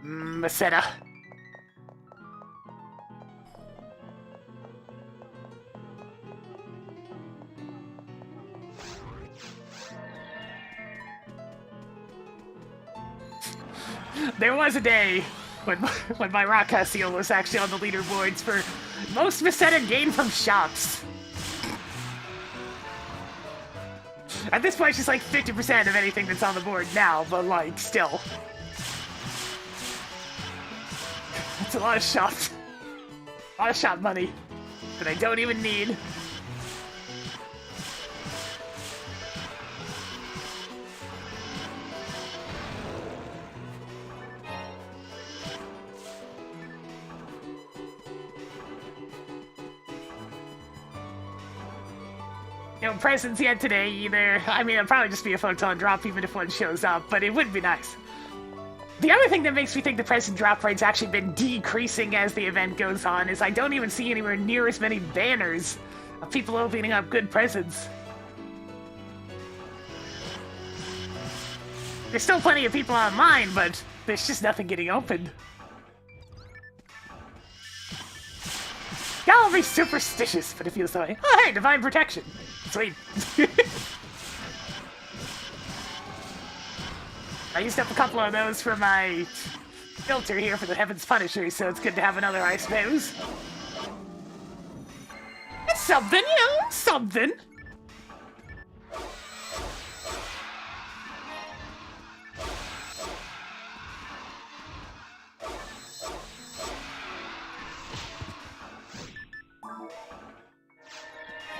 Meseta. There was a day when my Rock Seal was actually on the leaderboards for most Meseta gained from shops. At this point, she's like 50% of anything that's on the board now, but like, still. That's a lot of shops. A lot of shop money that I don't even need. No presents yet today either. I mean, it'll probably just be a photon drop even if one shows up, but it would be nice. The other thing that makes me think the present drop rate's actually been decreasing as the event goes on is I don't even see anywhere near as many banners of people opening up good presents. There's still plenty of people online, but there's just nothing getting opened. Y'all be superstitious, but it feels that way. Oh, hey, divine protection. Sweet. I used up a couple of those for my filter here for the Heaven's Punisher, so it's good to have another, I suppose. It's something, you know, something.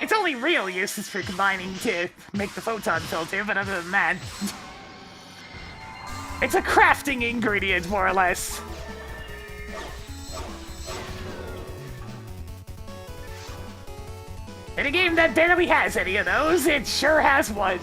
Its only real use is for combining to make the photon filter, but other than that... It's a crafting ingredient, more or less. In a game that barely has any of those, it sure has one.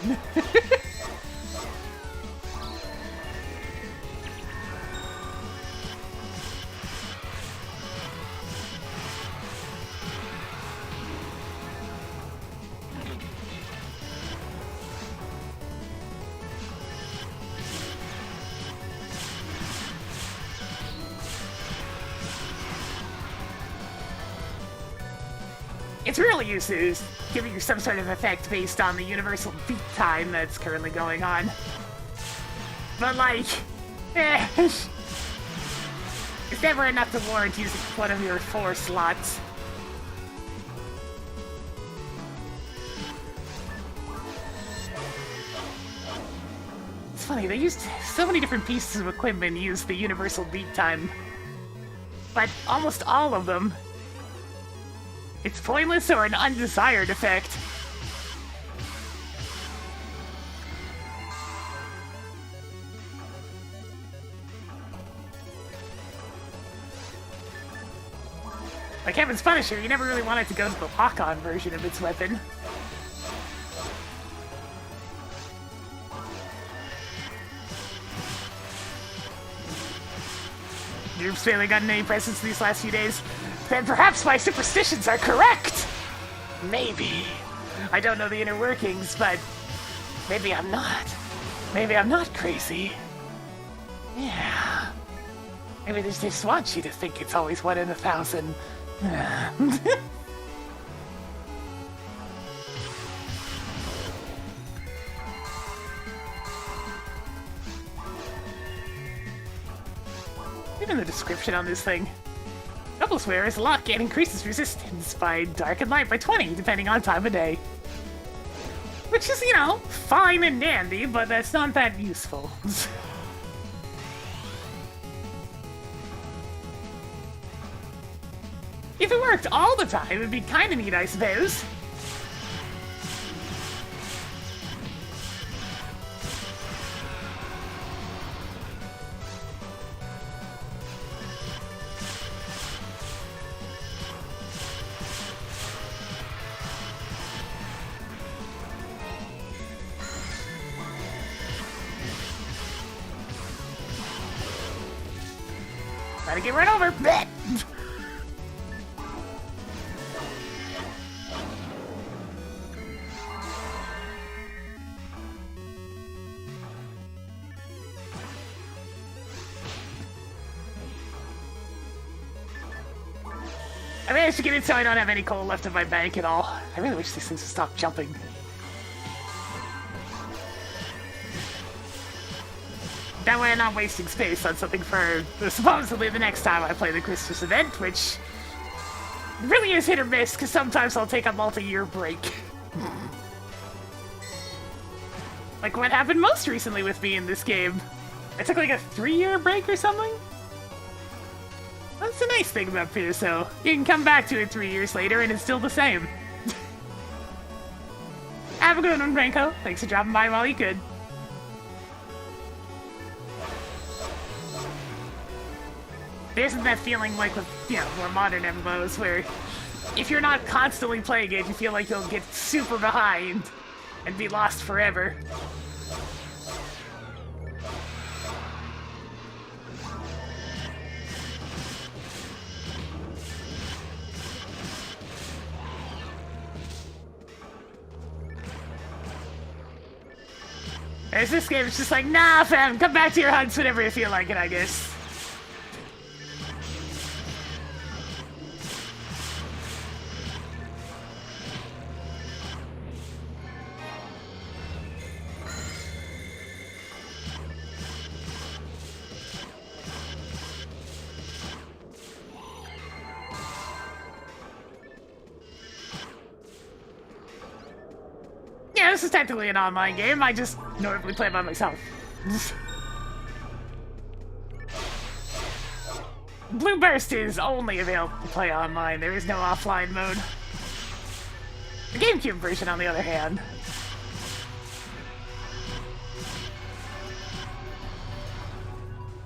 Its real use is giving you some sort of effect based on the universal beat time that's currently going on. But like, it's never enough to warrant using one of your 4 slots. It's funny, they used so many different pieces of equipment use the universal beat time. But almost all of them, it's pointless or an undesired effect. Like Heaven's Punisher, you never really wanted to go to the lock-on version of its weapon. You've barely gotten any presents these last few days. Then perhaps my superstitions are correct! Maybe. I don't know the inner workings, but maybe I'm not. Maybe I'm not crazy. Yeah. Maybe they just want you to think it's always 1 in 1,000. Even the description on this thing. Doubleswear is luck and increases resistance by dark and light by 20, depending on time of day. Which is, you know, fine and dandy, but that's not that useful. If it worked all the time, it'd be kinda neat, I suppose. Gotta get right over. Blech. I managed to get it so I don't have any coal left in my bank at all. I really wish these things would stop jumping. That way I'm not wasting space on something for supposedly the next time I play the Christmas event, which really is hit or miss, because sometimes I'll take a multi-year break. Like what happened most recently with me in this game. I took like a 3-year break or something? That's the nice thing about PSO. You can come back to it 3 years later and it's still the same. Have a good one, Ranko. Thanks for dropping by while you could. There isn't that feeling like with, you know, more modern MMOs where if you're not constantly playing it, you feel like you'll get super behind and be lost forever. Whereas this game is just like, nah fam, come back to your hunts whenever you feel like it, I guess. Yeah, this is technically an online game, I just normally play by myself. Blue Burst is only available to play online, there is no offline mode. The GameCube version, on the other hand.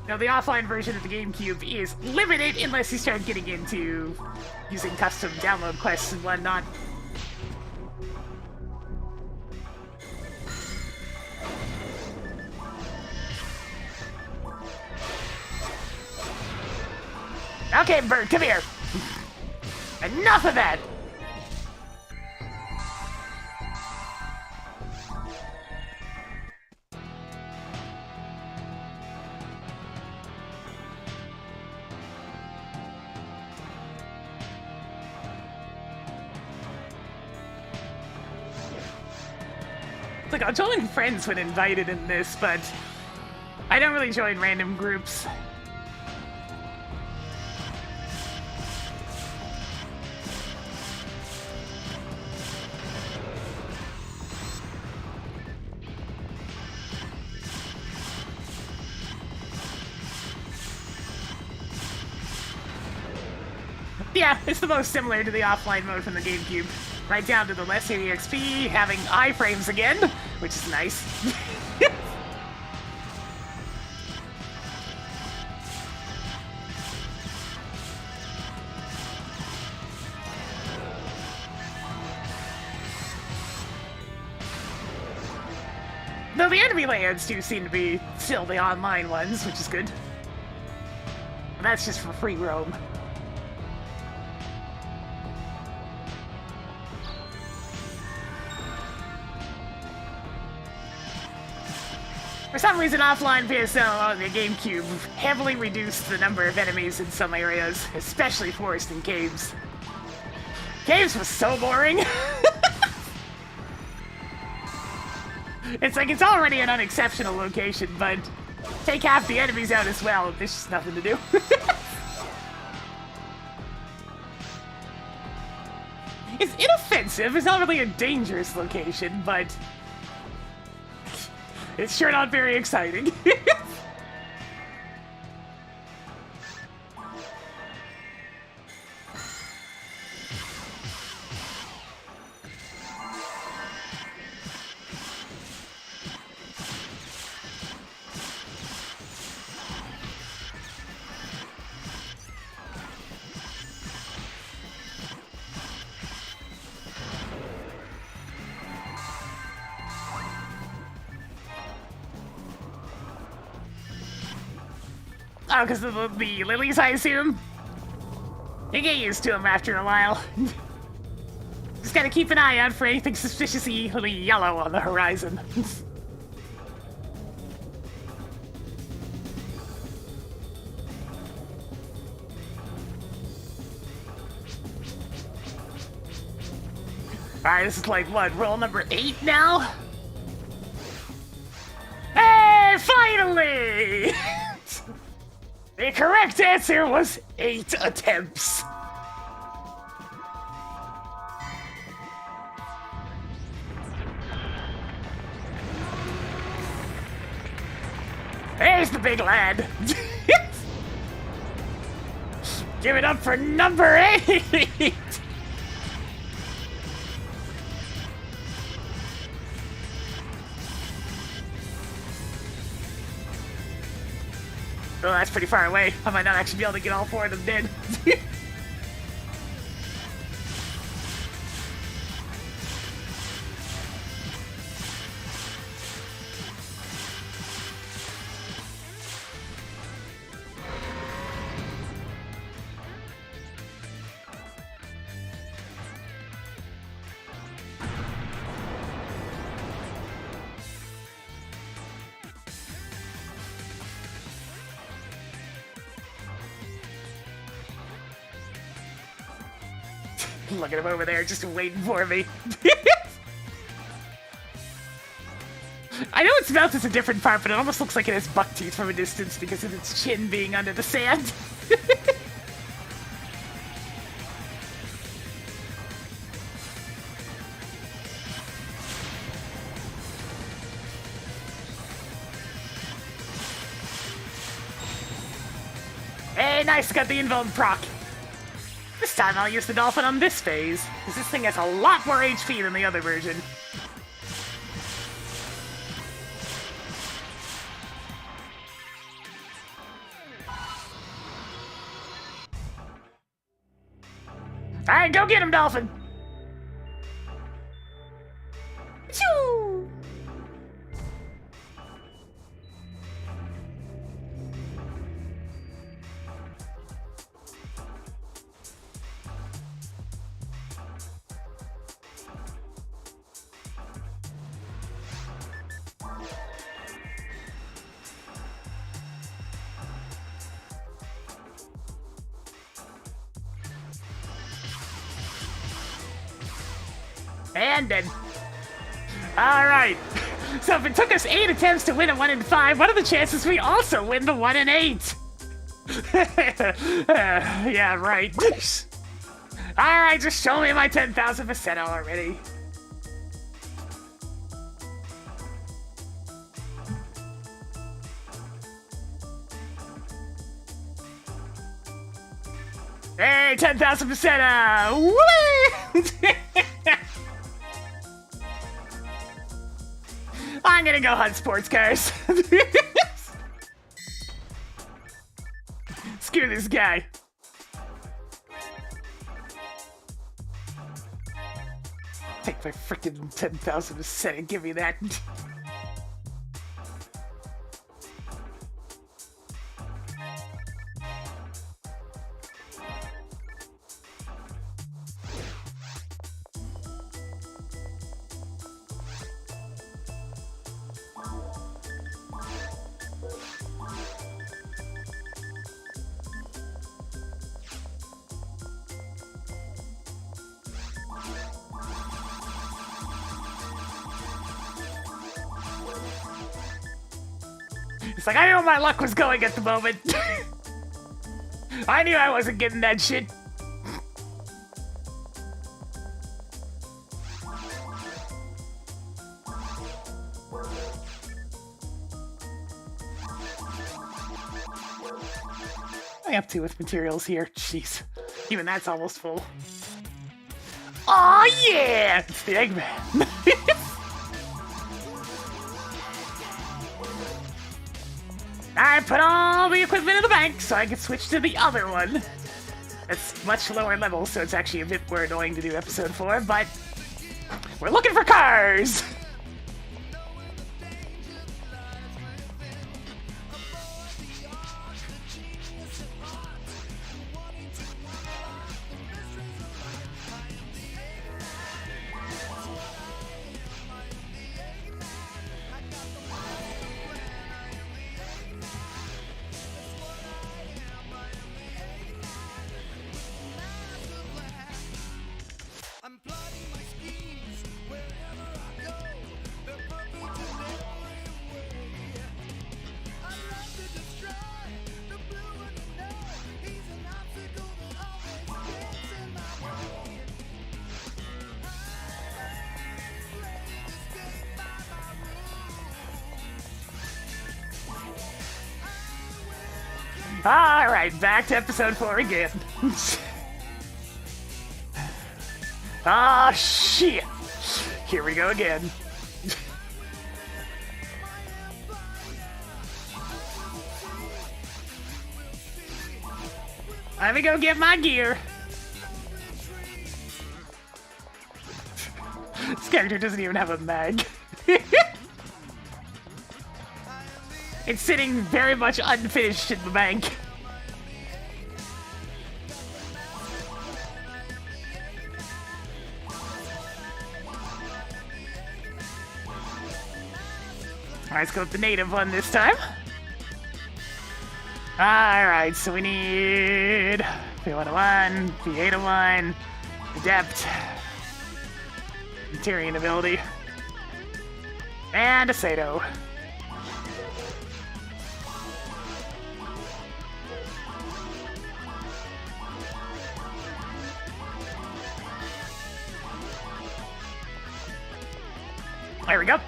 Now, the offline version of the GameCube is limited unless you start getting into using custom download quests and whatnot. Okay, bird, come here. Enough of that. It's like, I'll join friends when invited in this, but I don't really join random groups. Yeah, it's the most similar to the offline mode from the GameCube. Right down to the lesser EXP, having iframes again, which is nice. Though the enemy layouts do seem to be still the online ones, which is good. That's just for free roam. For some reason, offline PSO on the GameCube heavily reduced the number of enemies in some areas, especially forest and caves. Caves was so boring! It's like, it's already an unexceptional location, but take half the enemies out as well, there's just nothing to do. It's inoffensive, it's not really a dangerous location, but it's sure not very exciting. Oh, because of the lilies, I assume? You get used to them after a while. Just gotta keep an eye out for anything suspiciously yellow on the horizon. Alright, this is like, what, roll number 8 now? Hey, finally! The correct answer was 8 attempts. There's the big lad. Give it up for number 8. Oh, that's pretty far away. I might not actually be able to get all 4 of them dead. Look at him over there, just waiting for me. I know its mouth is a different part, but it almost looks like it has buck teeth from a distance because of its chin being under the sand. Hey, nice, got the invuln proc. This time I'll use the dolphin on this phase, because this thing has a lot more HP than the other version. Alright, go get him, dolphin! Choo! And then... Alright. So if it took us 8 attempts to win a 1 in 5, what are the chances we also win the 1 in 8? Yeah, right. Alright, just show me my 10,000% already. Hey, 10,000%! Whee! I'm gonna go hunt sports cars. Screw this guy. Take my freaking 10,000% and give me that. It's like, I knew my luck was going at the moment. I knew I wasn't getting that shit. What am I up to with materials here? Jeez. Even that's almost full. Oh yeah! It's the Eggman. I put all the equipment in the bank so I can switch to the other one. It's much lower level, so it's actually a bit more annoying to do episode 4, but we're looking for cars! Alright, back to episode 4 again. Ah, shit! Here we go again. Let me go get my gear. This character doesn't even have a mag. It's sitting very much unfinished in the bank. Alright, let's go with the native one this time. Alright, so we need P101, P801, Adept, Tyrian ability, and a Sato. There we go.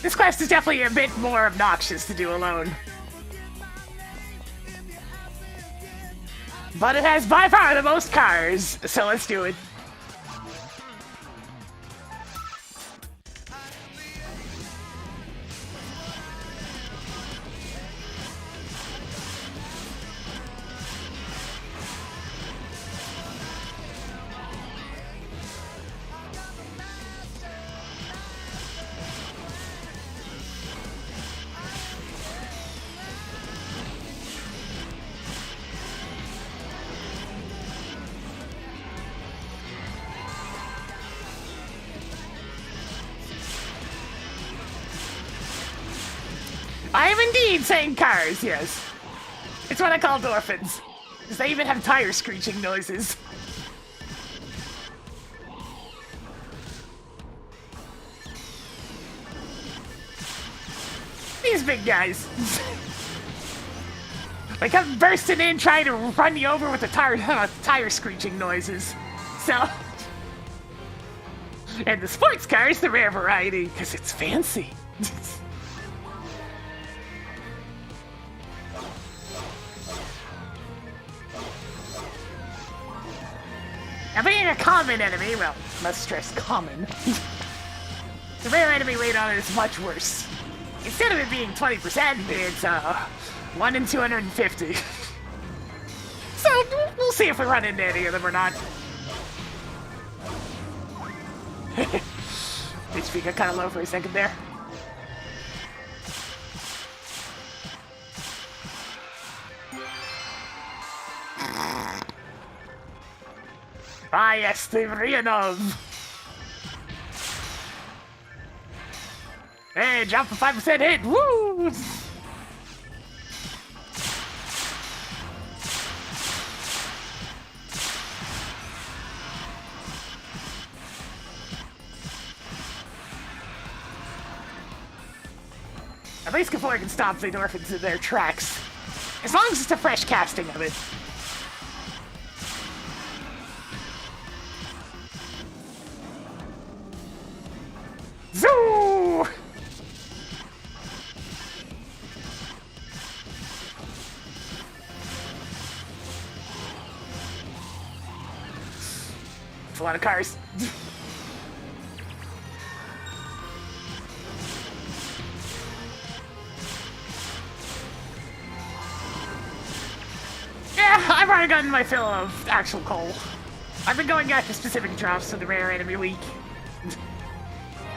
This quest is definitely a bit more obnoxious to do alone. But it has by far the most cars, so let's do it. I am indeed saying cars, yes. It's what I call dolphins. Because they even have tire screeching noises. These big guys. They come bursting in trying to run you over with the tire screeching noises. So... And the sports car is the rare variety, because it's fancy. Now being a common enemy, well, must stress common, the rare enemy rate on it is much worse. Instead of it being 20%, it's 1 in 250. So we'll see if we run into any of them or not. HP got kind of low for a second there. Ah yes, the Rianov! Hey, drop a 5% hit! Woo! At least before I can stop the Endorphins in their tracks. As long as it's a fresh casting of it. Zoo! It's a lot of cars. Yeah, I've already gotten my fill of actual coal. I've been going after specific drops for the rare enemy week.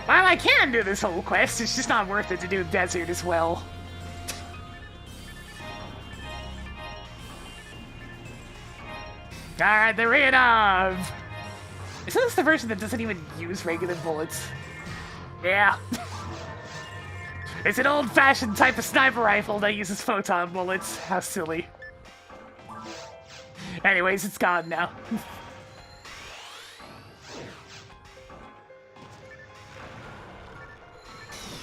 While I can do this whole quest, it's just not worth it to do desert as well. Alright, the Rianov! Isn't this the version that doesn't even use regular bullets? Yeah. It's an old-fashioned type of sniper rifle that uses photon bullets. How silly. Anyways, it's gone now.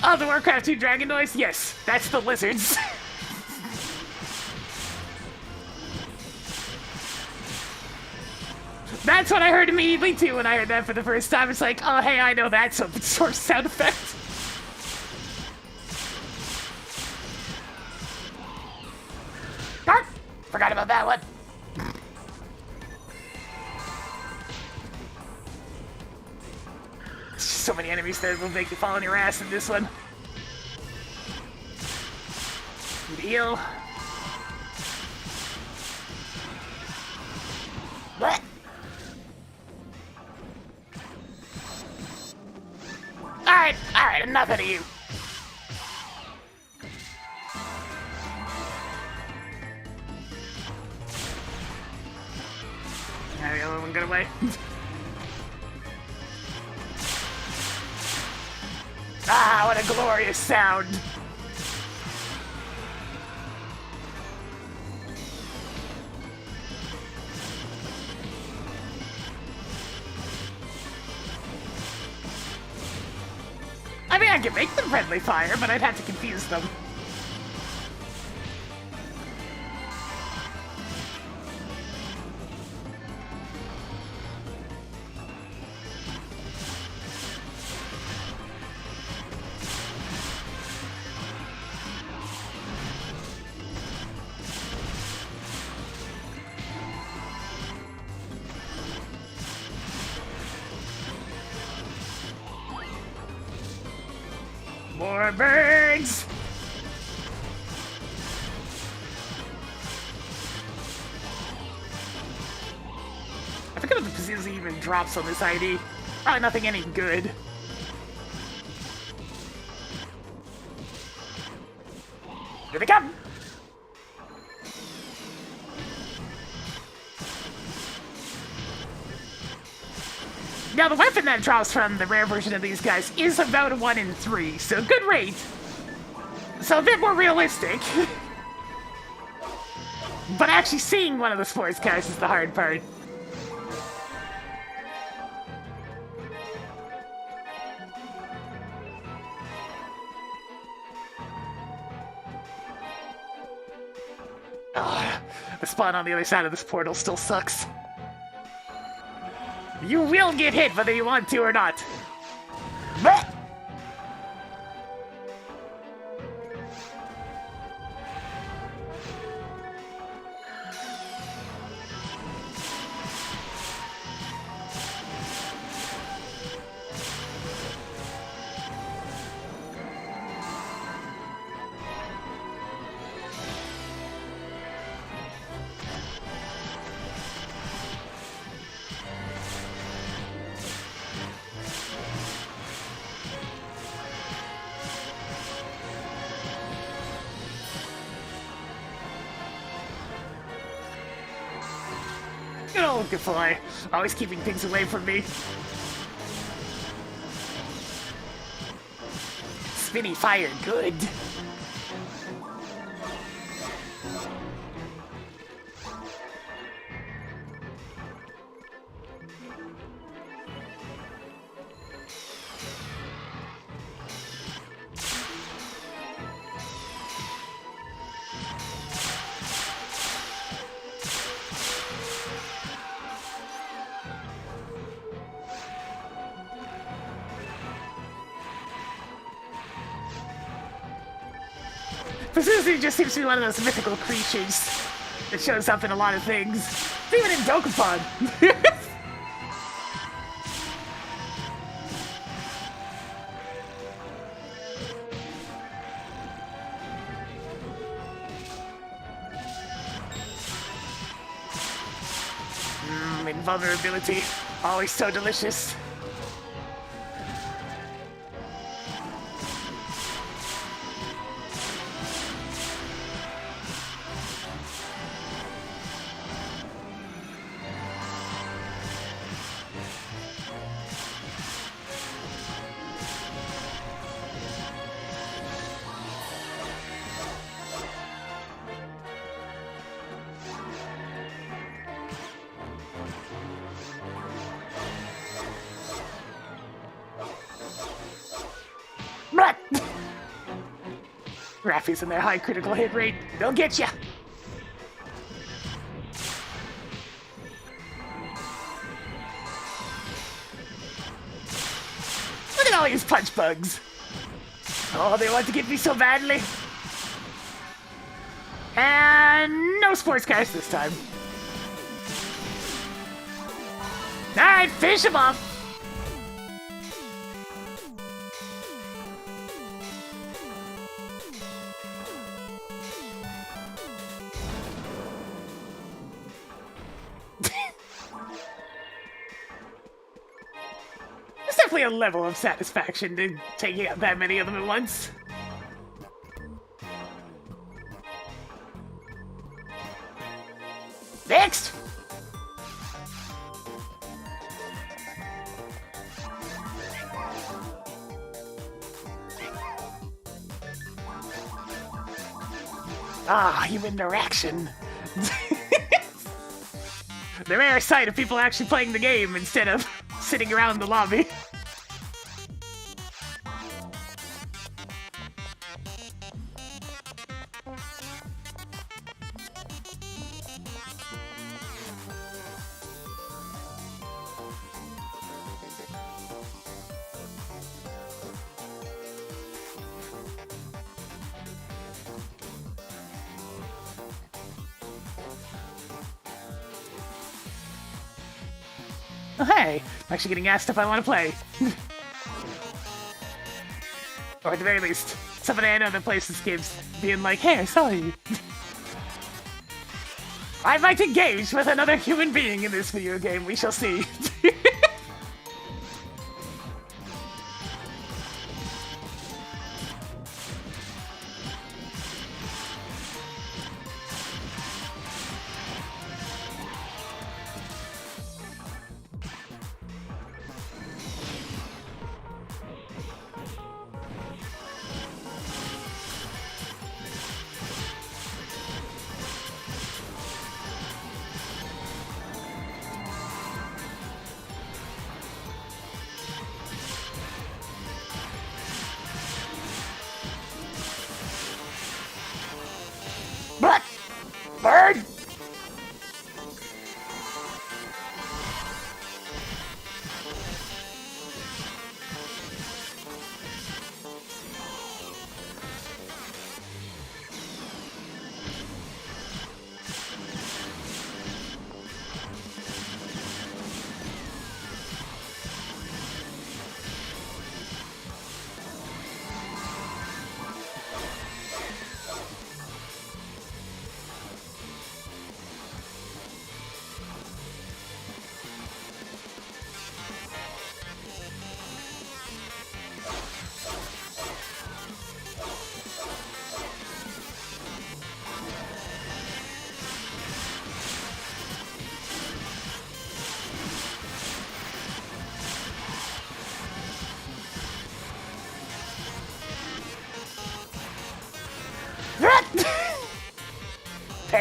Oh, the Warcraft 2 Dragon Noise? Yes, that's the lizards. That's what I heard immediately too when I heard that for the first time. It's like, oh hey, I know that's open source sound effect. Ah, forgot about that one. There's just so many enemies that will make you fall on your ass in this one. Heal. What? Alright, enough of you. Alright, the other one got away. Ah, what a glorious sound. I mean, I can make them friendly fire, but I'd have to confuse them. More birds! I forget if the Pizzizi even drops on this ID. Probably nothing any good. Here they come! Now, the weapon that drops from the rare version of these guys is about a 1 in 3, so good rate. So a bit more realistic. But actually seeing one of the sports cars is the hard part. Ugh, the spawn on the other side of this portal still sucks. You will get hit whether you want to or not. Blech! Good old Gaffoy, always keeping things away from me. Spinny fire, good. Phantasy just seems to be one of those mythical creatures that shows up in a lot of things. Even in Dokapon. Invulnerability, always so delicious. Raffy's and their high critical hit rate, they'll get ya! Look at all these punch bugs! Oh, they want to get me so badly! And no sports cars this time. Alright, finish him off! There's definitely a level of satisfaction to taking out that many of them at once. Next! Ah, human interaction. The rare sight of people actually playing the game instead of sitting around the lobby. Oh, hey, I'm actually getting asked if I want to play. Or at the very least, somebody I know that plays this game being like, hey, I saw you. I might engage with another human being in this video game, we shall see.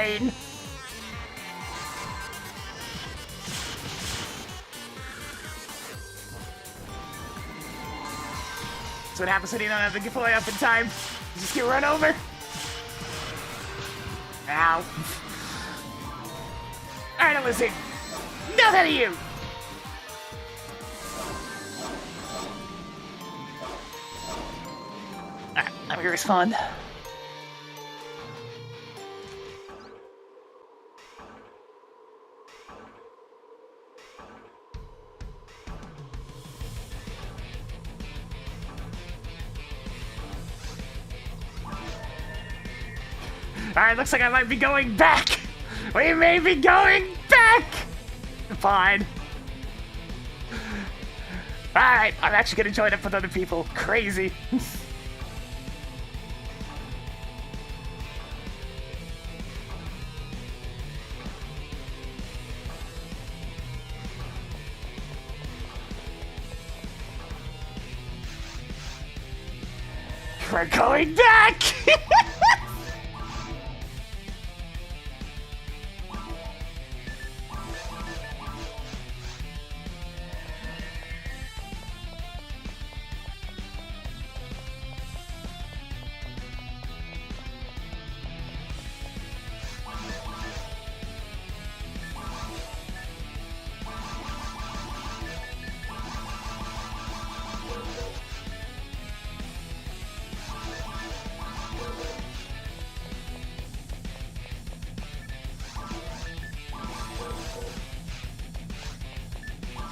insane. That's what happens when you don't have the giveaway up in time. You just get run over. Ow. Alright, listen. Nothing to you! Alright, let me respond. Alright, looks like I might be going back! We may be going back! Fine. Alright, I'm actually gonna join up with other people. Crazy. We're going back!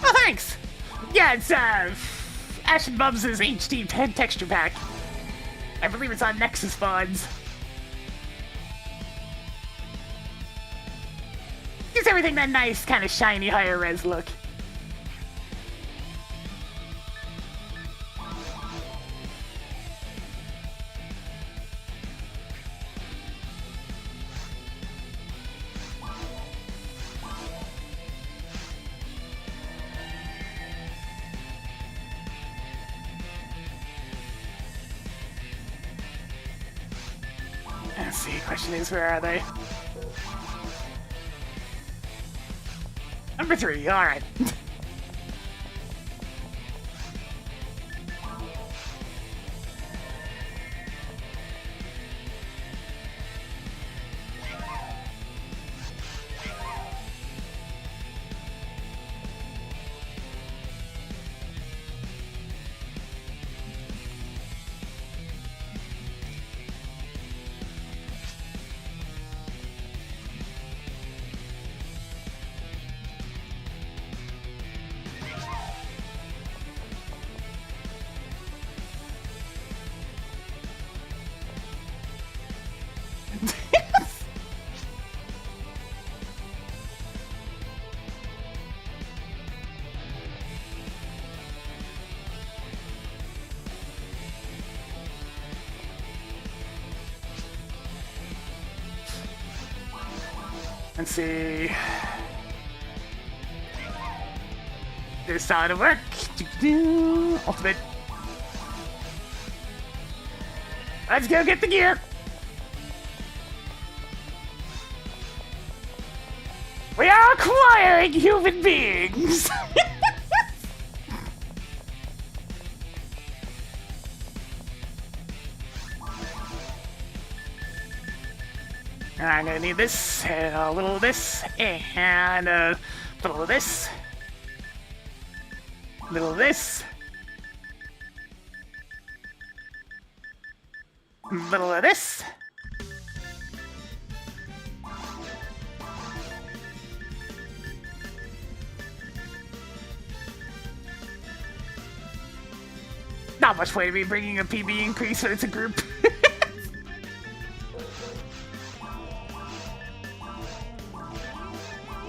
Oh, thanks! Yeah, it's, Ash and Bubs' HD 10 texture pack. I believe it's on Nexus Funds. Gives everything that nice, kind of shiny, higher res look. Let's see, question is, where are they? Number 3, alright. Let's see. This how to work. Ultimate. Let's go get the gear. We are acquiring human beings. I'm gonna need this, and a little of this, and a little of this, little of this, little of this. Not much way to be bringing a PB increase when it's a group.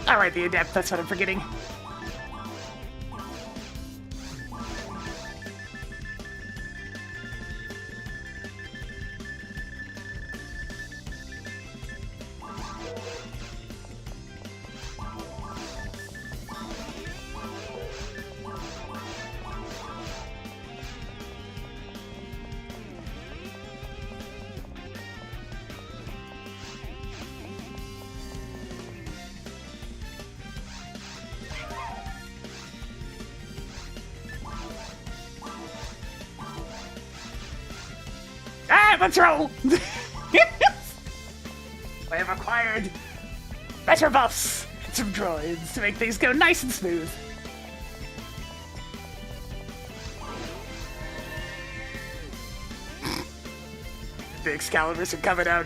Alright, the Adept, that's what I'm forgetting. let's roll! I have acquired better buffs and some droids to make things go nice and smooth. The Excaliburs are coming out.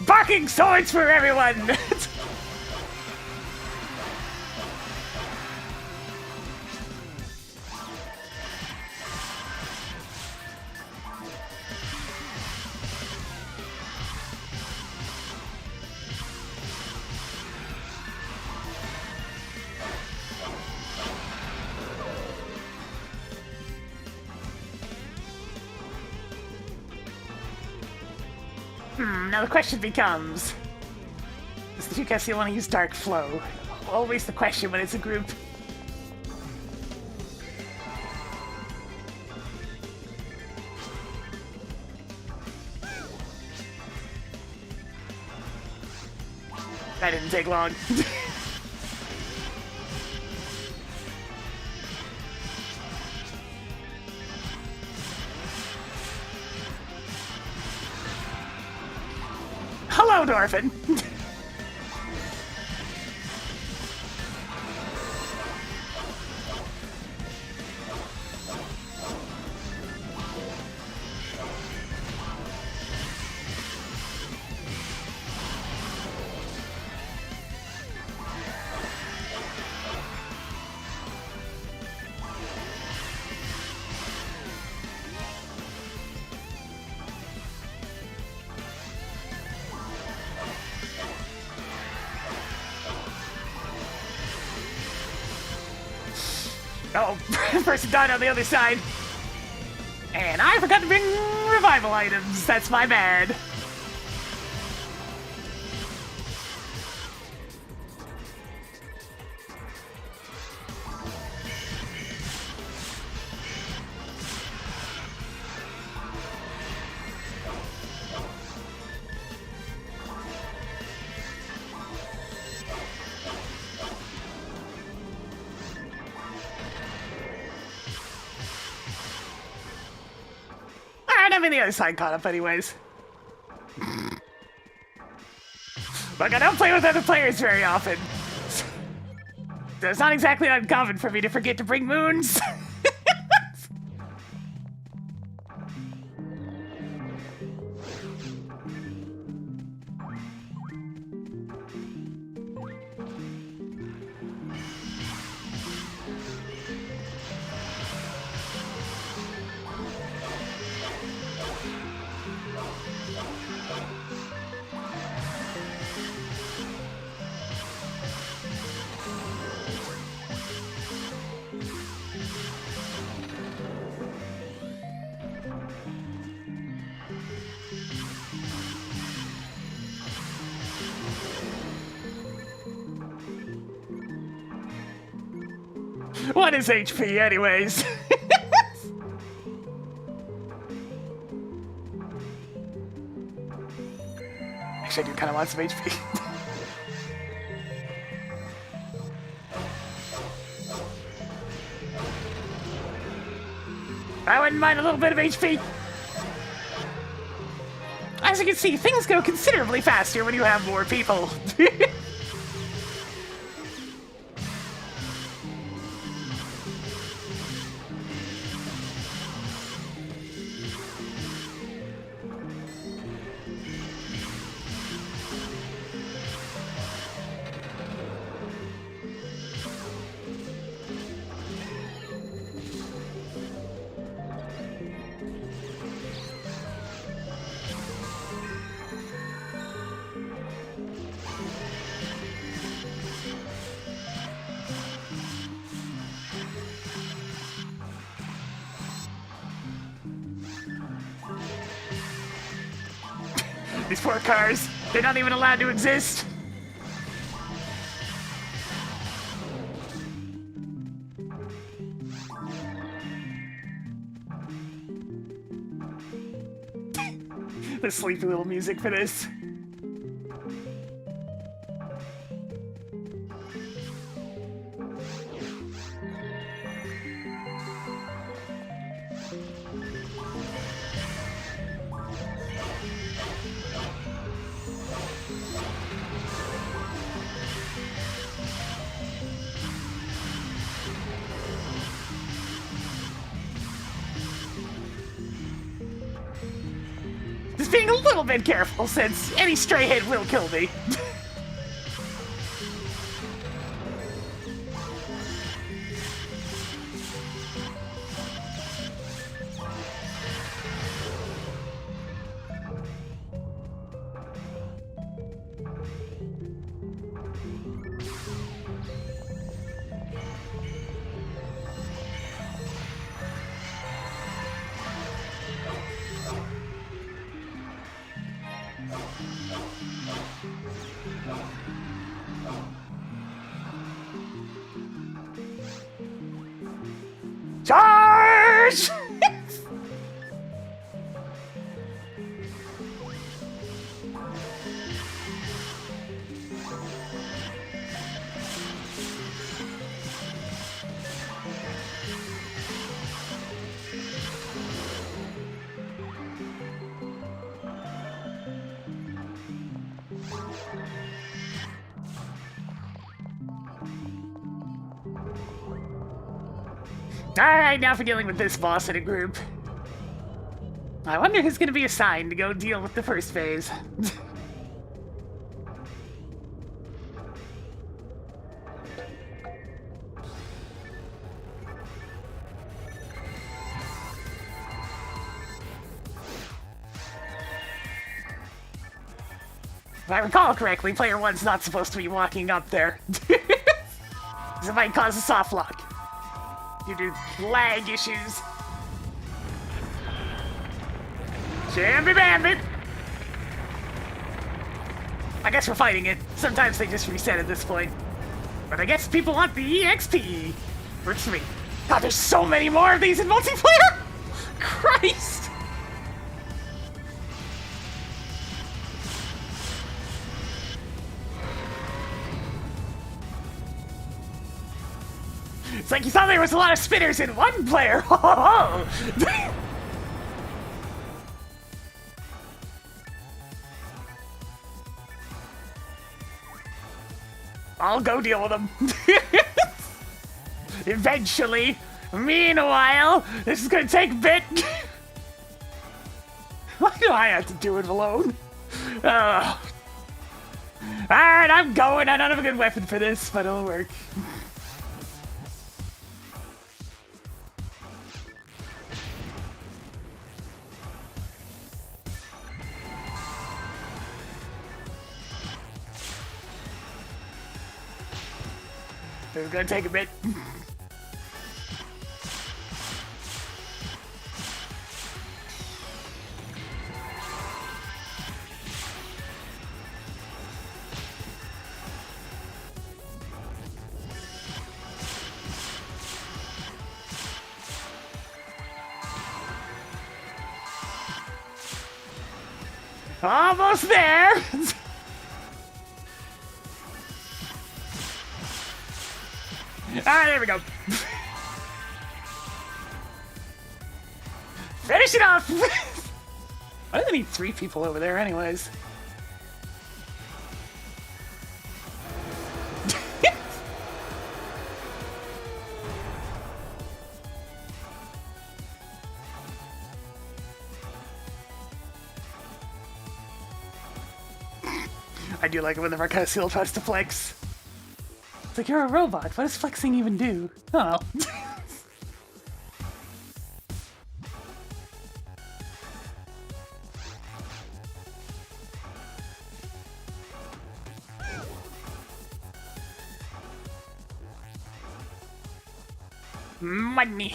Barking swords for everyone! Now the question becomes, does the Cassie want to use Dark Flow? Always the question when it's a group. That didn't take long. Hello, Dorfin. Oh, person died on the other side. And I forgot to bring revival items. That's my bad. I mean, the other side caught up anyways. Look, I don't play with other players very often. So it's not exactly uncommon for me to forget to bring moons. What is HP, anyways? Actually, I do kind of want some HP. I wouldn't mind a little bit of HP. As you can see, things go considerably faster when you have more people. These poor cars, they're not even allowed to exist. The sleepy little music for this. being a little bit careful since any stray hit will kill me. Charge! Alright, now for dealing with this boss in a group. I wonder who's gonna be assigned to go deal with the first phase. If I recall correctly, player 1's not supposed to be walking up there. Because it might cause a soft lock. Due to lag issues. Jamby Bambit! I guess we're fighting it. Sometimes they just reset at this point. But I guess people want the EXP. Works for me. God, there's so many more of these in multiplayer! Christ! It's like you thought there was a lot of spinners in one player! I'll go deal with them. Eventually. Meanwhile, this is gonna take a bit. Why do I have to do it alone? Alright, I'm going. I don't have a good weapon for this, but it'll work. It's gonna take a bit. Almost there! Ah, there we go. Finish it off! Why do they need 3 people over there anyways? I do like it when the Marcusio tries to flex. It's like, you're a robot. What does flexing even do? Oh. Money.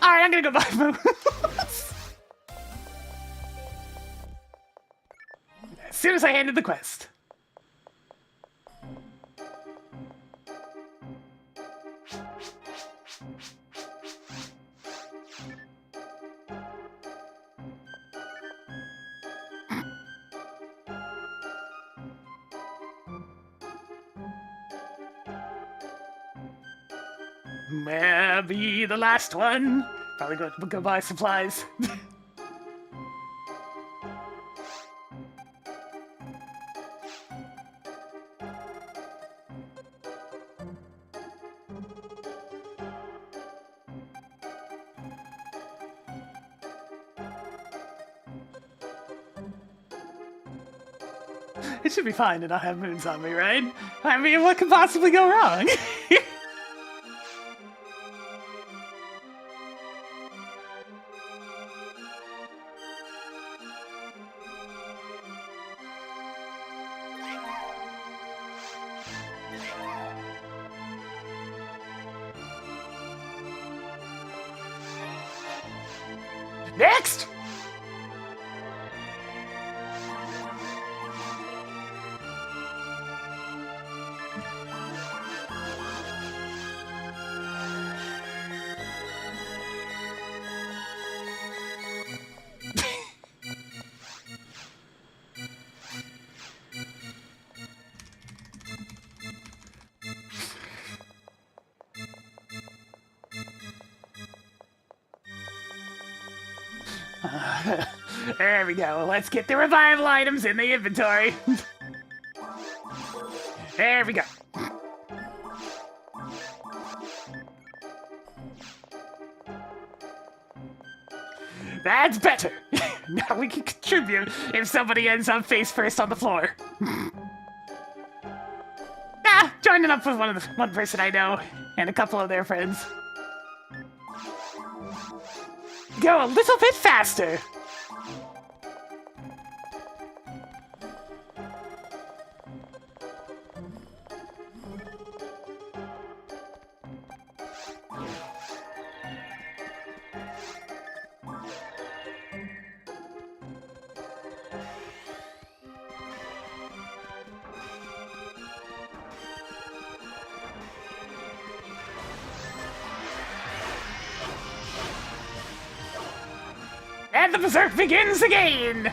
Alright, I'm gonna go buy moves. As soon as I handed the quest. Maybe the last one. Probably go buy supplies. It should be fine to not have moons on me, right? I mean, what could possibly go wrong? Next! There we go. Let's get the revival items in the inventory. There we go. That's better. Now we can contribute if somebody ends up face first on the floor. Joining up with one person I know and a couple of their friends. Go a little bit faster. And the berserk begins again!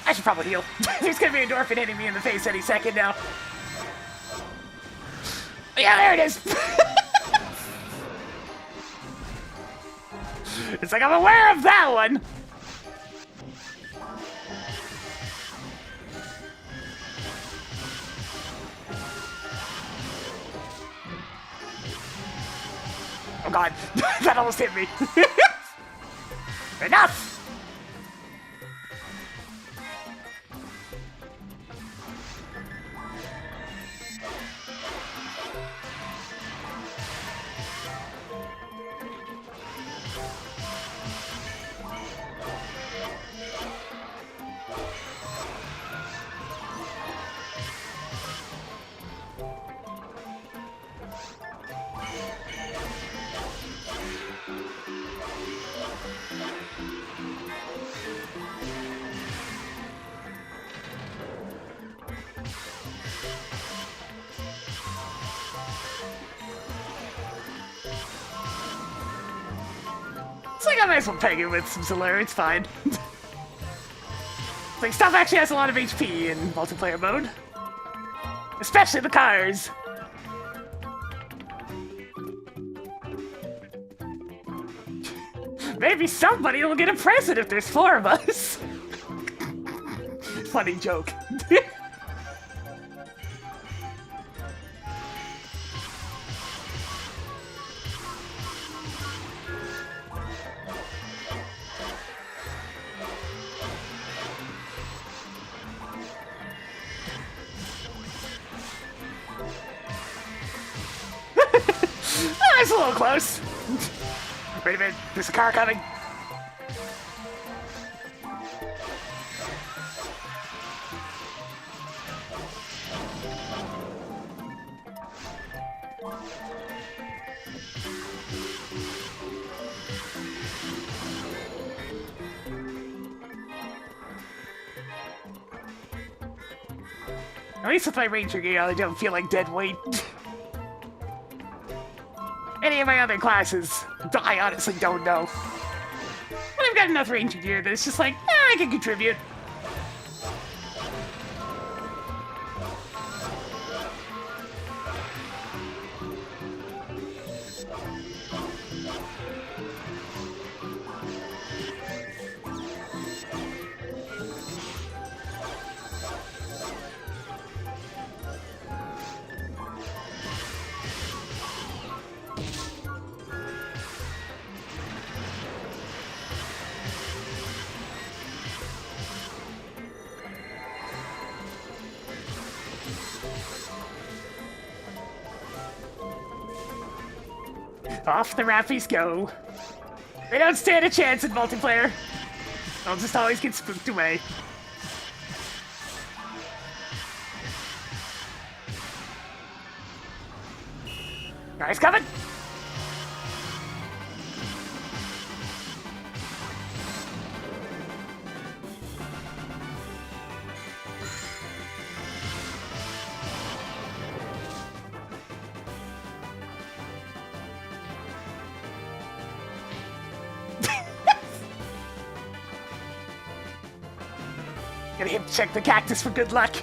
I should probably heal. There's gonna be a endorphin hitting me in the face any second now. Yeah, there it is! It's like I'm aware of that one! Oh god, that almost hit me. Enough! It's like I might as well peg it with some Solar, it's fine. It's like stuff actually has a lot of HP in multiplayer mode. Especially the cars. Maybe somebody will get a present if there's 4 of us. Funny joke. That's a little close. Wait a minute, there's a car coming. At least with my ranger gear, I don't feel like dead weight. any of my other classes? I honestly don't know. But I've got enough ranger gear that it's just like, I can contribute. Off the Raffies go. They don't stand a chance in multiplayer. They'll just always get spooked away. Guys coming! Gonna hit check the cactus for good luck.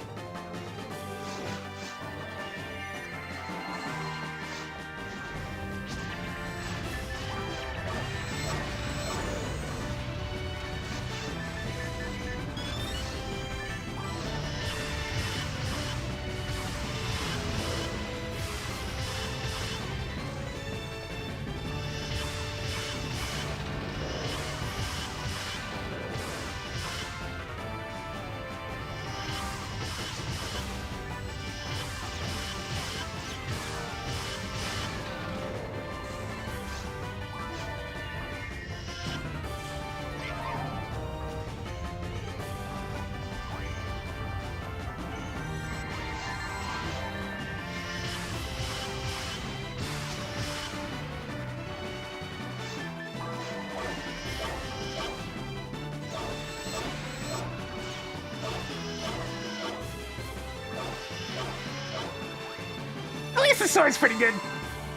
At least the sword's pretty good.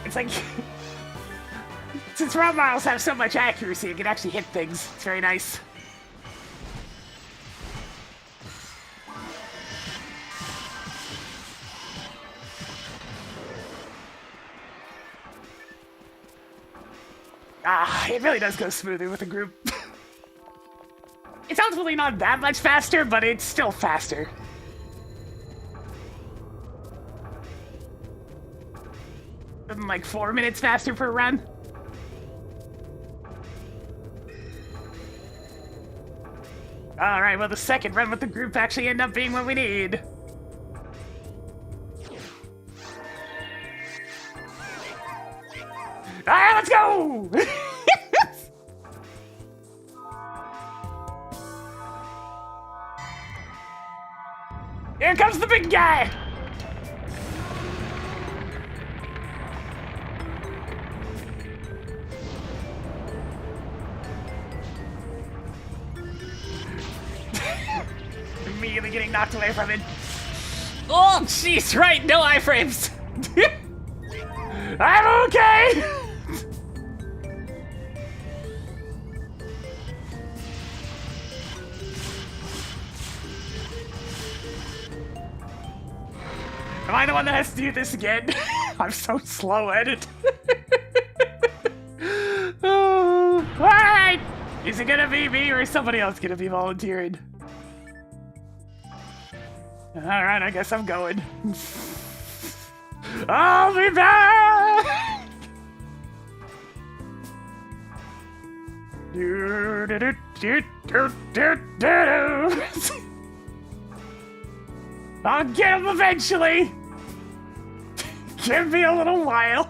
It's like, since raw models have so much accuracy, it can actually hit things. It's very nice. It really does go smoother with a group. It's ultimately not that much faster, but it's still faster. Something like 4 minutes faster per run. Alright, well the second run with the group actually ended up being what we need. Alright, let's go! Here comes the big guy! Immediately getting knocked away from it. Oh, jeez, right, no iframes. I'm okay! Am I the one that has to do this again? I'm so slow at it. Oh, alright! Is it gonna be me or is somebody else gonna be volunteering? Alright, I guess I'm going. I'll be back! I'll get him eventually! Give me a little while.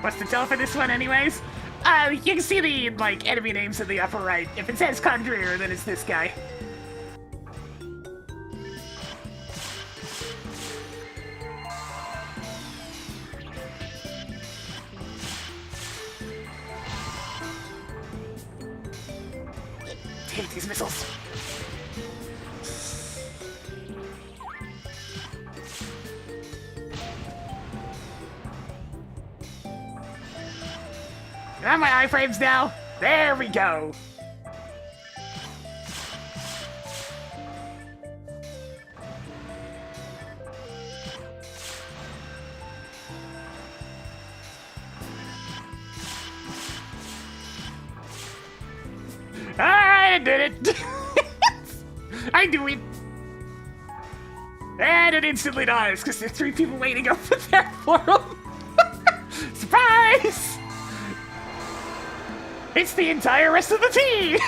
What's the tell for this one anyways? You can see the, like, enemy names in the upper right. If it says Conjurer, then it's this guy. these missiles. Got my iframes now. There we go. Alright, I did it. I do it. And it instantly dies because there's 3 people waiting over there for him. Surprise! It's the entire rest of the team!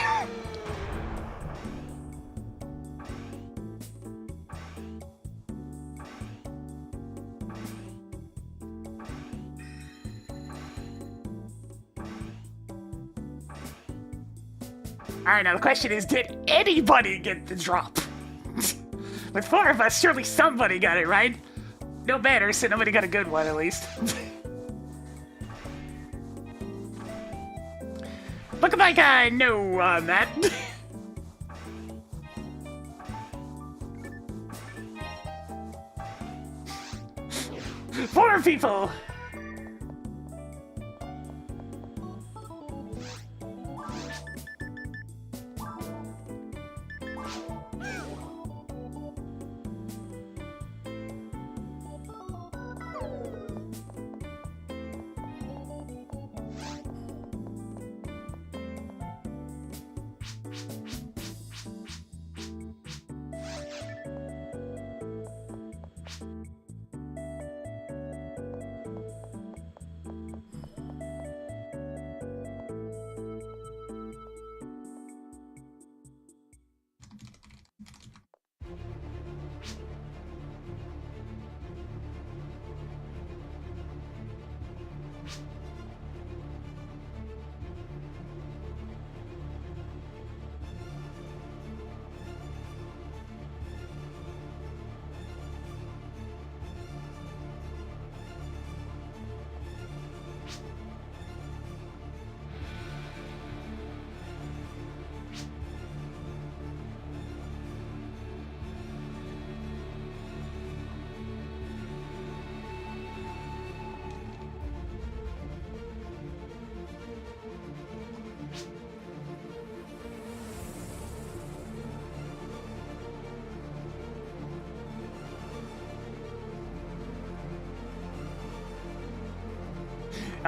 Alright, now the question is, did anybody get the drop? With 4 of us, surely somebody got it, right? No matter, so nobody got a good one, at least. Looking like I know on that. 4 people!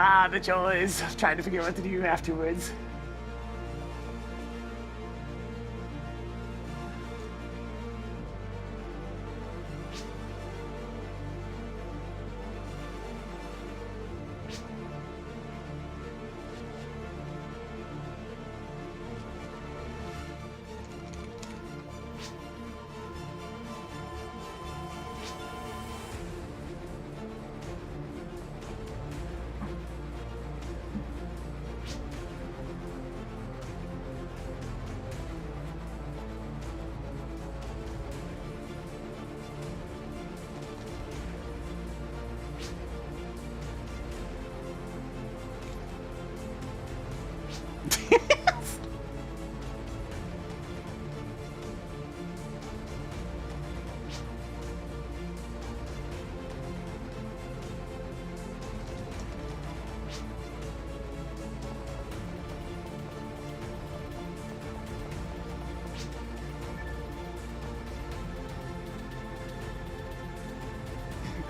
Ah, the joys of trying to figure out what to do afterwards.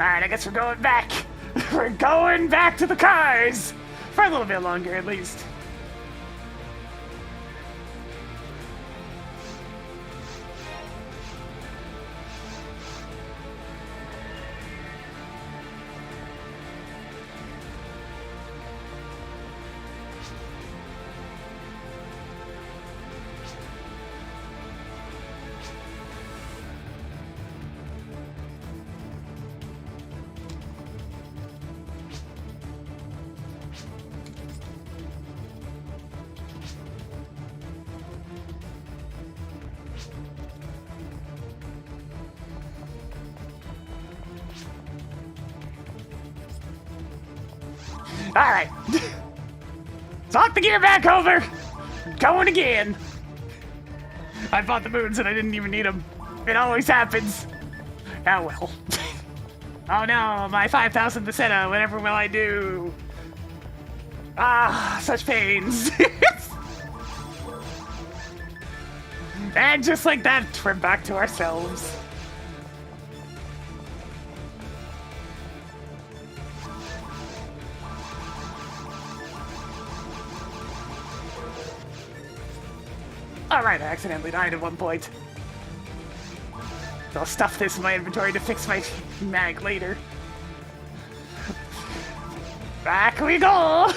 Alright, I guess we're going back. We're going back to the cars! For a little bit longer, at least. Alright. Talk the gear back over. Going again. I bought the moons and I didn't even need them. It always happens. Oh well. Oh no, my 5,000 peseta, whatever will I do? Ah, such pains. And just like that, we're back to ourselves. Alright, I accidentally died at one point. I'll stuff this in my inventory to fix my mag later. Back we go!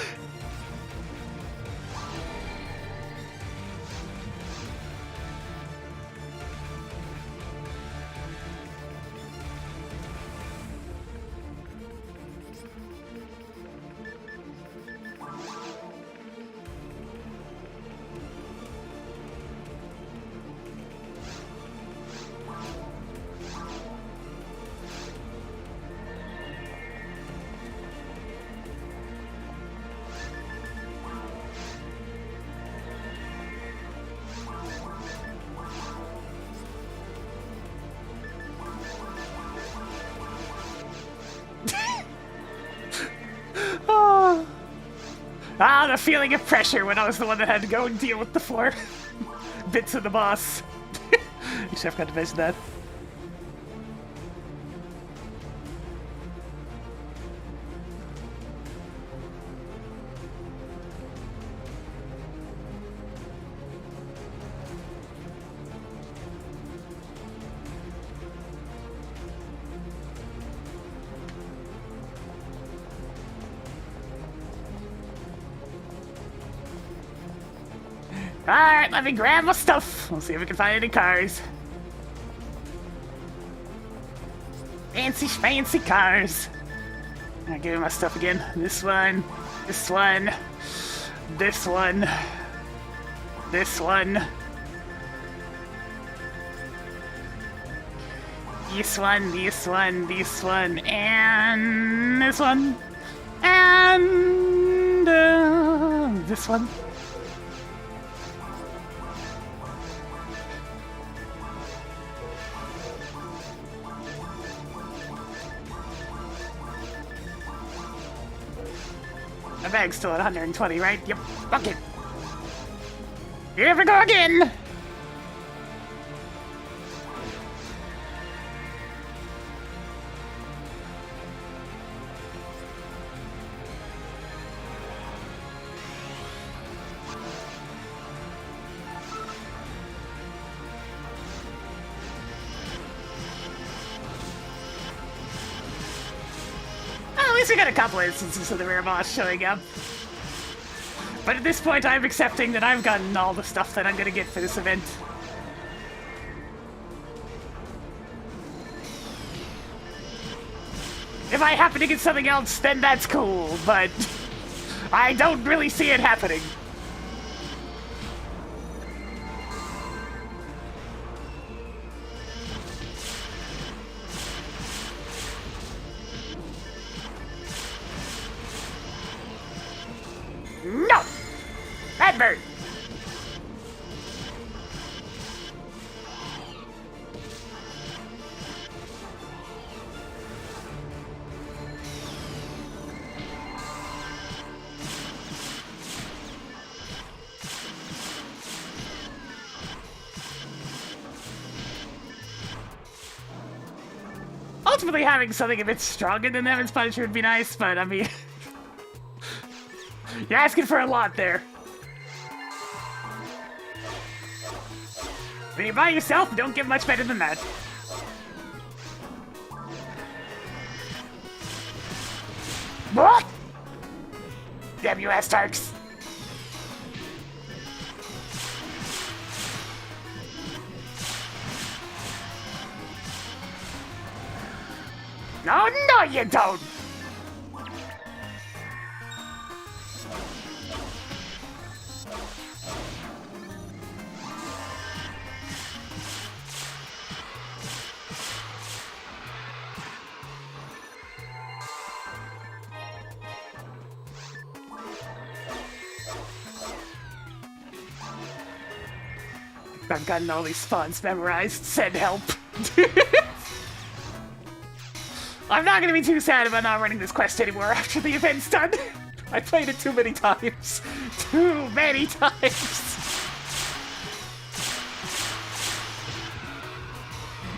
Ah, the feeling of pressure when I was the one that had to go and deal with the 4 bits of the boss. Actually, I forgot to mention that. Alright, let me grab my stuff. We'll see if we can find any cars. Fancy cars. I'll give me my stuff again. This one, this one, this one, this one, this one, this one, this one, and this one, and this one. My bag's still at 120, right? Yep. Okay. Here we go again! At least we got a couple instances of the rare boss showing up. But at this point, I'm accepting that I've gotten all the stuff that I'm gonna get for this event. If I happen to get something else, then that's cool, but I don't really see it happening. No! Bad bird! Ultimately, having something a bit stronger than Evan's Punisher would be nice, but I mean... You're asking for a lot there. When you're by yourself, don't get much better than that. What? Damn you, Astarks. No, no, you don't. I've gotten all these spawns memorized. Send help. I'm not gonna be too sad about not running this quest anymore after the event's done. I played it too many times. Too many times.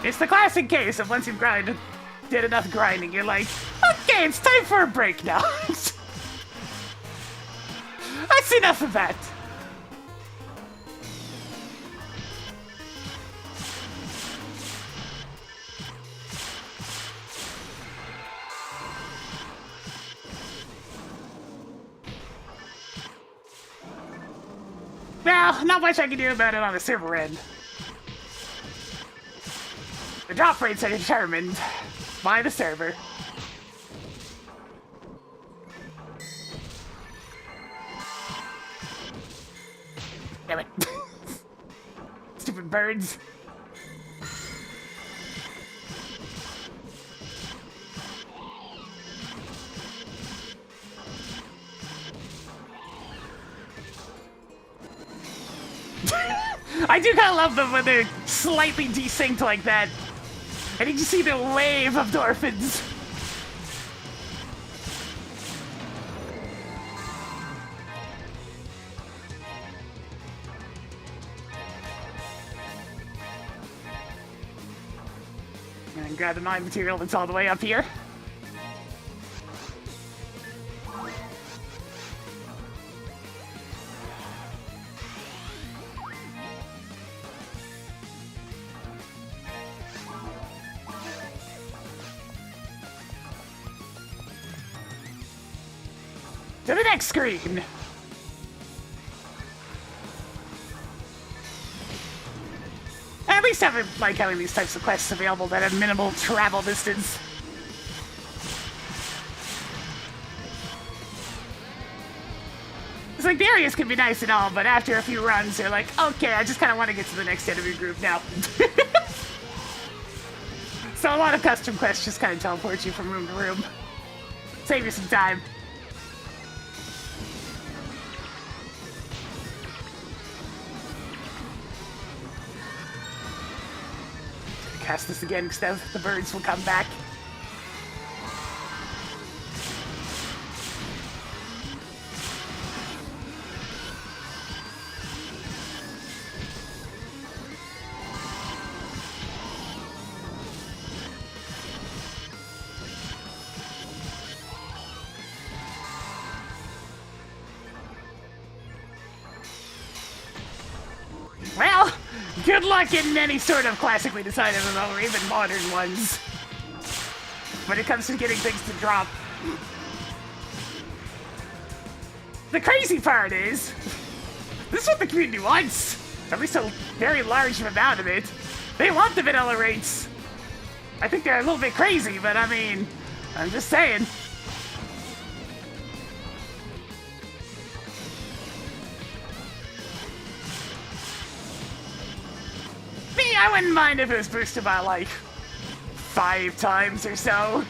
It's the classic case of once you've did enough grinding, you're like, okay, it's time for a break now. That's enough of that. Well, not much I can do about it on the server end. The drop rates are determined by the server. Damn it. Stupid birds. I do kind of love them when they're slightly desynced like that. And you just see the wave of dolphins. And grab the mine material that's all the way up here. To the next screen! At least I like having these types of quests available that have minimal travel distance. It's like the areas can be nice and all, but after a few runs, you're like, okay, I just kind of want to get to the next enemy group now. So a lot of custom quests just kind of teleport you from room to room. Save you some time. Cast this again because the birds will come back. Well, good luck in any sort of classically decided MMO or even modern ones. When it comes to getting things to drop. The crazy part is, this is what the community wants. At least a very large amount of it. They want the vanilla rates. I think they're a little bit crazy, but I mean, I'm just saying. Me, I wouldn't mind if it was boosted by like 5 times or so.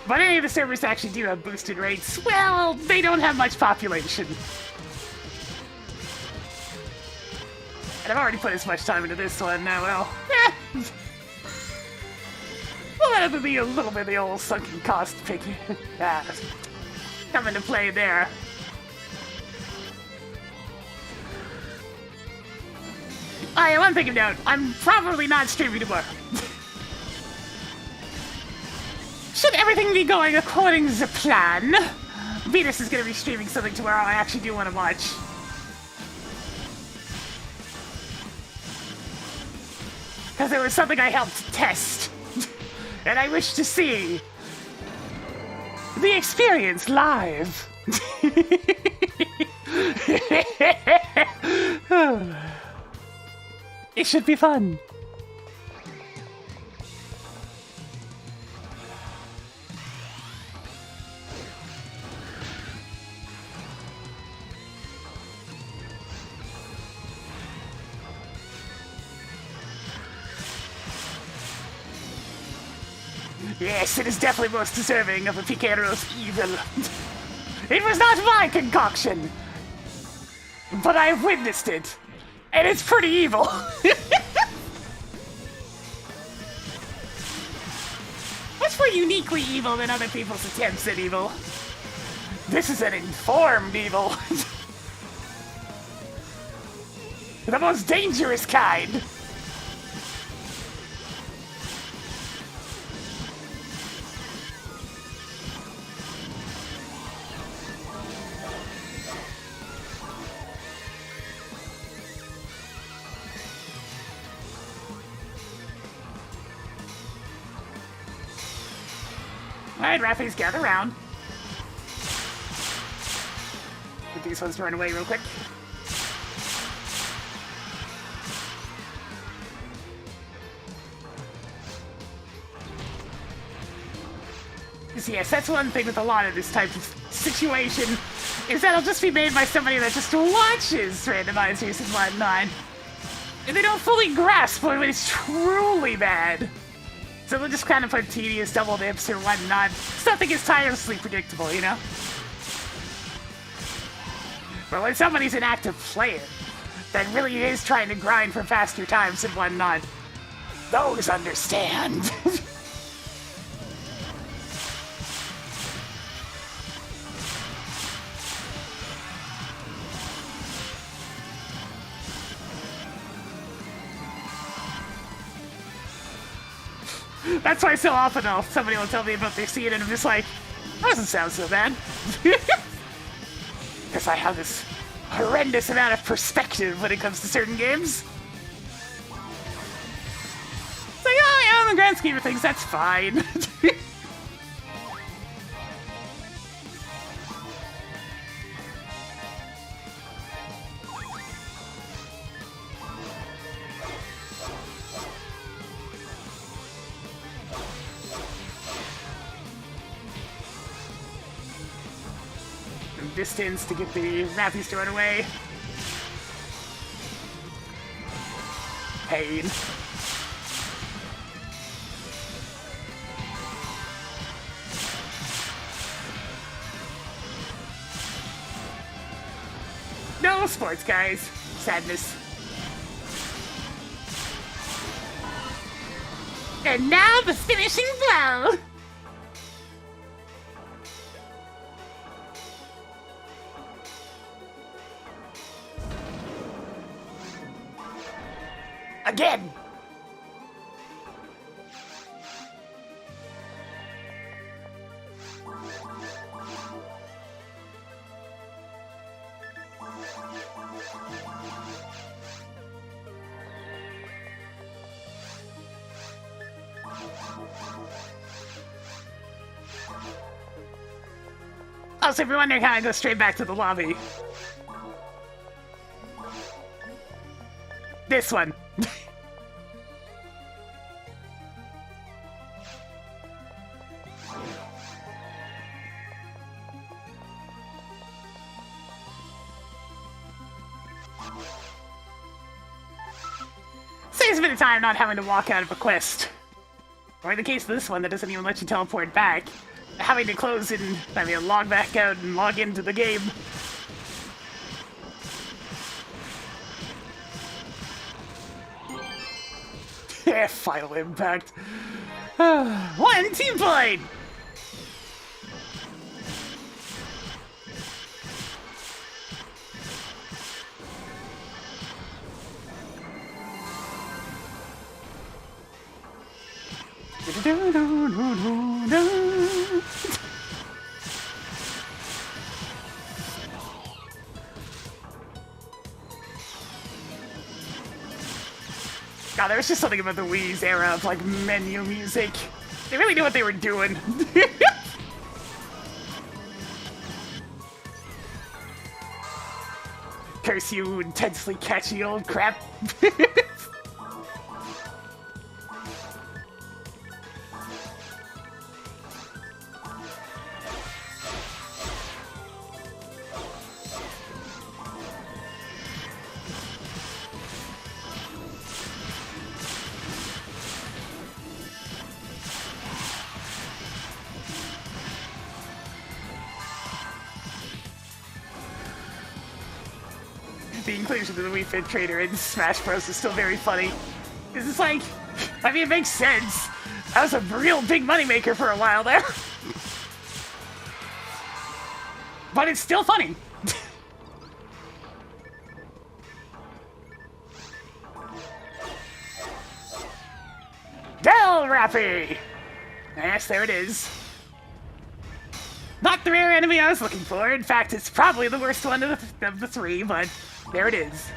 But any of the servers that actually do have boosted rates, well, they don't have much population. And I've already put as much time into this one now, well, well, that'll be a little bit of the old sunken cost pick. Come into play there. Oh yeah, one thing of note, I'm probably not streaming tomorrow. Should everything be going according to plan, Venus is going to be streaming something tomorrow I actually do want to watch. Because there was something I helped test, and I wish to see the experience live. It should be fun. Yes, it is definitely most deserving of a PinkKittyRose evil. It was not my concoction, but I have witnessed it, and it's pretty evil. Much more uniquely evil than other people's attempts at evil. This is an informed evil. The most dangerous kind. Alright, Raffies, gather round. Get these ones to run away real quick. Yes, that's one thing with a lot of this type of situation, is that it'll just be made by somebody that just watches randomizers and whatnot. And they don't fully grasp when it's truly bad. So they'll just kind of put tedious double dips or whatnot. Something is tirelessly predictable, you know? But when somebody's an active player that really is trying to grind for faster times and whatnot, those understand. That's why so often somebody will tell me about their scene and I'm just like, that doesn't sound so bad. Because I have this horrendous amount of perspective when it comes to certain games. It's like, oh yeah, in the grand scheme of things, that's fine. Distance to get the Raffies to run away. Pain. No sports, guys. Sadness. And now the finishing blow. Again! Also, if you're wondering how I go straight back to the lobby. This one. Saves a bit of time not having to walk out of a quest. Or in the case of this one that doesn't even let you teleport back, having to close and, log back out and log into the game. Yeah, final impact. One team point! God, there was just something about the Wii's era of, menu music. They really knew what they were doing. Curse you, intensely catchy old crap. the inclusion of the Wii Fit Trader in Smash Bros. Is still very funny. Because it's like, I mean, it makes sense. That was a real big moneymaker for a while there. But it's still funny. Del Rappy! Yes, there it is. Not the rare enemy I was looking for. In fact, it's probably the worst one of the three, but there it is.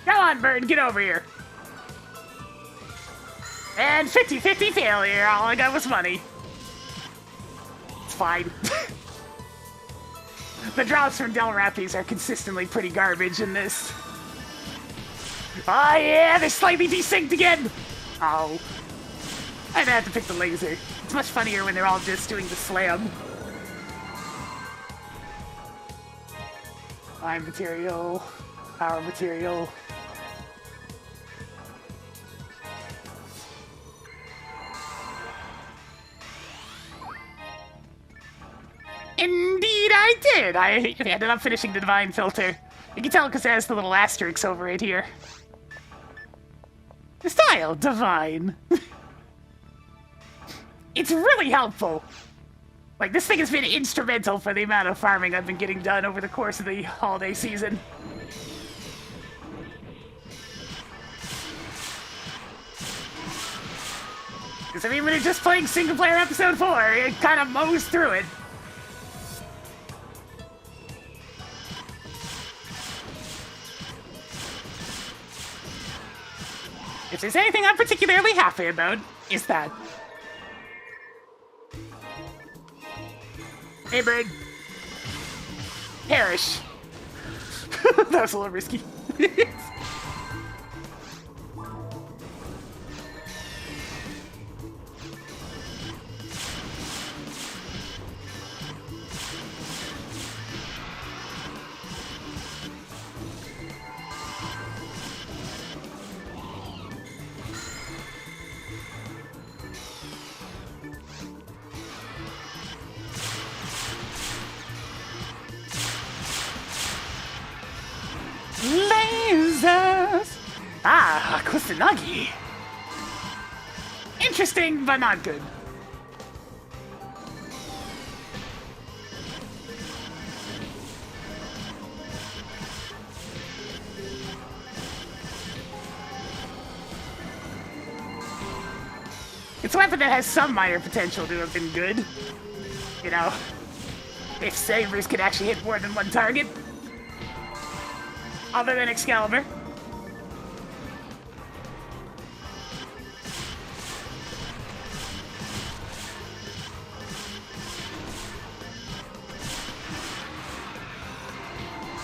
Come on, Bird, get over here. And 50-50 failure. All I got was money. It's fine. The drops from Del Rappies are consistently pretty garbage in this. Oh yeah, they're slightly desynced again. Oh. I'd have to pick the laser. It's much funnier when they're all just doing the slam. Iron material. Power material. Indeed I did! I ended up finishing the Divine Filter. You can tell because it has the little asterisks over it here. The style, Divine. It's really helpful. Like, this thing has been instrumental for the amount of farming I've been getting done over the course of the holiday season. Because, I mean, when you're just playing single-player episode 4, it kind of mows through it. If there's anything I'm particularly happy about, it's that. Hey, Bird. Perish. That was a little risky. Lasers! Ah, Kusanagi. Interesting, but not good. It's a weapon that has some minor potential to have been good. You know, if sabers could actually hit more than one target. Other than Excalibur.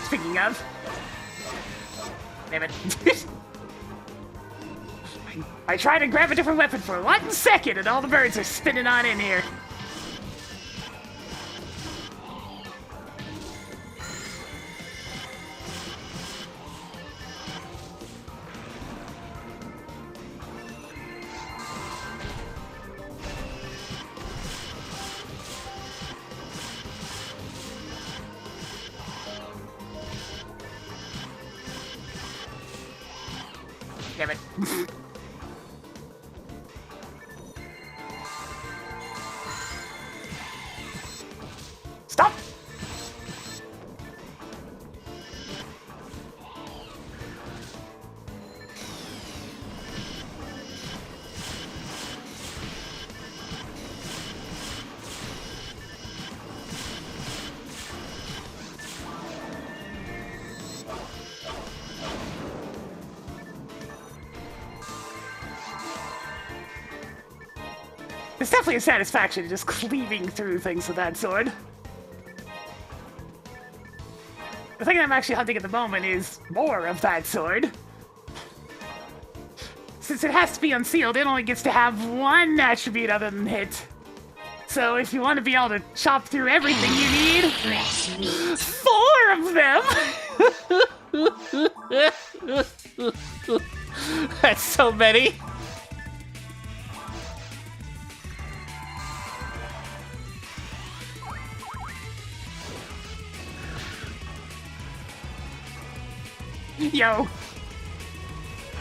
Speaking of. Damn it. I tried to grab a different weapon for 1 second and all the birds are spinning on in here. Damn it. Stop! It's definitely a satisfaction just cleaving through things with that sword. The thing I'm actually hunting at the moment is more of that sword. Since it has to be unsealed, it only gets to have one attribute other than hit. So if you want to be able to chop through everything you need, Fresh meat. 4 of them! That's so many. Yo!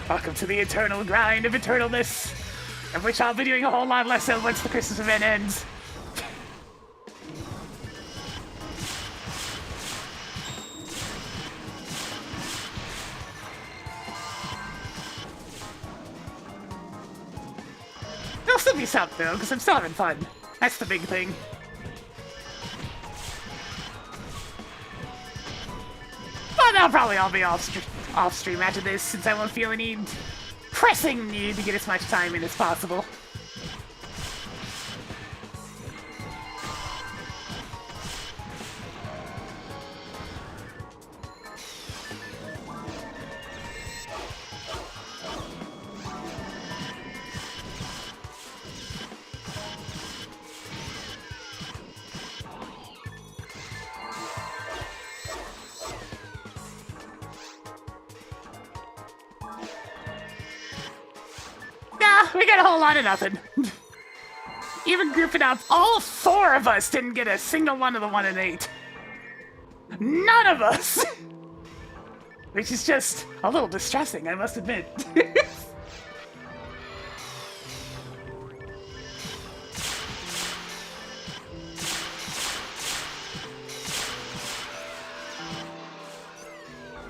Welcome to the eternal grind of eternalness, of which I'll be doing a whole lot less of once the Christmas event ends. There'll still be some, though, because I'm still having fun. That's the big thing. But they'll probably all be off-stream after this, since I won't feel any pressing need to get as much time in as possible. We got a whole lot of nothing. Even grouping up, all 4 of us didn't get a single one of the 1 and 8. None of us! Which is just a little distressing, I must admit.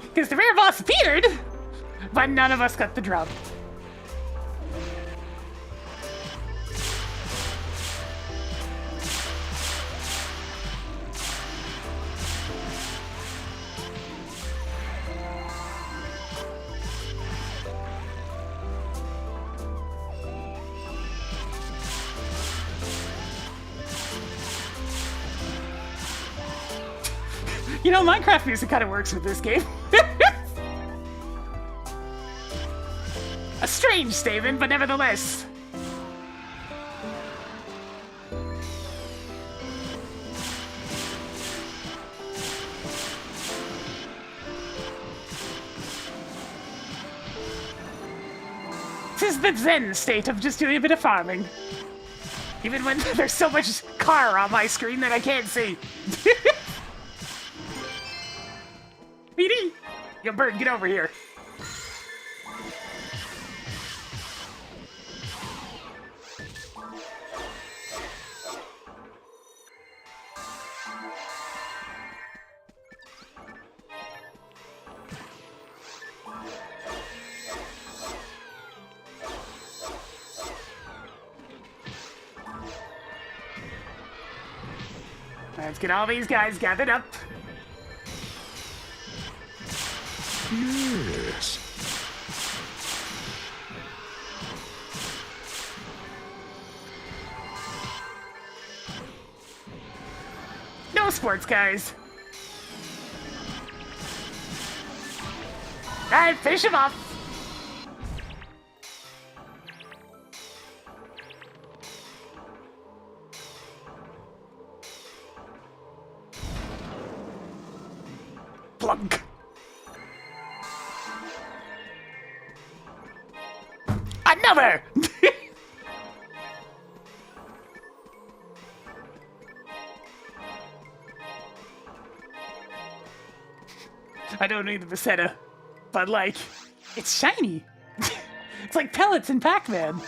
Because the rare boss appeared, but none of us got the drum. You know, Minecraft music kind of works with this game. A strange statement, but nevertheless. This is the zen state of just doing a bit of farming. Even when there's so much car on my screen that I can't see. BD! Yo, bird, get over here. Let's get all these guys gathered up. Yes. No sports cars. Alright, finish him off. Plunk. Another! I don't need the Vasetta, but like, it's shiny. It's like pellets in Pac-Man.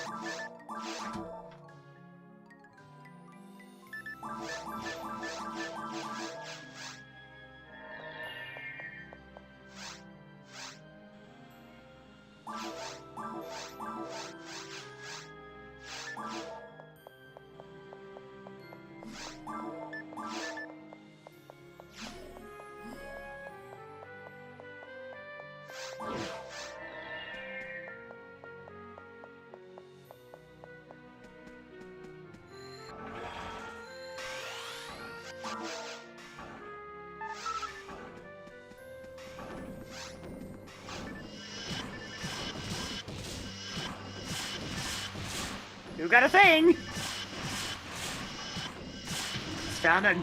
You got a thing! Just found a...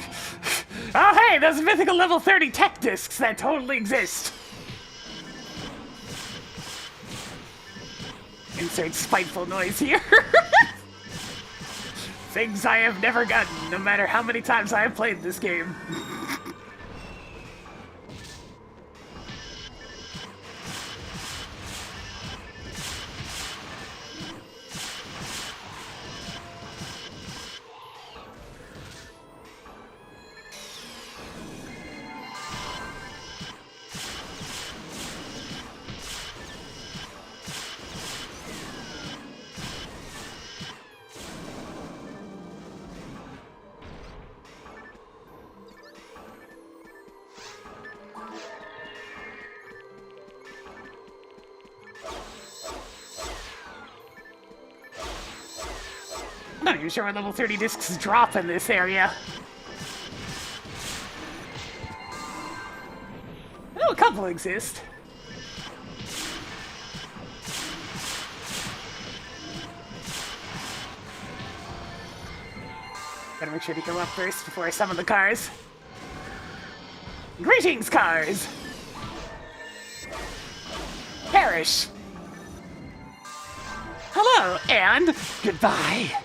Oh hey, those mythical level 30 tech discs that totally exist! Insert spiteful noise here. Things I have never gotten, no matter how many times I have played this game. I'm not even sure where level 30 discs drop in this area. I know a couple exist. Gotta make sure to go up first before I summon the cars. Greetings, cars! Perish! Hello, and goodbye.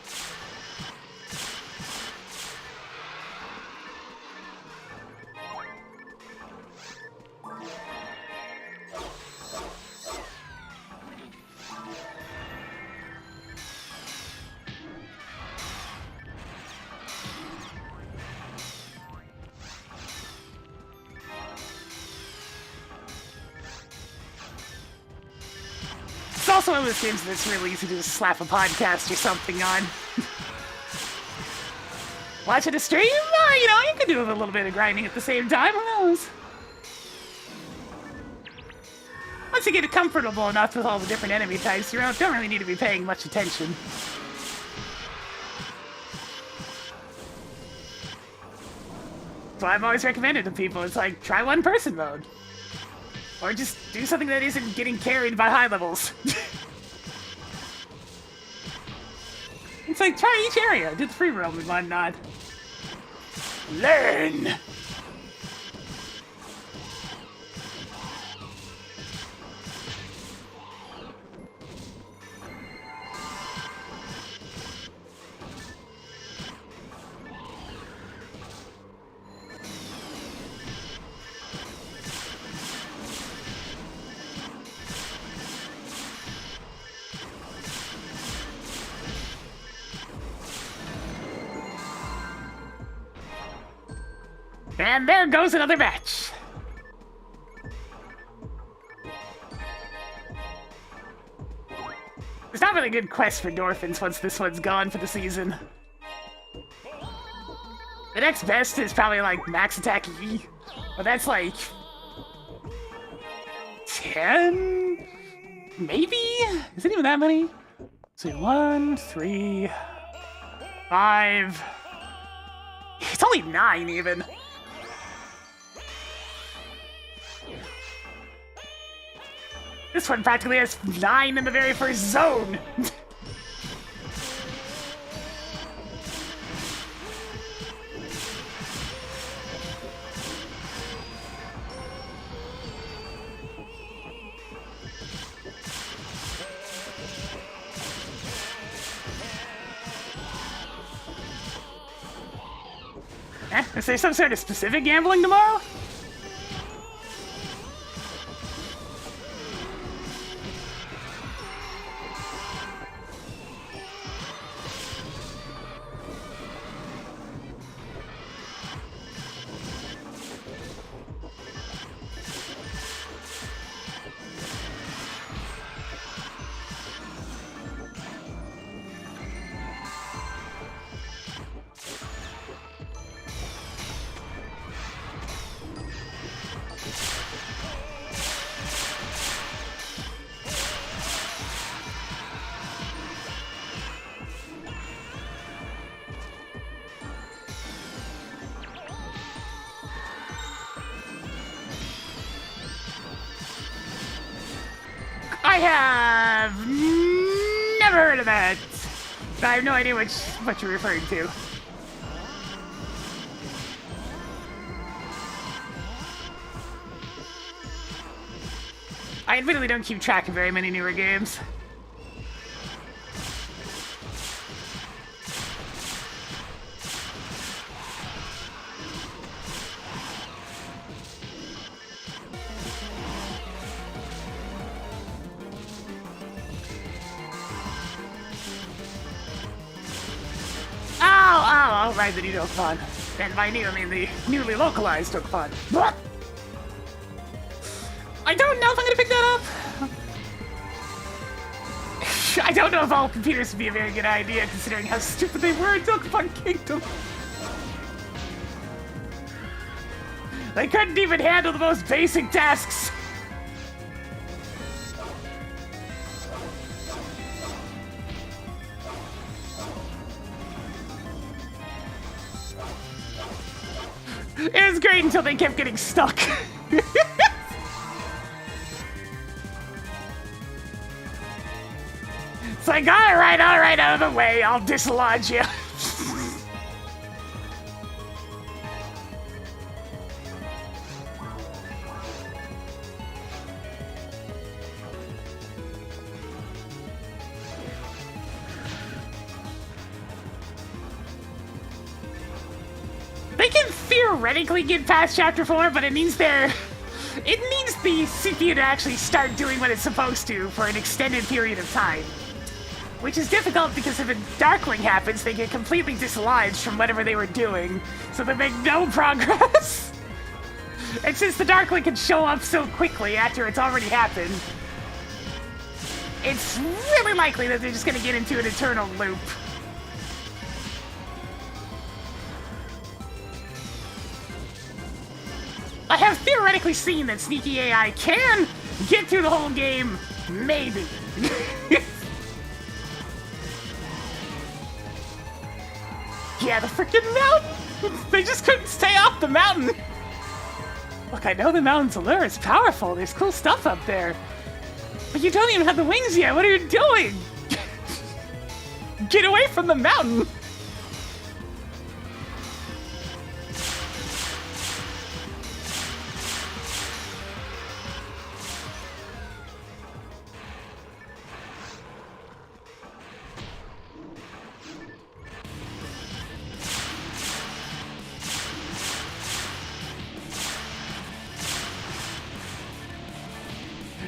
It's also one of those games that's really easy to just slap a podcast or something on. Watching a stream? You know, you can do a little bit of grinding at the same time, who knows? Once you get comfortable enough with all the different enemy types, you don't really need to be paying much attention. So I've always recommended to people, it's like, try one-person mode. Or just do something that isn't getting carried by high levels. It's like, try each area, do the free roam and whatnot. Learn! And there goes another match. There's not really a good quest for Dorphins once this one's gone for the season. The next best is probably like Max Attack E, but that's like 10? Maybe? Is it even that many? So 1, 3, 5. It's only 9 even. This one practically has 9 in the very first zone! Is there some sort of specific gambling tomorrow? I have never heard of that. I have no idea what you're referring to. I admittedly don't keep track of very many newer games. Oh, right, the new Dokkan. And by new, I mean the newly localized Dokkan. What? I don't know if I'm gonna pick that up. I don't know if all computers would be a very good idea, considering how stupid they were in Dokkan Kingdom. They couldn't even handle the most basic tasks. It was great until they kept getting stuck. It's like, all right, out of the way, I'll dislodge you. They can theoretically get past Chapter 4, but it needs the CPU to actually start doing what it's supposed to for an extended period of time. Which is difficult because if a Darkling happens, they get completely dislodged from whatever they were doing, so they make no progress. And since the Darkling can show up so quickly after it's already happened, it's really likely that they're just gonna get into an eternal loop. I have theoretically seen that Sneaky AI can get through the whole game, maybe. Yeah, the freaking mountain! They just couldn't stay off the mountain! Look, I know the mountain's allure is powerful, there's cool stuff up there. But you don't even have the wings yet, what are you doing? Get away from the mountain!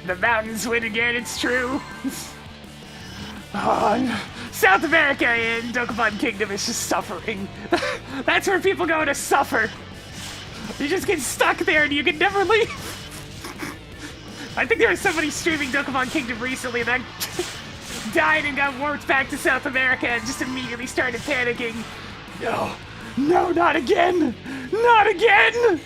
The mountains win again, it's true. Oh, South America in Dokkan Kingdom is just suffering. That's where people go to suffer. You just get stuck there and you can never leave. I think there was somebody streaming Dokkan Kingdom recently that died and got warped back to South America and just immediately started panicking. No, not again! Not again!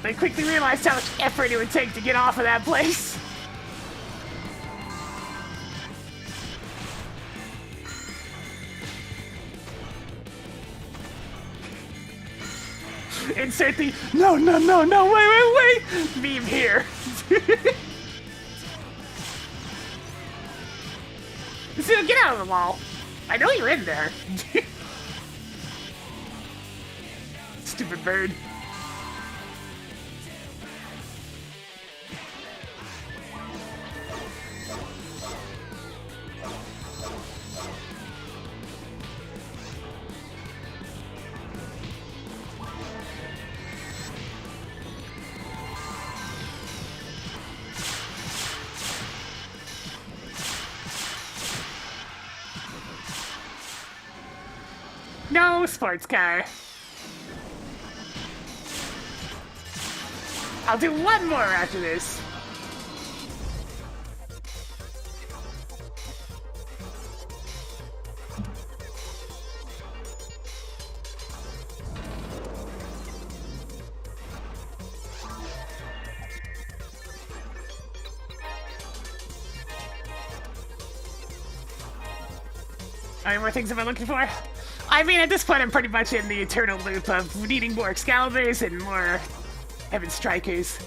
They quickly realized how much effort it would take to get off of that place. Insert the no, wait meme here. So get out of the wall. I know you're in there. Stupid bird. No sports car. I'll do one more after this. How many more things am I looking for? I mean, at this point, I'm pretty much in the eternal loop of needing more Excaliburs and more Heaven Strikers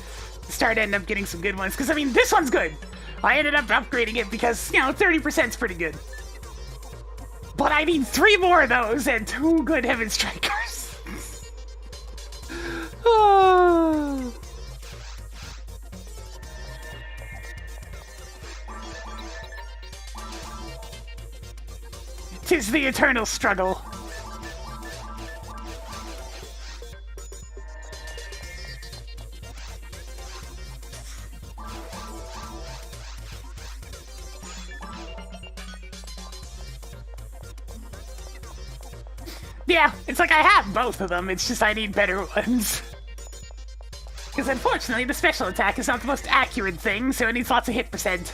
to start ending up getting some good ones. Because, I mean, this one's good. I ended up upgrading it because, 30% is pretty good. But I need 3 more of those and 2 good Heaven Strikers. Oh. 'Tis the eternal struggle. Yeah, it's like I have both of them, it's just I need better ones. Because unfortunately, the special attack is not the most accurate thing, so it needs lots of hit percent.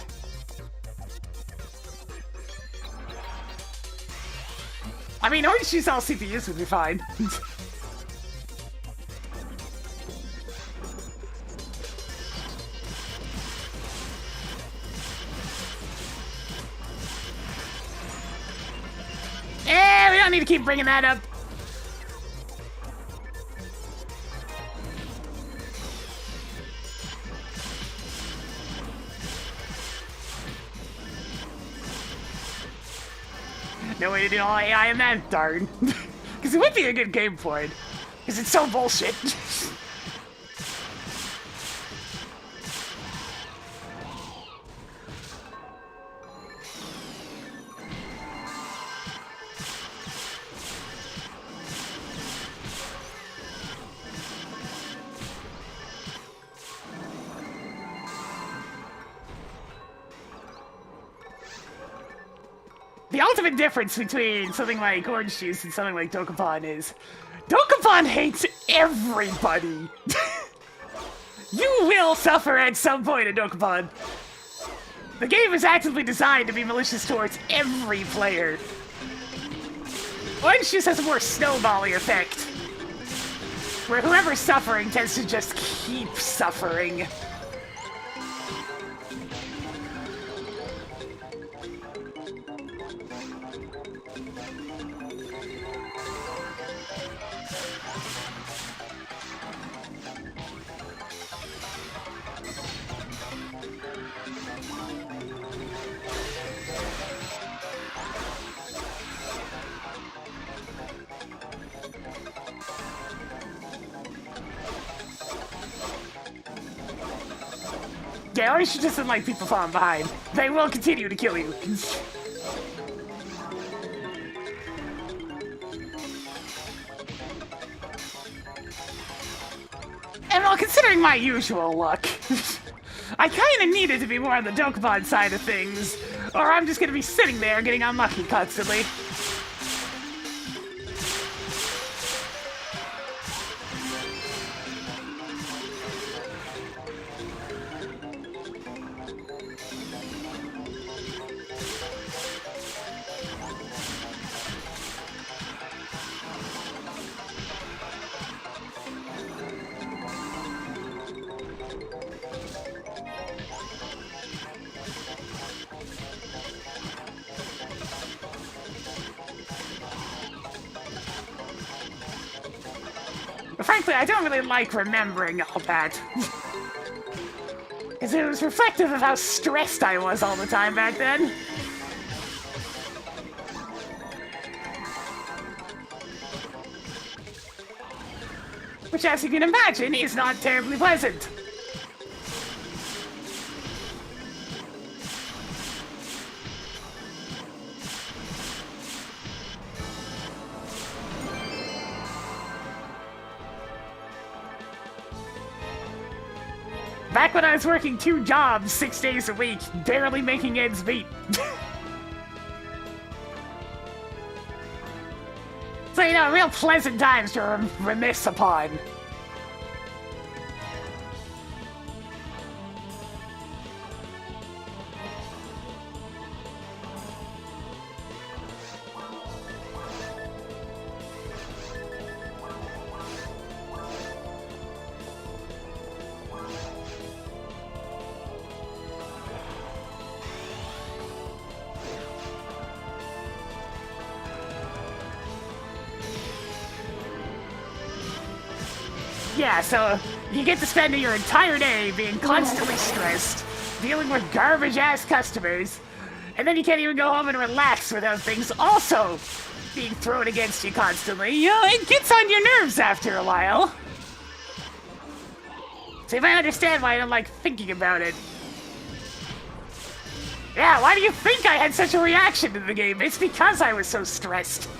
I mean, orange juice all CPUs would be fine. We don't need to keep bringing that up. No way to do all AI in that, darn. Because it would be a good game for it. Because it's so bullshit. The ultimate difference between something like orange juice and something like Dokapon is Dokapon hates everybody. You will suffer at some point in Dokapon. The game is actively designed to be malicious towards every player. Orange juice has a more snowbally effect, where whoever's suffering tends to just keep suffering. Yeah, orange juice doesn't like people falling behind. They will continue to kill you. And well, considering my usual luck, I kinda needed to be more on the Dokapon side of things, or I'm just gonna be sitting there getting unlucky constantly. But frankly, I don't really like remembering all that. Because it was reflective of how stressed I was all the time back then. Which, as you can imagine, is not terribly pleasant. Back when I was working 2 jobs 6 days a week, barely making ends meet. So, real pleasant times to reminisce upon. Yeah, so you get to spend your entire day being constantly stressed, dealing with garbage-ass customers, and then you can't even go home and relax without things also being thrown against you constantly. You know, it gets on your nerves after a while. So you might understand why I don't like thinking about it. Yeah, why do you think I had such a reaction to the game? It's because I was so stressed.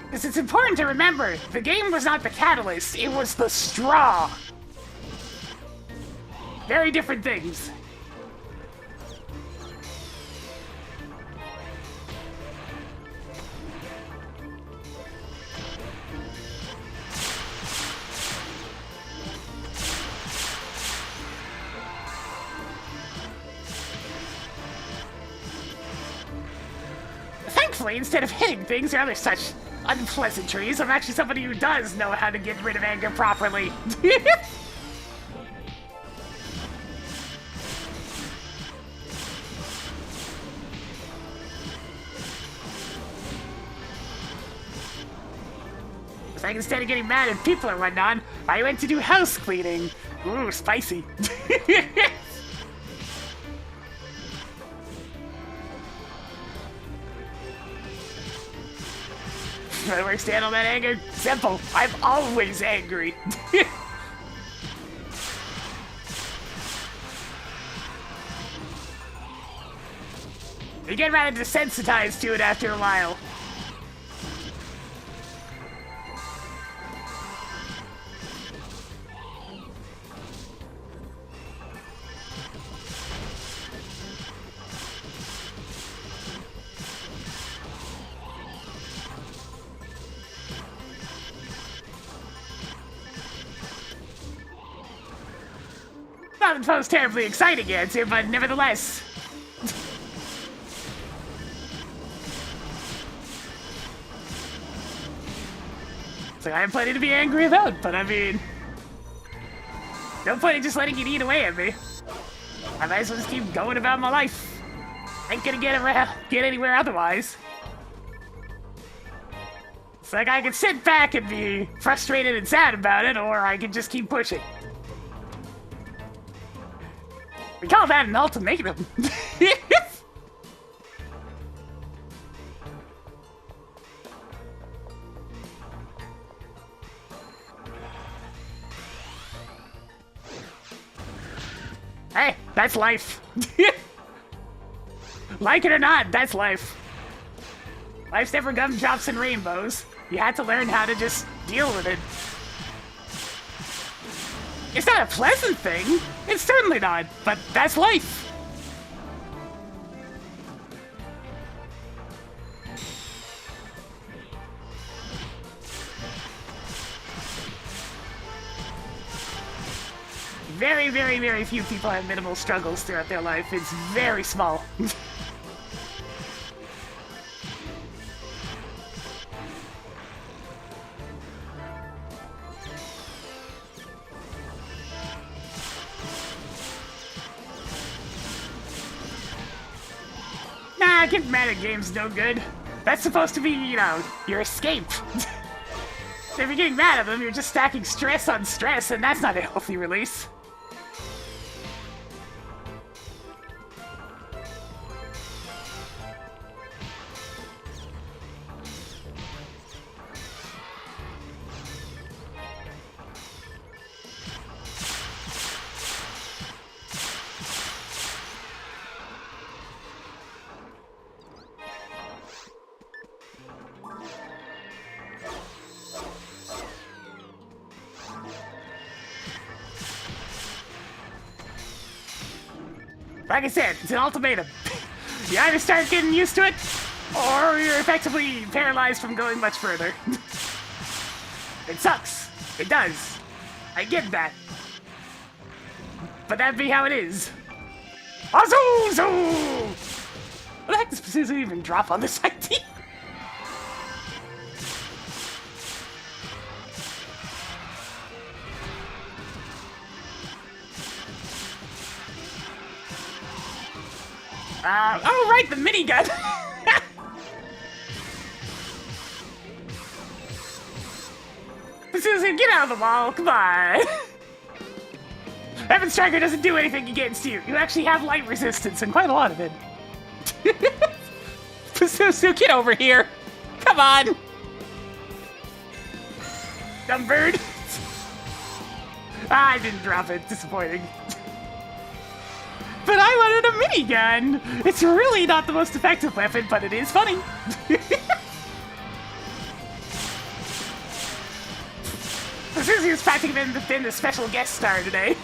Because it's important to remember, the game was not the catalyst, it was the straw. Very different things. Thankfully, instead of hitting things or other such unpleasantries, I'm actually somebody who does know how to get rid of anger properly. It's like instead of getting mad at people or whatnot, I went to do house cleaning. Ooh, spicy. How do I stand on that anger? Simple. I'm always angry. You get rather desensitized to it after a while. Not the most terribly exciting answer, but nevertheless. So I have plenty to be angry about, but I mean, no point in just letting it eat away at me. I might as well just keep going about my life. Ain't gonna get anywhere otherwise. It's like I can sit back and be frustrated and sad about it, or I can just keep pushing. We call that an ultimatum. Hey, that's life. Like it or not, that's life. Life's never gumdrops and rainbows. You have to learn how to just deal with it. It's not a pleasant thing. It's certainly not, but that's life. Very, very, very few people have minimal struggles throughout their life. It's very small. Nah, getting mad at games no good. That's supposed to be, you know, your escape. So if you're getting mad at them, you're just stacking stress on stress, and that's not a healthy release. Like I said, it's an ultimatum. You either start getting used to it, or you're effectively paralyzed from going much further. It sucks. It does. I get that. But that'd be how it is. Azuzu! What the heck does Pazuzu even drop on this ID? Oh, right, the minigun. Susie, get out of the wall, come on. Heaven Striker doesn't do anything against you. You actually have light resistance and quite a lot of it. Susu, get over here. Come on. Dumb bird. I didn't drop it, disappointing. But I wanted a minigun. It's really not the most effective weapon, but it is funny. Susie is practically been the special guest star today.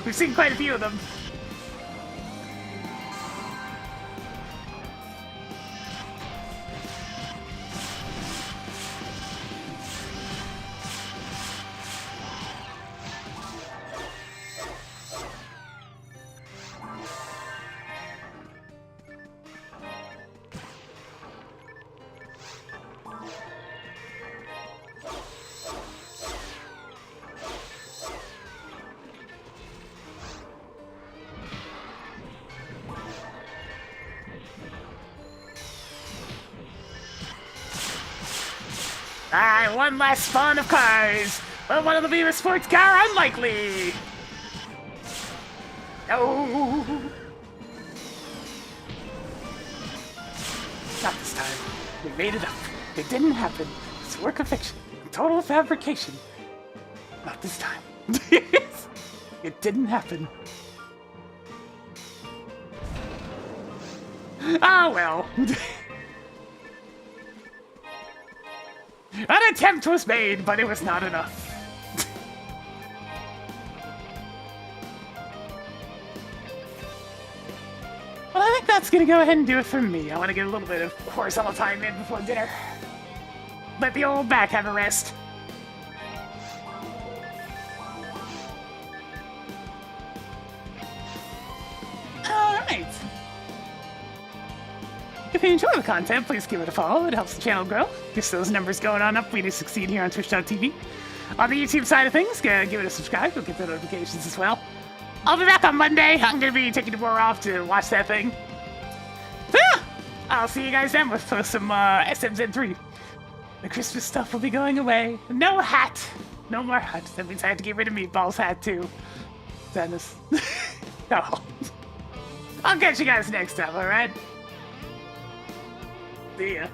We've seen quite a few of them. Alright, one last spawn of cars. Will one of them be a sports car? Unlikely. No. Not this time. We made it up. It didn't happen. It's a work of fiction. Total fabrication. Not this time. It didn't happen. Oh well. An attempt was made, but it was not enough. Well, I think that's gonna go ahead and do it for me. I want to get a little bit of horizontal time in before dinner. Let the old back have a rest. Alright. If you enjoy the content, please give it a follow. It helps the channel grow. Gets those numbers going on up. We do succeed here on Twitch.tv. On the YouTube side of things, give it a subscribe. You'll get the notifications as well. I'll be back on Monday. I'm going to be taking tomorrow off to watch that thing. So yeah, I'll see you guys then with some SMZ3. The Christmas stuff will be going away. No hat. No more hat. That means I have to get rid of Meatball's hat too. Sadness. No. I'll catch you guys next time, alright? See ya.